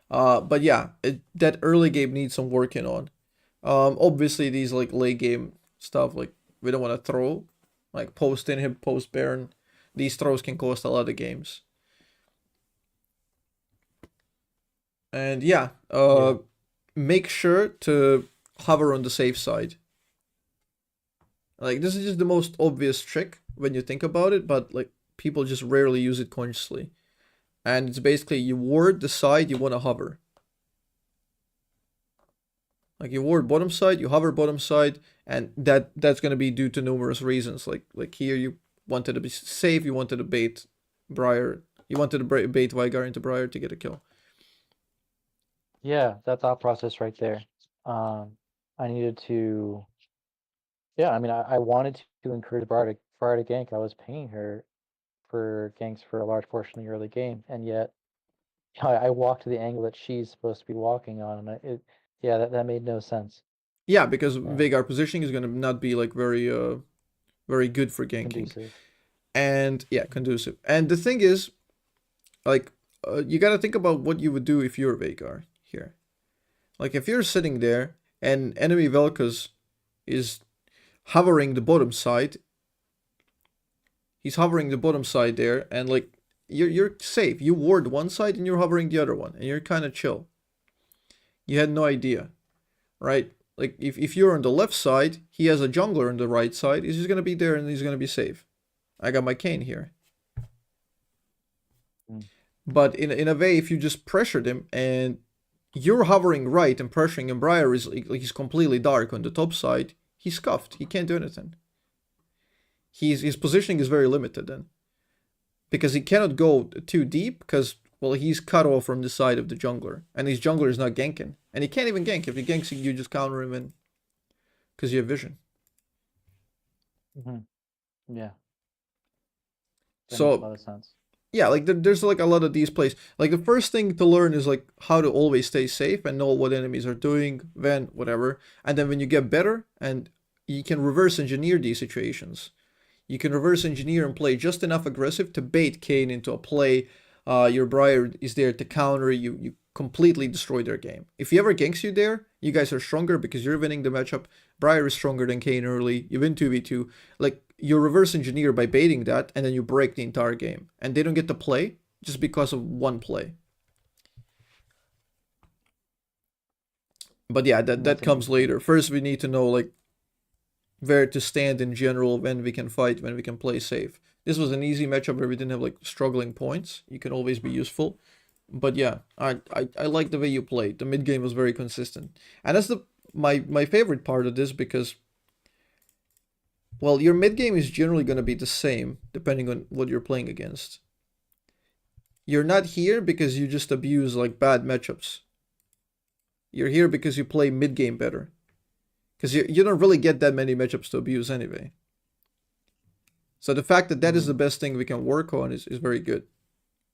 But yeah, that early game needs some working on. Obviously, these like late game stuff, like we don't want to throw. Like post inhib, post Baron. These throws can cost a lot of games. And yeah, make sure to hover on the safe side. Like, this is just the most obvious trick when you think about it, but like people just rarely use it consciously. And it's basically you ward the side you want to hover. Like you ward bottom side, you hover bottom side, and that's going to be due to numerous reasons. Like here you wanted to be safe, you wanted to bait Briar, you wanted to bait Veigar into Briar to get a kill. Yeah, that thought process right there. I needed to, yeah, I mean, I wanted to encourage Briar to gank. I was paying her for ganks for a large portion of the early game, and yet I walked to the angle that she's supposed to be walking on, and yeah, that made no sense. Yeah, because Veigar positioning is going to not be like very good for ganking. Conducive. And yeah, conducive. And the thing is, like, you got to think about what you would do if you're Veigar here. Like, if you're sitting there and enemy Vel'Koz is hovering the bottom side, he's hovering the bottom side there, and like you're safe. You ward one side and you're hovering the other one, and you're kind of chill. You had no idea, right? Like if you're on the left side, he has a jungler on the right side. He's just gonna be there and he's gonna be safe. I got my Kayn here. But in a way, if you just pressured him and you're hovering right and pressuring him, Briar is like he's completely dark on the top side. He's scuffed. He can't do anything. His positioning is very limited then, because he cannot go too deep because, well, he's cut off from the side of the jungler, and his jungler is not ganking, and he can't even gank. If he ganks, you just counter him in because you have vision. Yeah. That So makes a lot of sense. yeah, like there's like a lot of these plays. Like the first thing to learn is like how to always stay safe and know what enemies are doing, when, whatever. And then when you get better and you can reverse engineer these situations. You can reverse engineer and play just enough aggressive to bait Kayn into a play. Your Briar is there to counter you. You completely destroy their game. If he ever ganks you there, you guys are stronger because you're winning the matchup. Briar is stronger than Kayn early. You win 2v2. Like, you reverse engineer by baiting that, and then you break the entire game. And they don't get to play just because of one play. But yeah, that comes later. First, we need to know, like, where to stand in general, when we can fight, when we can play safe. This was an easy matchup where we didn't have like struggling points. You can always be useful. But yeah, I like the way you played. The mid game was very consistent. And that's my favorite part of this, because, well, your mid game is generally going to be the same depending on what you're playing against. You're not here because you just abuse like bad matchups. You're here because you play mid game better. Because you don't really get that many matchups to abuse anyway. So the fact that is the best thing we can work on is very good.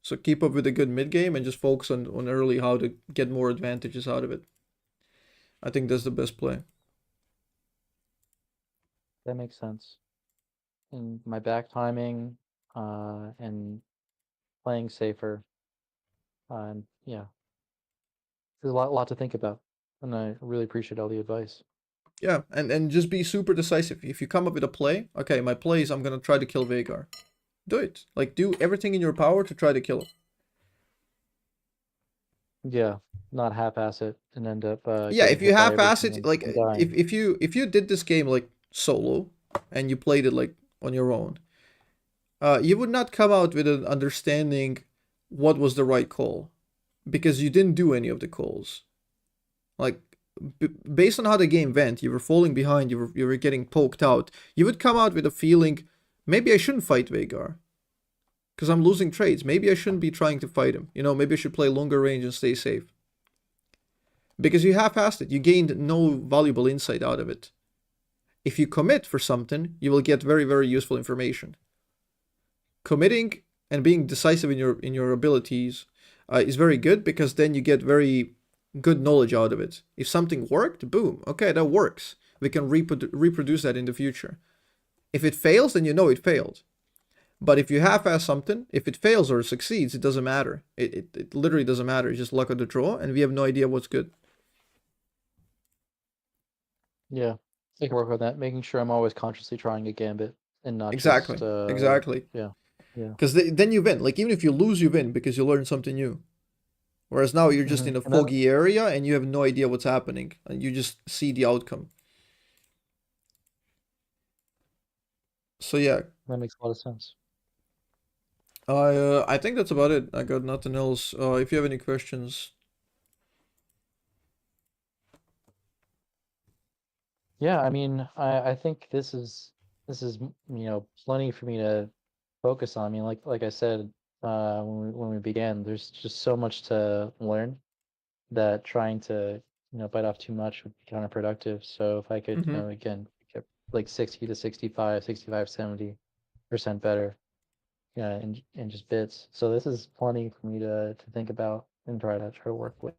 So keep up with a good mid game and just focus on early how to get more advantages out of it. I think that's the best play. That makes sense. And my back timing, and playing safer, and yeah, there's a lot to think about, and I really appreciate all the advice. Yeah, and just be super decisive. If you come up with a play, okay, my play is I'm gonna try to kill Veigar. Do it. Like, do everything in your power to try to kill him. Yeah, not half-ass it and end up. Yeah, getting if you hit by half-ass everything it, like and dying. if you did this game like solo and you played it like on your own, you would not come out with an understanding what was the right call, because you didn't do any of the calls. Like, based on how the game went, you were falling behind, you were getting poked out. You would come out with a feeling, maybe I shouldn't fight Veigar. because I'm losing trades. Maybe I shouldn't be trying to fight him. You know, maybe I should play longer range and stay safe. Because you half-assed it. You gained no valuable insight out of it. If you commit for something, you will get very, very useful information. Committing and being decisive in your abilities is very good, because then you get very good knowledge out of it. If something worked, boom, okay, that works. We can reproduce that in the future. If it fails, then you know it failed. But if you half-ass something, if it fails or succeeds, it doesn't matter. It literally doesn't matter. It's just luck of the draw, and we have no idea what's good. Yeah, I can work on that, making sure I'm always consciously trying a gambit and not Exactly. just Exactly. yeah. Because then you win. Like, even if you lose, you win because you learn something new. Whereas now you're just in a foggy area and you have no idea what's happening, and you just see the outcome. So yeah, That makes a lot of sense. I think that's about it. I got nothing else. If you have any questions. Yeah, I mean, I think this is plenty for me to focus on. I mean, like I said, when we began, there's just so much to learn that trying to bite off too much would be counterproductive. So if I could, again, get like 60 to 65, 70% better, yeah, in just bits. So this is plenty for me to think about and try to work with,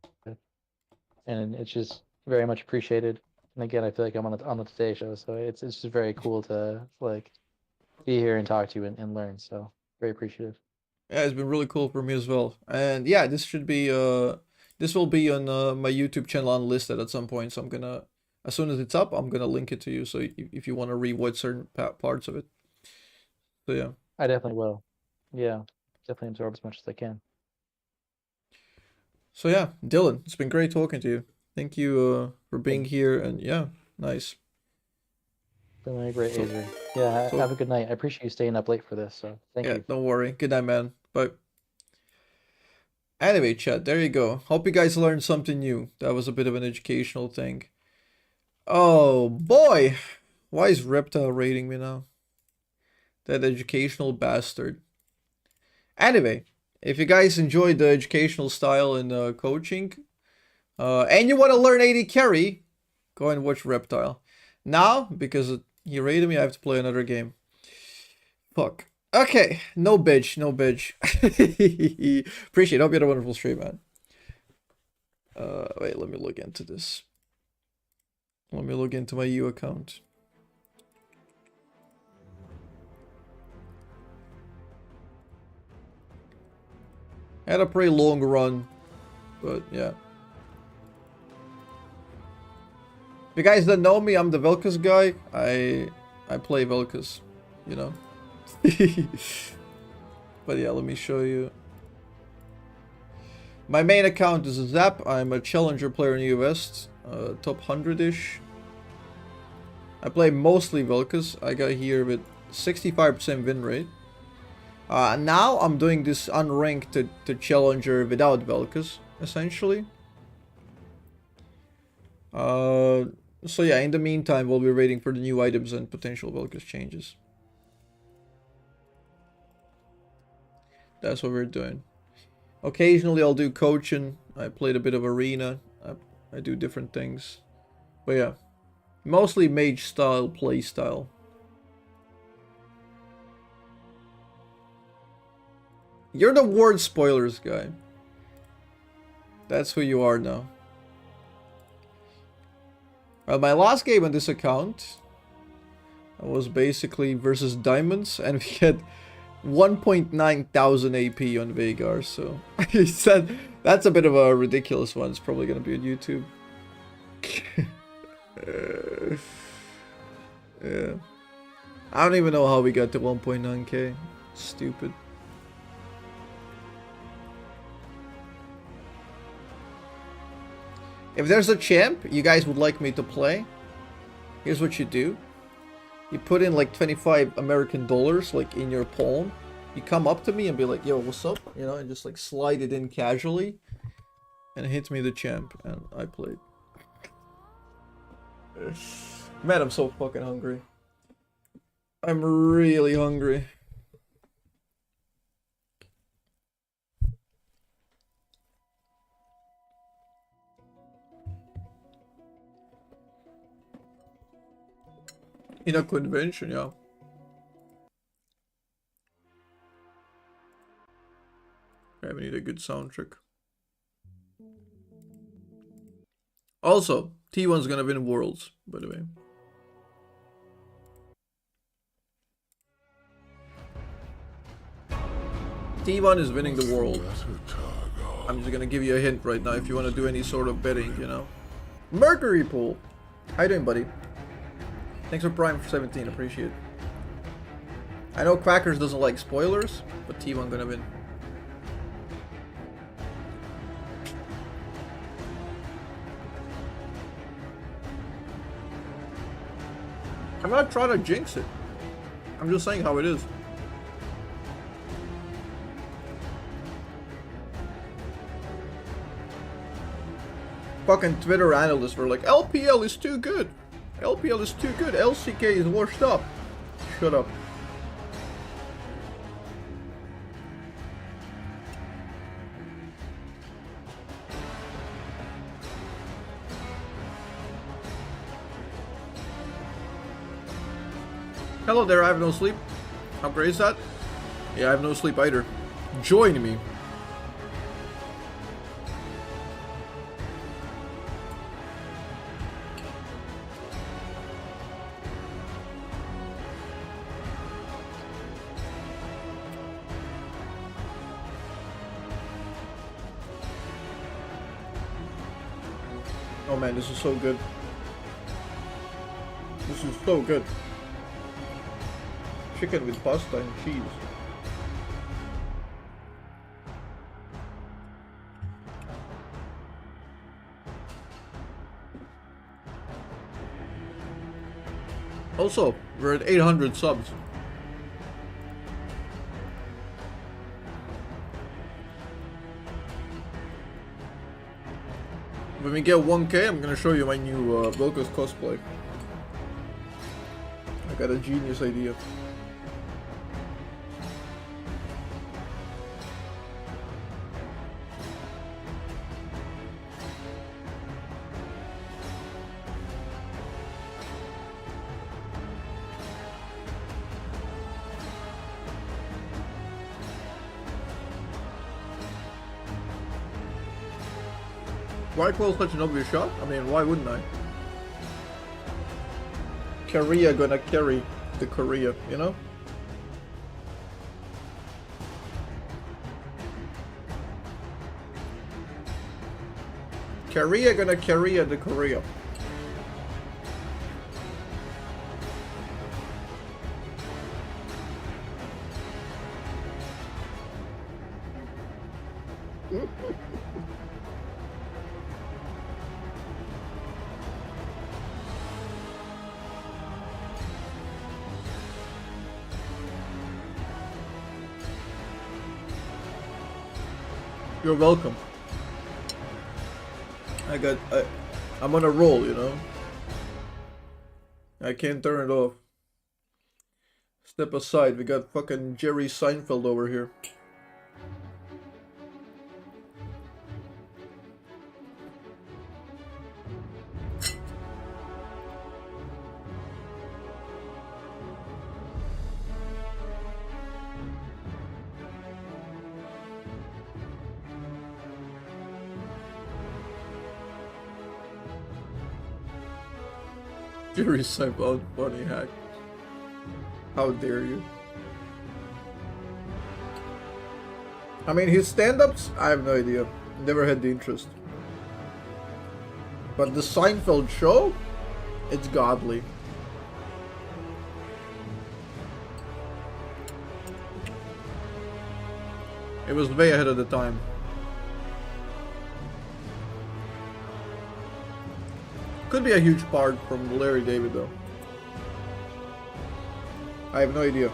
and it's just very much appreciated. And again, I feel like I'm on the Today Show, so it's just very cool to like be here and talk to you and learn. So very appreciative. Yeah, it's been really cool for me as well. And yeah, this should be this will be on my YouTube channel unlisted at some point. So I'm gonna, as soon as it's up, I'm gonna link it to you. So if you want to rewatch certain parts of it. So yeah. I definitely will. Yeah, definitely absorb as much as I can. So yeah, Dylan, it's been great talking to you. Thank you for being here, and yeah, nice. Been really great, Adrian. Yeah, have a good night. I appreciate you staying up late for this, so thank you. Don't worry. Good night, man. Bye. Anyway, chat, there you go. Hope you guys learned something new. That was a bit of an educational thing. Oh boy, why is Reptile rating me now? That educational bastard. Anyway, if you guys enjoyed the educational style in coaching, and you want to learn AD carry, go and watch Reptile. Now, because he rated me, I have to play another game. Fuck. Okay, no bitch, no bitch. Appreciate it. Hope you had a wonderful stream, man. Wait, let me look into this. Let me look into my U account. Had a pretty long run, but yeah. If you guys don't know me, I'm the Vel'Koz guy. I play Vel'Koz, you know. But yeah, let me show you. My main account is a Zap. I'm a challenger player in the US, top 100-ish. I play mostly Vel'Koz. I got here with 65% win rate. Now I'm doing this unranked to challenger without Vel'Koz, essentially. So yeah, in the meantime, we'll be waiting for the new items and potential Vel'Koz changes. That's what we're doing. Occasionally I'll do coaching. I played a bit of arena. I do different things. But yeah, mostly mage style, play style. You're the word spoilers guy. That's who you are now. Well, my last game on this account was basically versus Diamonds, and we had 1.9 thousand AP on Veigar, so he said that's a bit of a ridiculous one. It's probably gonna be on YouTube. Yeah. I don't even know how we got to 1.9k. Stupid. If there's a champ you guys would like me to play, here's what you do. You put in like 25 American dollars like in your palm. You come up to me and be like, yo, what's up? You know, and just like slide it in casually. And hit me the champ. And I played. Man, I'm so fucking hungry. I'm really hungry. In a convention, yeah. Okay, we need a good soundtrack. Also, T1's gonna win Worlds, by the way. T1 is winning the world. I'm just gonna give you a hint right now if you want to do any sort of betting, you know. Mercury Pool! How you doing, buddy? Thanks for Prime for 17, appreciate it. I know Quackers doesn't like spoilers, but T1 gonna win. I'm not trying to jinx it. I'm just saying how it is. Fucking Twitter analysts were like, LPL is too good. LPL is too good. LCK is washed up. Shut up. Hello there, I have no sleep. How great is that? Yeah, I have no sleep either. Join me. Oh man, this is so good. This is so good. Chicken with pasta and cheese. Also, we're at 800 subs. When we get 1K, I'm gonna show you my new Vel'Koz cosplay. I got a genius idea. Why call such an obvious shot? I mean, why wouldn't I? Korea gonna carry the Korea, you know? Korea gonna carry the Korea. You're welcome. I'm on a roll, you know. I can't turn it off. Step aside, we got fucking Jerry Seinfeld over here. Jerry Seinfeld, funny hack. How dare you? I mean, his stand-ups, I have no idea. Never had the interest. But the Seinfeld show, it's godly. It was way ahead of the time. Could be a huge part from Larry David though. I have no idea.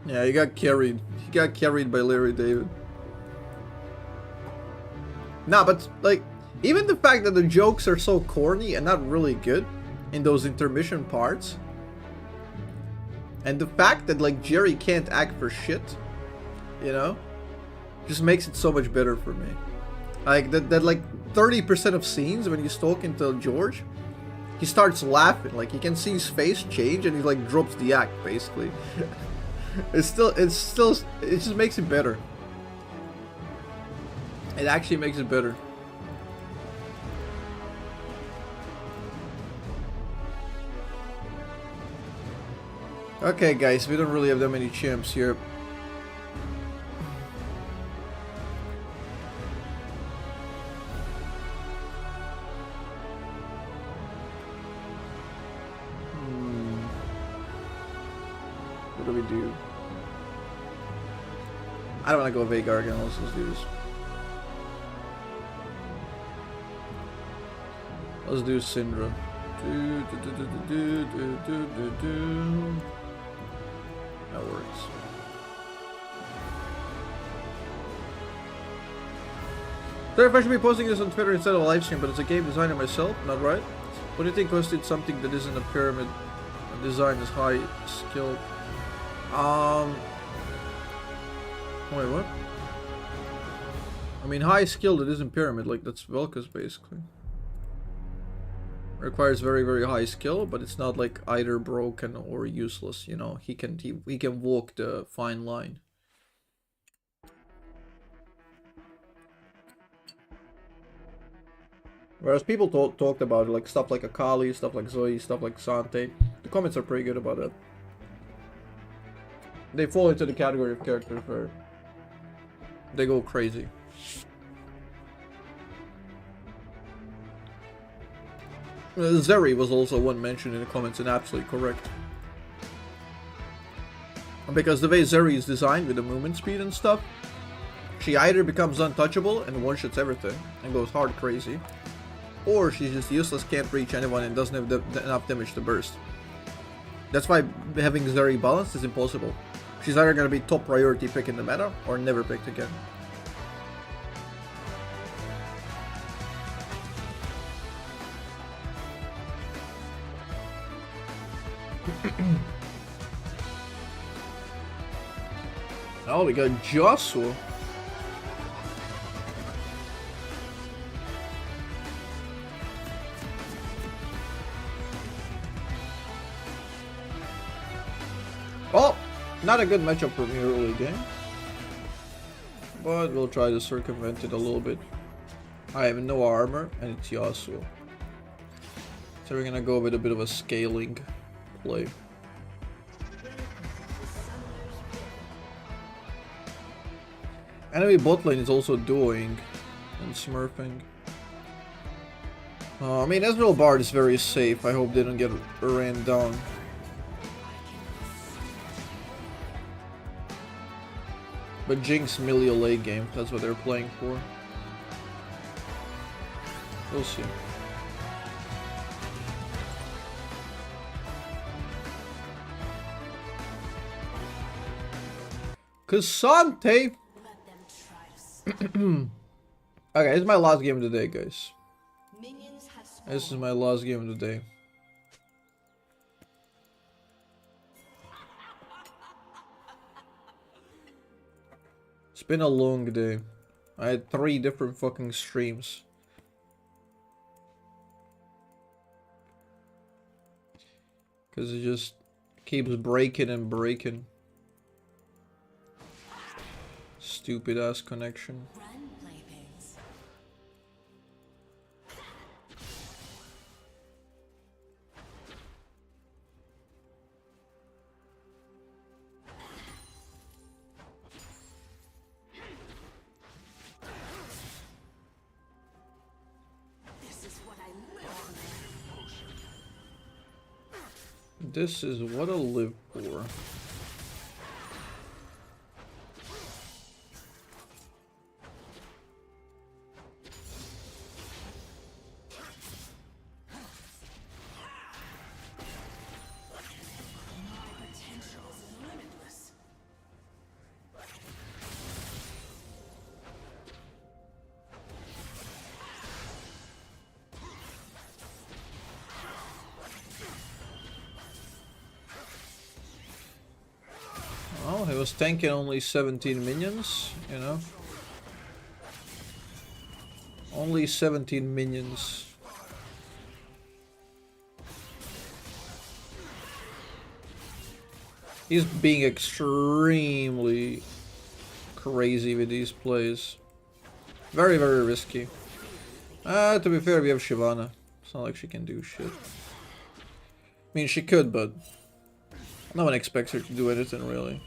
Yeah, he got carried. He got carried by Larry David. Nah, but like, even the fact that the jokes are so corny and not really good in those intermission parts, and the fact that like Jerry can't act for shit, you know, just makes it so much better for me. Like that like 30% of scenes when he's talking to George, he starts laughing. Like you can see his face change and he like drops the act basically. it just makes it better. It actually makes it better. Okay guys, we don't really have that many champs here. What do we do? I don't want to go Vagar again. Let's just do this. Let's do Syndra. That works. So if I should be posting this on Twitter instead of a live stream, but it's a game designer myself, not right? What do you think hosted something that isn't a pyramid? Design is high skill. Wait, what? I mean, high skill that isn't pyramid, like that's Vel'Koz basically. Requires very, very high skill, but it's not like either broken or useless, you know. He can walk the fine line. Whereas people talked about it, like stuff like Akali, stuff like Zoe, stuff like Sante. The comments are pretty good about it. They fall into the category of characters where they go crazy. Zeri was also one mentioned in the comments and absolutely correct. Because the way Zeri is designed with the movement speed and stuff, she either becomes untouchable and one-shots everything and goes hard crazy, or she's just useless, can't reach anyone and doesn't have enough damage to burst. That's why having Zeri balanced is impossible. She's either going to be top priority pick in the meta or never picked again. Oh, we got Joshua. Oh, not a good matchup for me early game. But we'll try to circumvent it a little bit. I have no armor and it's Yasuo. So we're gonna go with a bit of a scaling play. Enemy bot lane is also duoing and smurfing. I mean, Ezreal Bard is very safe. I hope they don't get ran down. But Jinx Milio late game, that's what they're playing for. We'll see. Cassante! Okay, this is my last game of the day, guys. This is my last game of the day. It's been a long day. I had 3 different fucking streams. Because it just keeps breaking and breaking. Stupid ass connection. This is what I live for. was tanking only 17 minions, you know? Only 17 minions. He's being extremely crazy with these plays. Very, very risky. To be fair, we have Shyvana. It's not like she can do shit. I mean, she could, but no one expects her to do anything, really.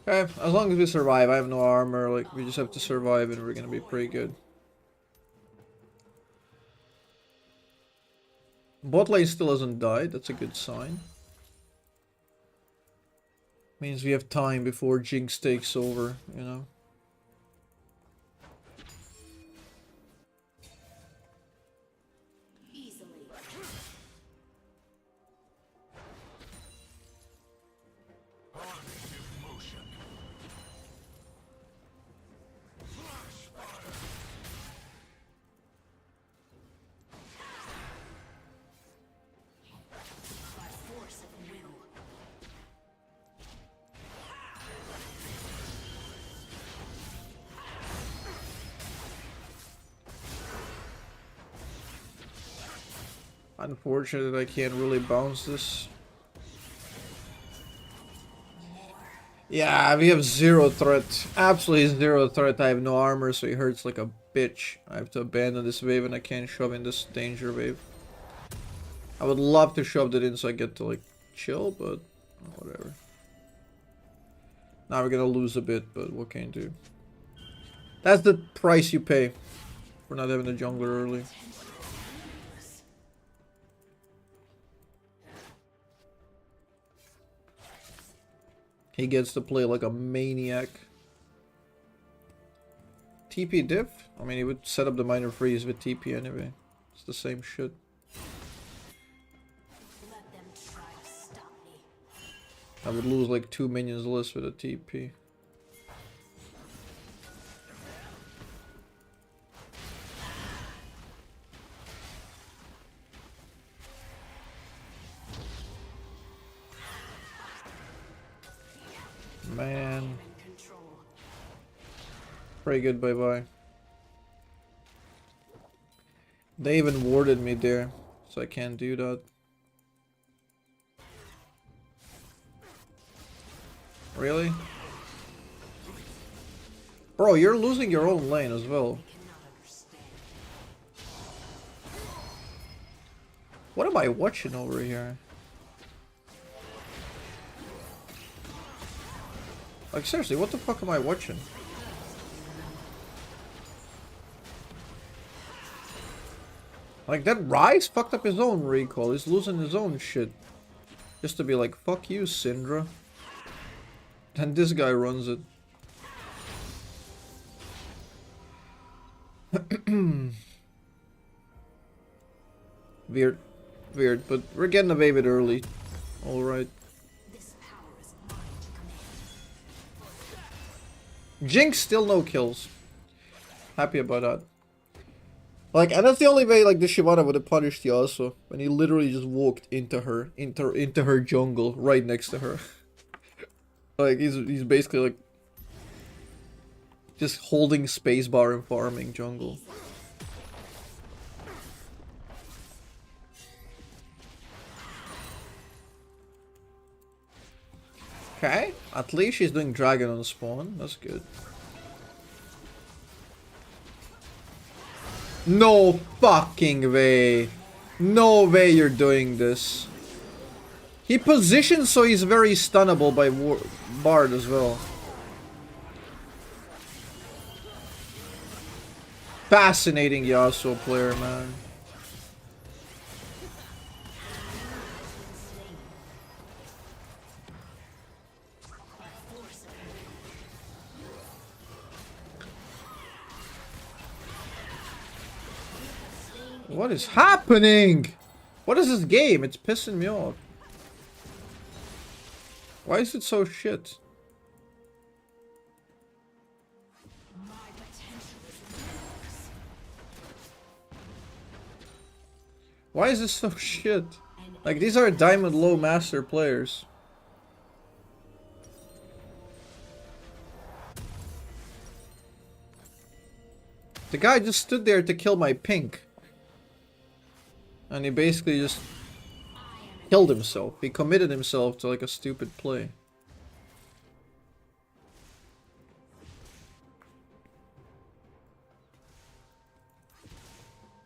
Okay, as long as we survive, I have no armor, like, we just have to survive and we're gonna be pretty good. Bot lane still hasn't died, that's a good sign. Means we have time before Jinx takes over, you know. Unfortunate that I can't really bounce this. Yeah, we have zero threat. Absolutely zero threat. I have no armor, so he hurts like a bitch. I have to abandon this wave and I can't shove in this danger wave. I would love to shove that in so I get to like chill, but whatever. Now we're gonna lose a bit, but what can you do? That's the price you pay for not having a jungler early. He gets to play like a maniac. TP diff? I mean, he would set up the minor freeze with TP anyway. It's the same shit. I would lose like 2 minions less with a TP. Man. Pretty good, bye-bye. They even warded me there, so I can't do that. Really? Bro, you're losing your own lane as well. What am I watching over here? Like, seriously, what the fuck am I watching? Like, that Ryze fucked up his own recall. He's losing his own shit. Just to be like, fuck you, Syndra. And this guy runs it. Weird. Weird, but we're getting away with it early. Alright. Jinx still no kills. Happy about that. Like, and that's the only way like the Shyvana would have punished Yasuo, when he literally just walked into her jungle right next to her. Like he's basically like just holding spacebar and farming jungle. Okay, at least she's doing dragon on spawn. That's good. No fucking way. No way you're doing this. He positions so he's very stunnable by Bard as well. Fascinating Yasuo player, man. What is happening? What is this game? It's pissing me off. Why is it so shit? Why is this so shit? Like, these are diamond low master players. The guy just stood there to kill my pink. And he basically just killed himself. He committed himself to like a stupid play.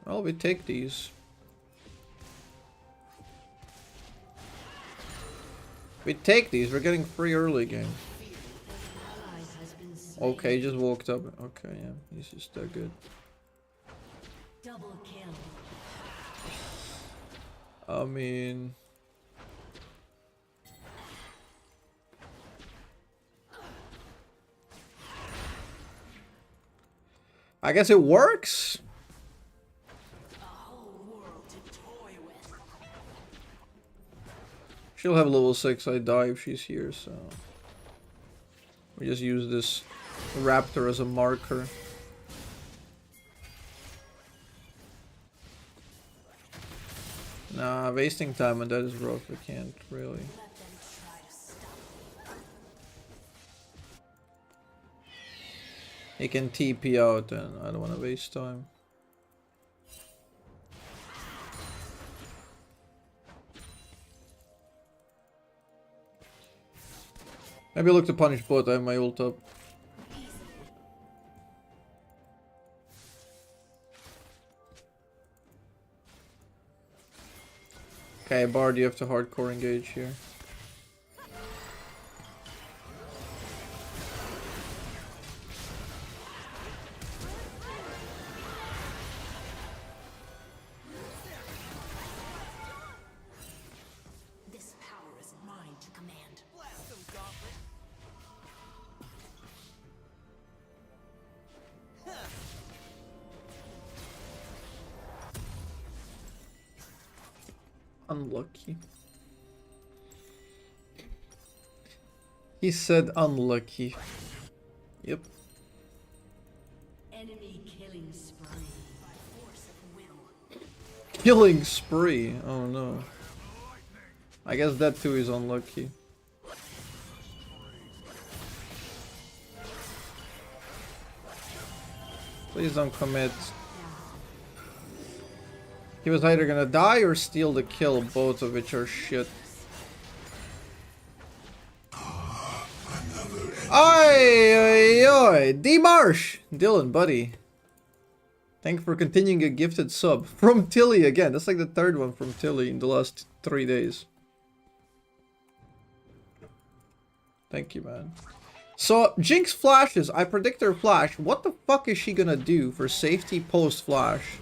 Well, we take these. We take these. We're getting free early game. Okay, just walked up. Okay, yeah, he's just that good. Double kill. I mean, I guess it works. A whole world to toy with. She'll have level 6. I die if she's here, so we just use this raptor as a marker. Nah, wasting time on that is rough. I can't really. He can TP out and I don't want to waste time. Maybe look to punish bot. I have my ult up. Okay, Bard, you have to hardcore engage here. This power is mine to command. Blast him, Gauntlet. Unlucky. He said unlucky. Yep. Enemy killing spree by force of will. Killing spree. Oh no. I guess that too is unlucky. Please don't commit. He was either gonna die or steal the kill, both of which are shit. Oi, oi, oi. D Marsh! Dylan, buddy. Thank you for continuing a gifted sub. From Tilly again. That's like the third one from Tilly in the last 3 days. Thank you, man. So, Jinx flashes. I predict her flash. What the fuck is she gonna do for safety post flash?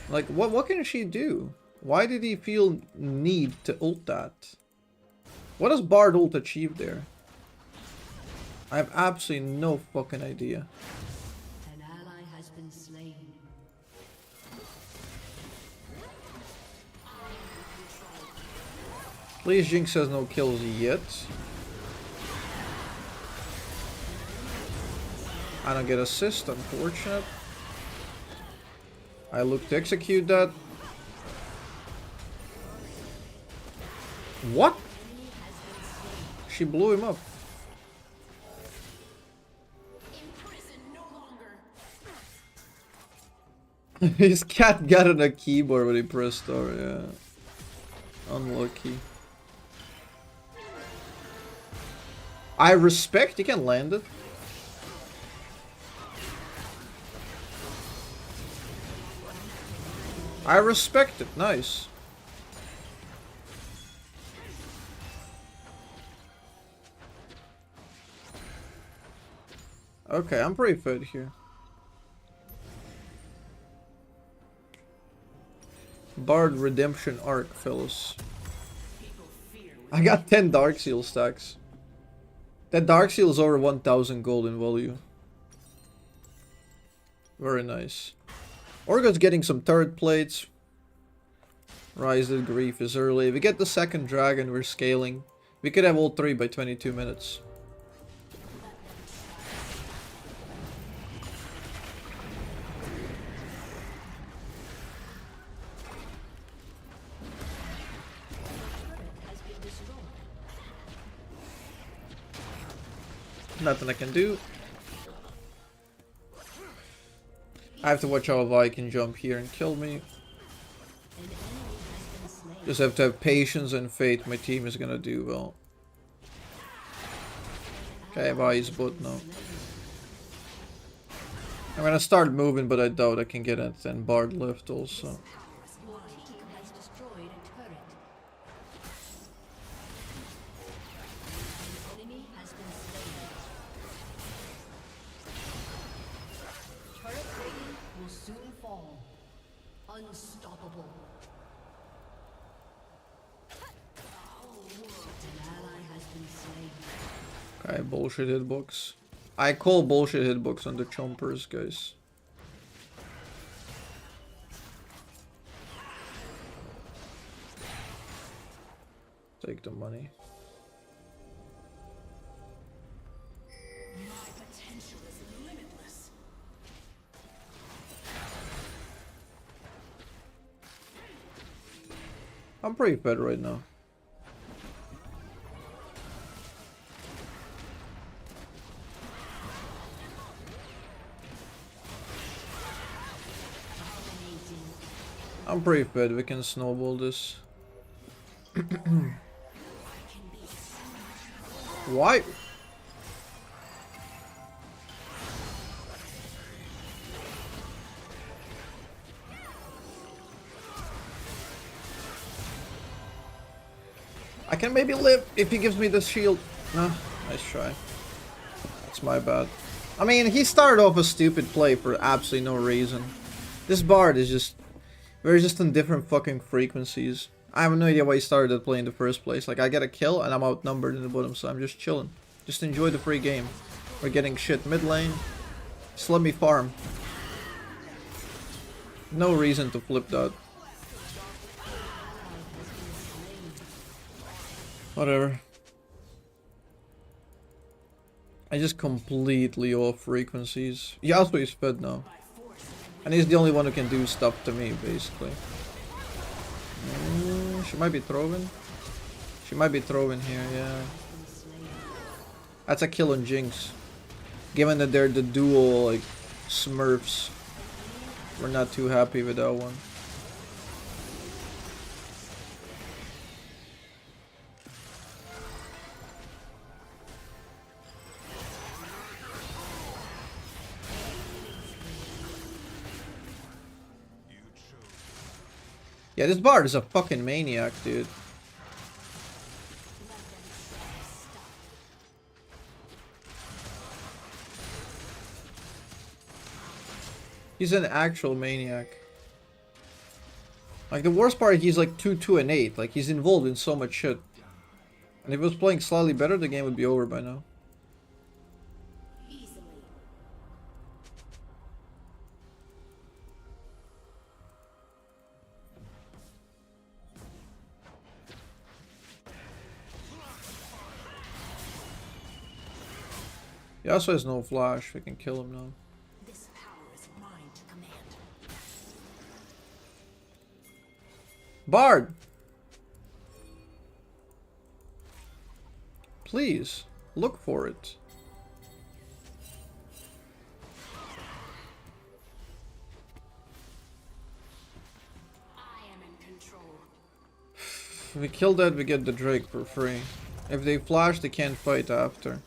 Like, what can she do? Why did he feel need to ult that? What does Bard ult achieve there? I have absolutely no fucking idea. An ally has been slain. Please, Jinx has no kills yet. I don't get assist, unfortunate. I look to execute that. What? She blew him up. His cat got on a keyboard when he pressed R, yeah. Unlucky. I respect, you can land it. I respect it, nice. Okay, I'm pretty fed here. Bard Redemption Arc, fellas. I got 10 Dark Seal stacks. That Dark Seal is over 1000 gold in value. Very nice. Orgo's getting some turret plates. Rise of Grief is early. If we get the second dragon, we're scaling. We could have all 3 by 22 minutes. Nothing I can do. I have to watch how Vi can jump here and kill me. Just have to have patience and faith my team is gonna do well. Okay, Vi is bot now. I'm gonna start moving, but I doubt I can get it. And Bard left also. Unstoppable. Okay, bullshit hitbox. I call bullshit hitbox on the chompers, guys. Take the money. My potential is limitless. I'm pretty fed right now. I'm pretty fed, we can snowball this. Why? I can maybe live if he gives me this shield. No, nice try. That's my bad. I mean, he started off a stupid play for absolutely no reason. This Bard is just... we're just on different fucking frequencies. I have no idea why he started that play in the first place. Like, I get a kill and I'm outnumbered in the bottom, so I'm just chilling. Just enjoy the free game. We're getting shit mid lane. Just let me farm. No reason to flip that. Whatever. I just completely off frequencies. Yasuo is fed now. And he's the only one who can do stuff to me, basically. She might be throwing. She might be throwing here, yeah. That's a kill on Jinx. Given that they're the dual, like, smurfs. We're not too happy with that one. Yeah, this Bard is a fucking maniac, dude. He's an actual maniac. Like, the worst part, he's like 2-2 and 8. Like, he's involved in so much shit. And if he was playing slightly better, the game would be over by now. He also has no flash. We can kill him now. This power is mine to command. Bard! Please, look for it. I am in control. If we kill that, we get the Drake for free. If they flash, they can't fight after.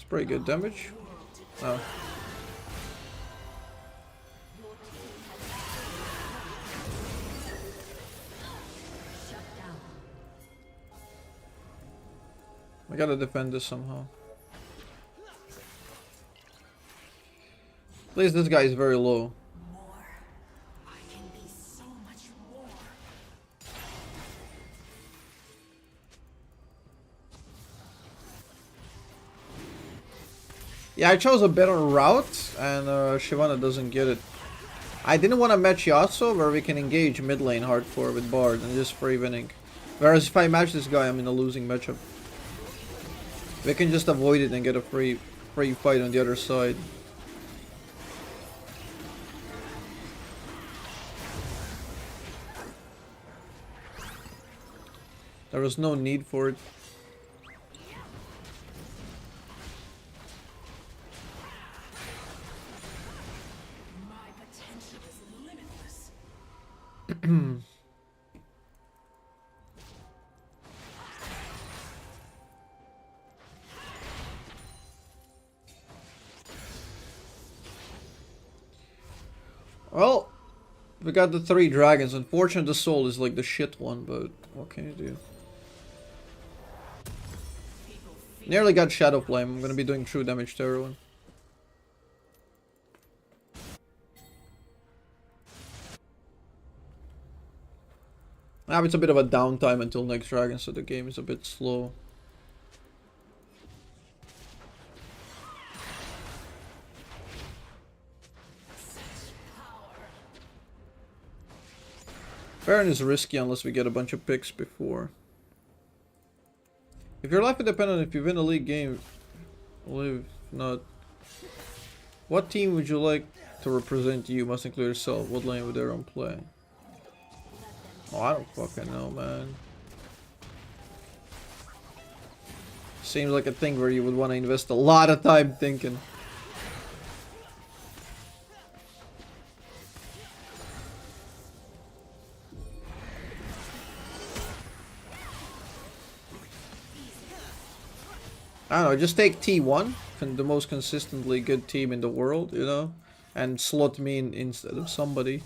Pretty good damage. Oh. I gotta defend this somehow. At least this guy is very low. Yeah, I chose a better route, and Shyvana doesn't get it. I didn't want to match Yasuo, where we can engage mid lane hardcore with Bard and just free winning. Whereas if I match this guy, I'm in a losing matchup. We can just avoid it and get a free fight on the other side. There was no need for it. My potential is limitless. Well, we got the 3 dragons. Unfortunately, the soul is like the shit one, but what can you do? Nearly got Shadow Flame. I'm gonna be doing true damage to everyone. Now it's a bit of a downtime until next dragon, so the game is a bit slow. Baron is risky unless we get a bunch of picks before. If your life is dependent, if you win a league game, live not. What team would you like to represent you? Must include yourself. What lane would their own play? Oh, I don't fucking know, man. Seems like a thing where you would want to invest a lot of time thinking. I don't know, just take T1, the most consistently good team in the world, you know, and slot me in instead of somebody.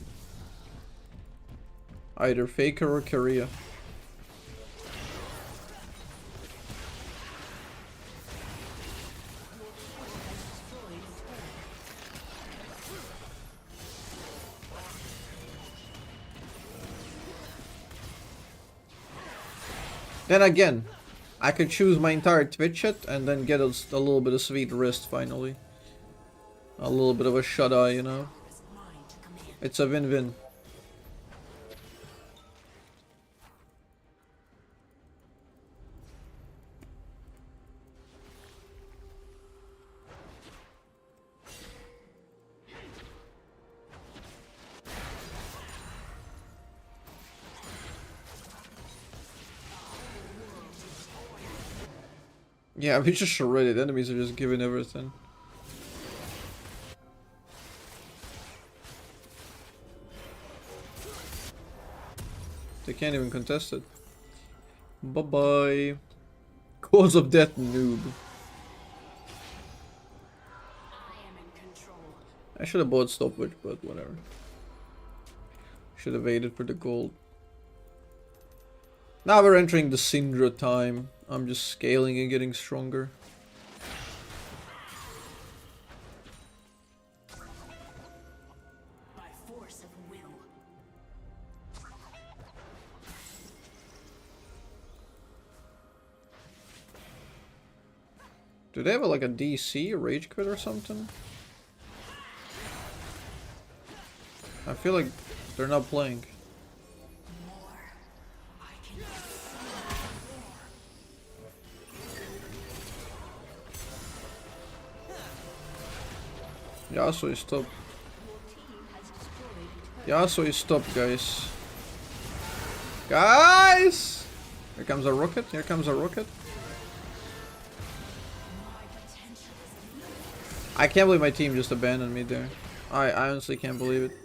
Either Faker or Korea. Then again, I could choose my entire Twitch chat and then get a little bit of sweet wrist finally. A little bit of a shut eye, you know. It's a win-win. Yeah, we just shredded. Enemies are just giving everything. They can't even contest it. Bye-bye. Cause of death, noob. I should have bought stopwatch, but whatever. Should have waited for the gold. Now we're entering the Syndra time. I'm just scaling and getting stronger. By force of will. Do they have like a DC, a rage quit or something? I feel like they're not playing. Yasuo is top. Yasuo is top, guys. Guys! Here comes a rocket. Here comes a rocket. I can't believe my team just abandoned me there. I honestly can't believe it.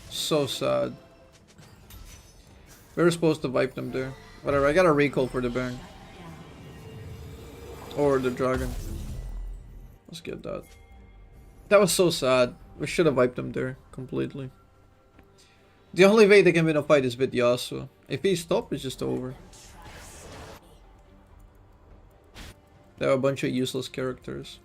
So sad. We were supposed to wipe them there. Whatever, I got a recall for the Baron. Or the dragon. Let's get that. That was so sad. We should have wiped them there completely. The only way they can win a fight is with Yasuo. If he stops, it's just over. They have a bunch of useless characters.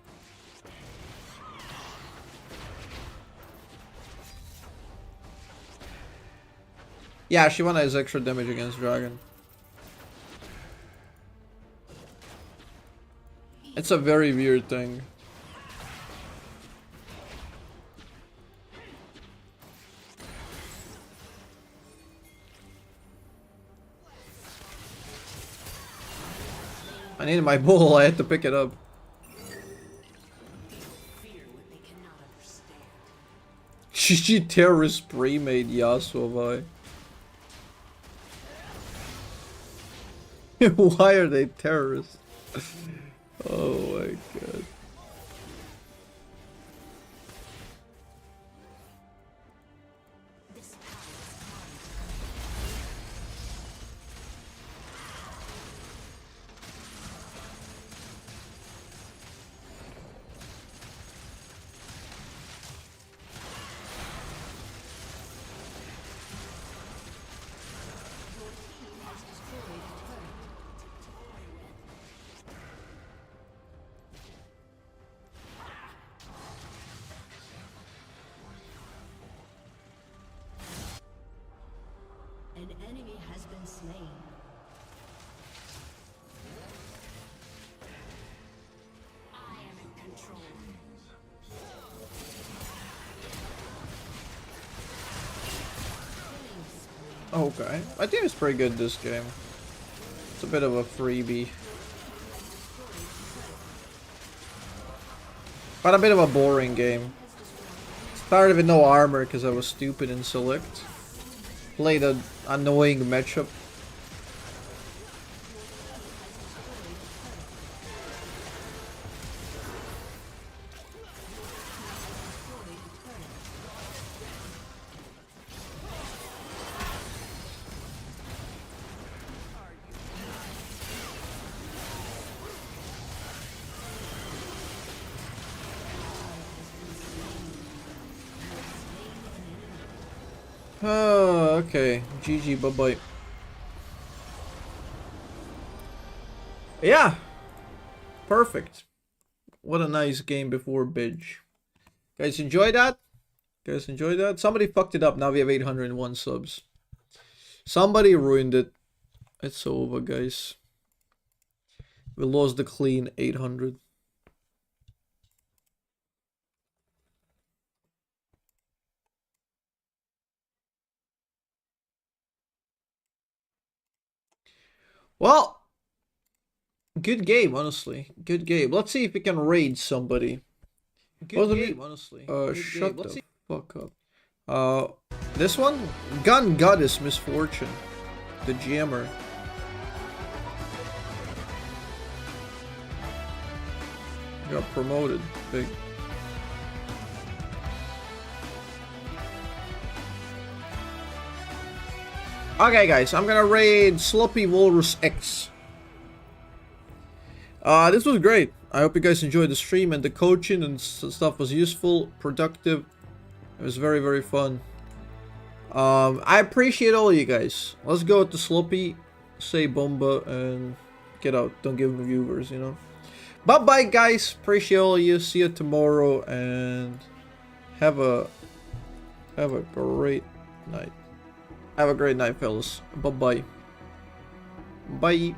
Yeah, Shyvana has extra damage against dragon. It's a very weird thing. I needed my bull, I had to pick it up. Fear what they cannot understand. GG terrorist spray made Yasuo. Why are they terrorists? Oh my god. This power is an enemy has been slain. I am in control. Okay. My team is pretty good this game. It's a bit of a freebie. But a bit of a boring game. Started with no armor because I was stupid in select. Played an annoying matchup. Oh, okay. GG, bye-bye. Yeah. Perfect. What a nice game before Bidge. Guys, enjoy that? Guys, enjoy that? Somebody fucked it up. Now we have 801 subs. Somebody ruined it. It's over, guys. We lost the clean 800. Well, good game, honestly. Good game. Let's see if we can raid somebody. Good game, honestly. Shut the fuck up. This one? Gun Goddess Misfortune. The Jammer. Got promoted. Big. Okay, guys, I'm gonna raid Sloppy Walrus X. This was great. I hope you guys enjoyed the stream, and the coaching and stuff was useful, productive. It was very, very fun. I appreciate all you guys. Let's go with the Sloppy, say Bomba, and get out. Don't give me viewers, you know. Bye-bye, guys. Appreciate all of you. See you tomorrow, and have a great night. Have a great night, fellas. Bye-bye. Bye.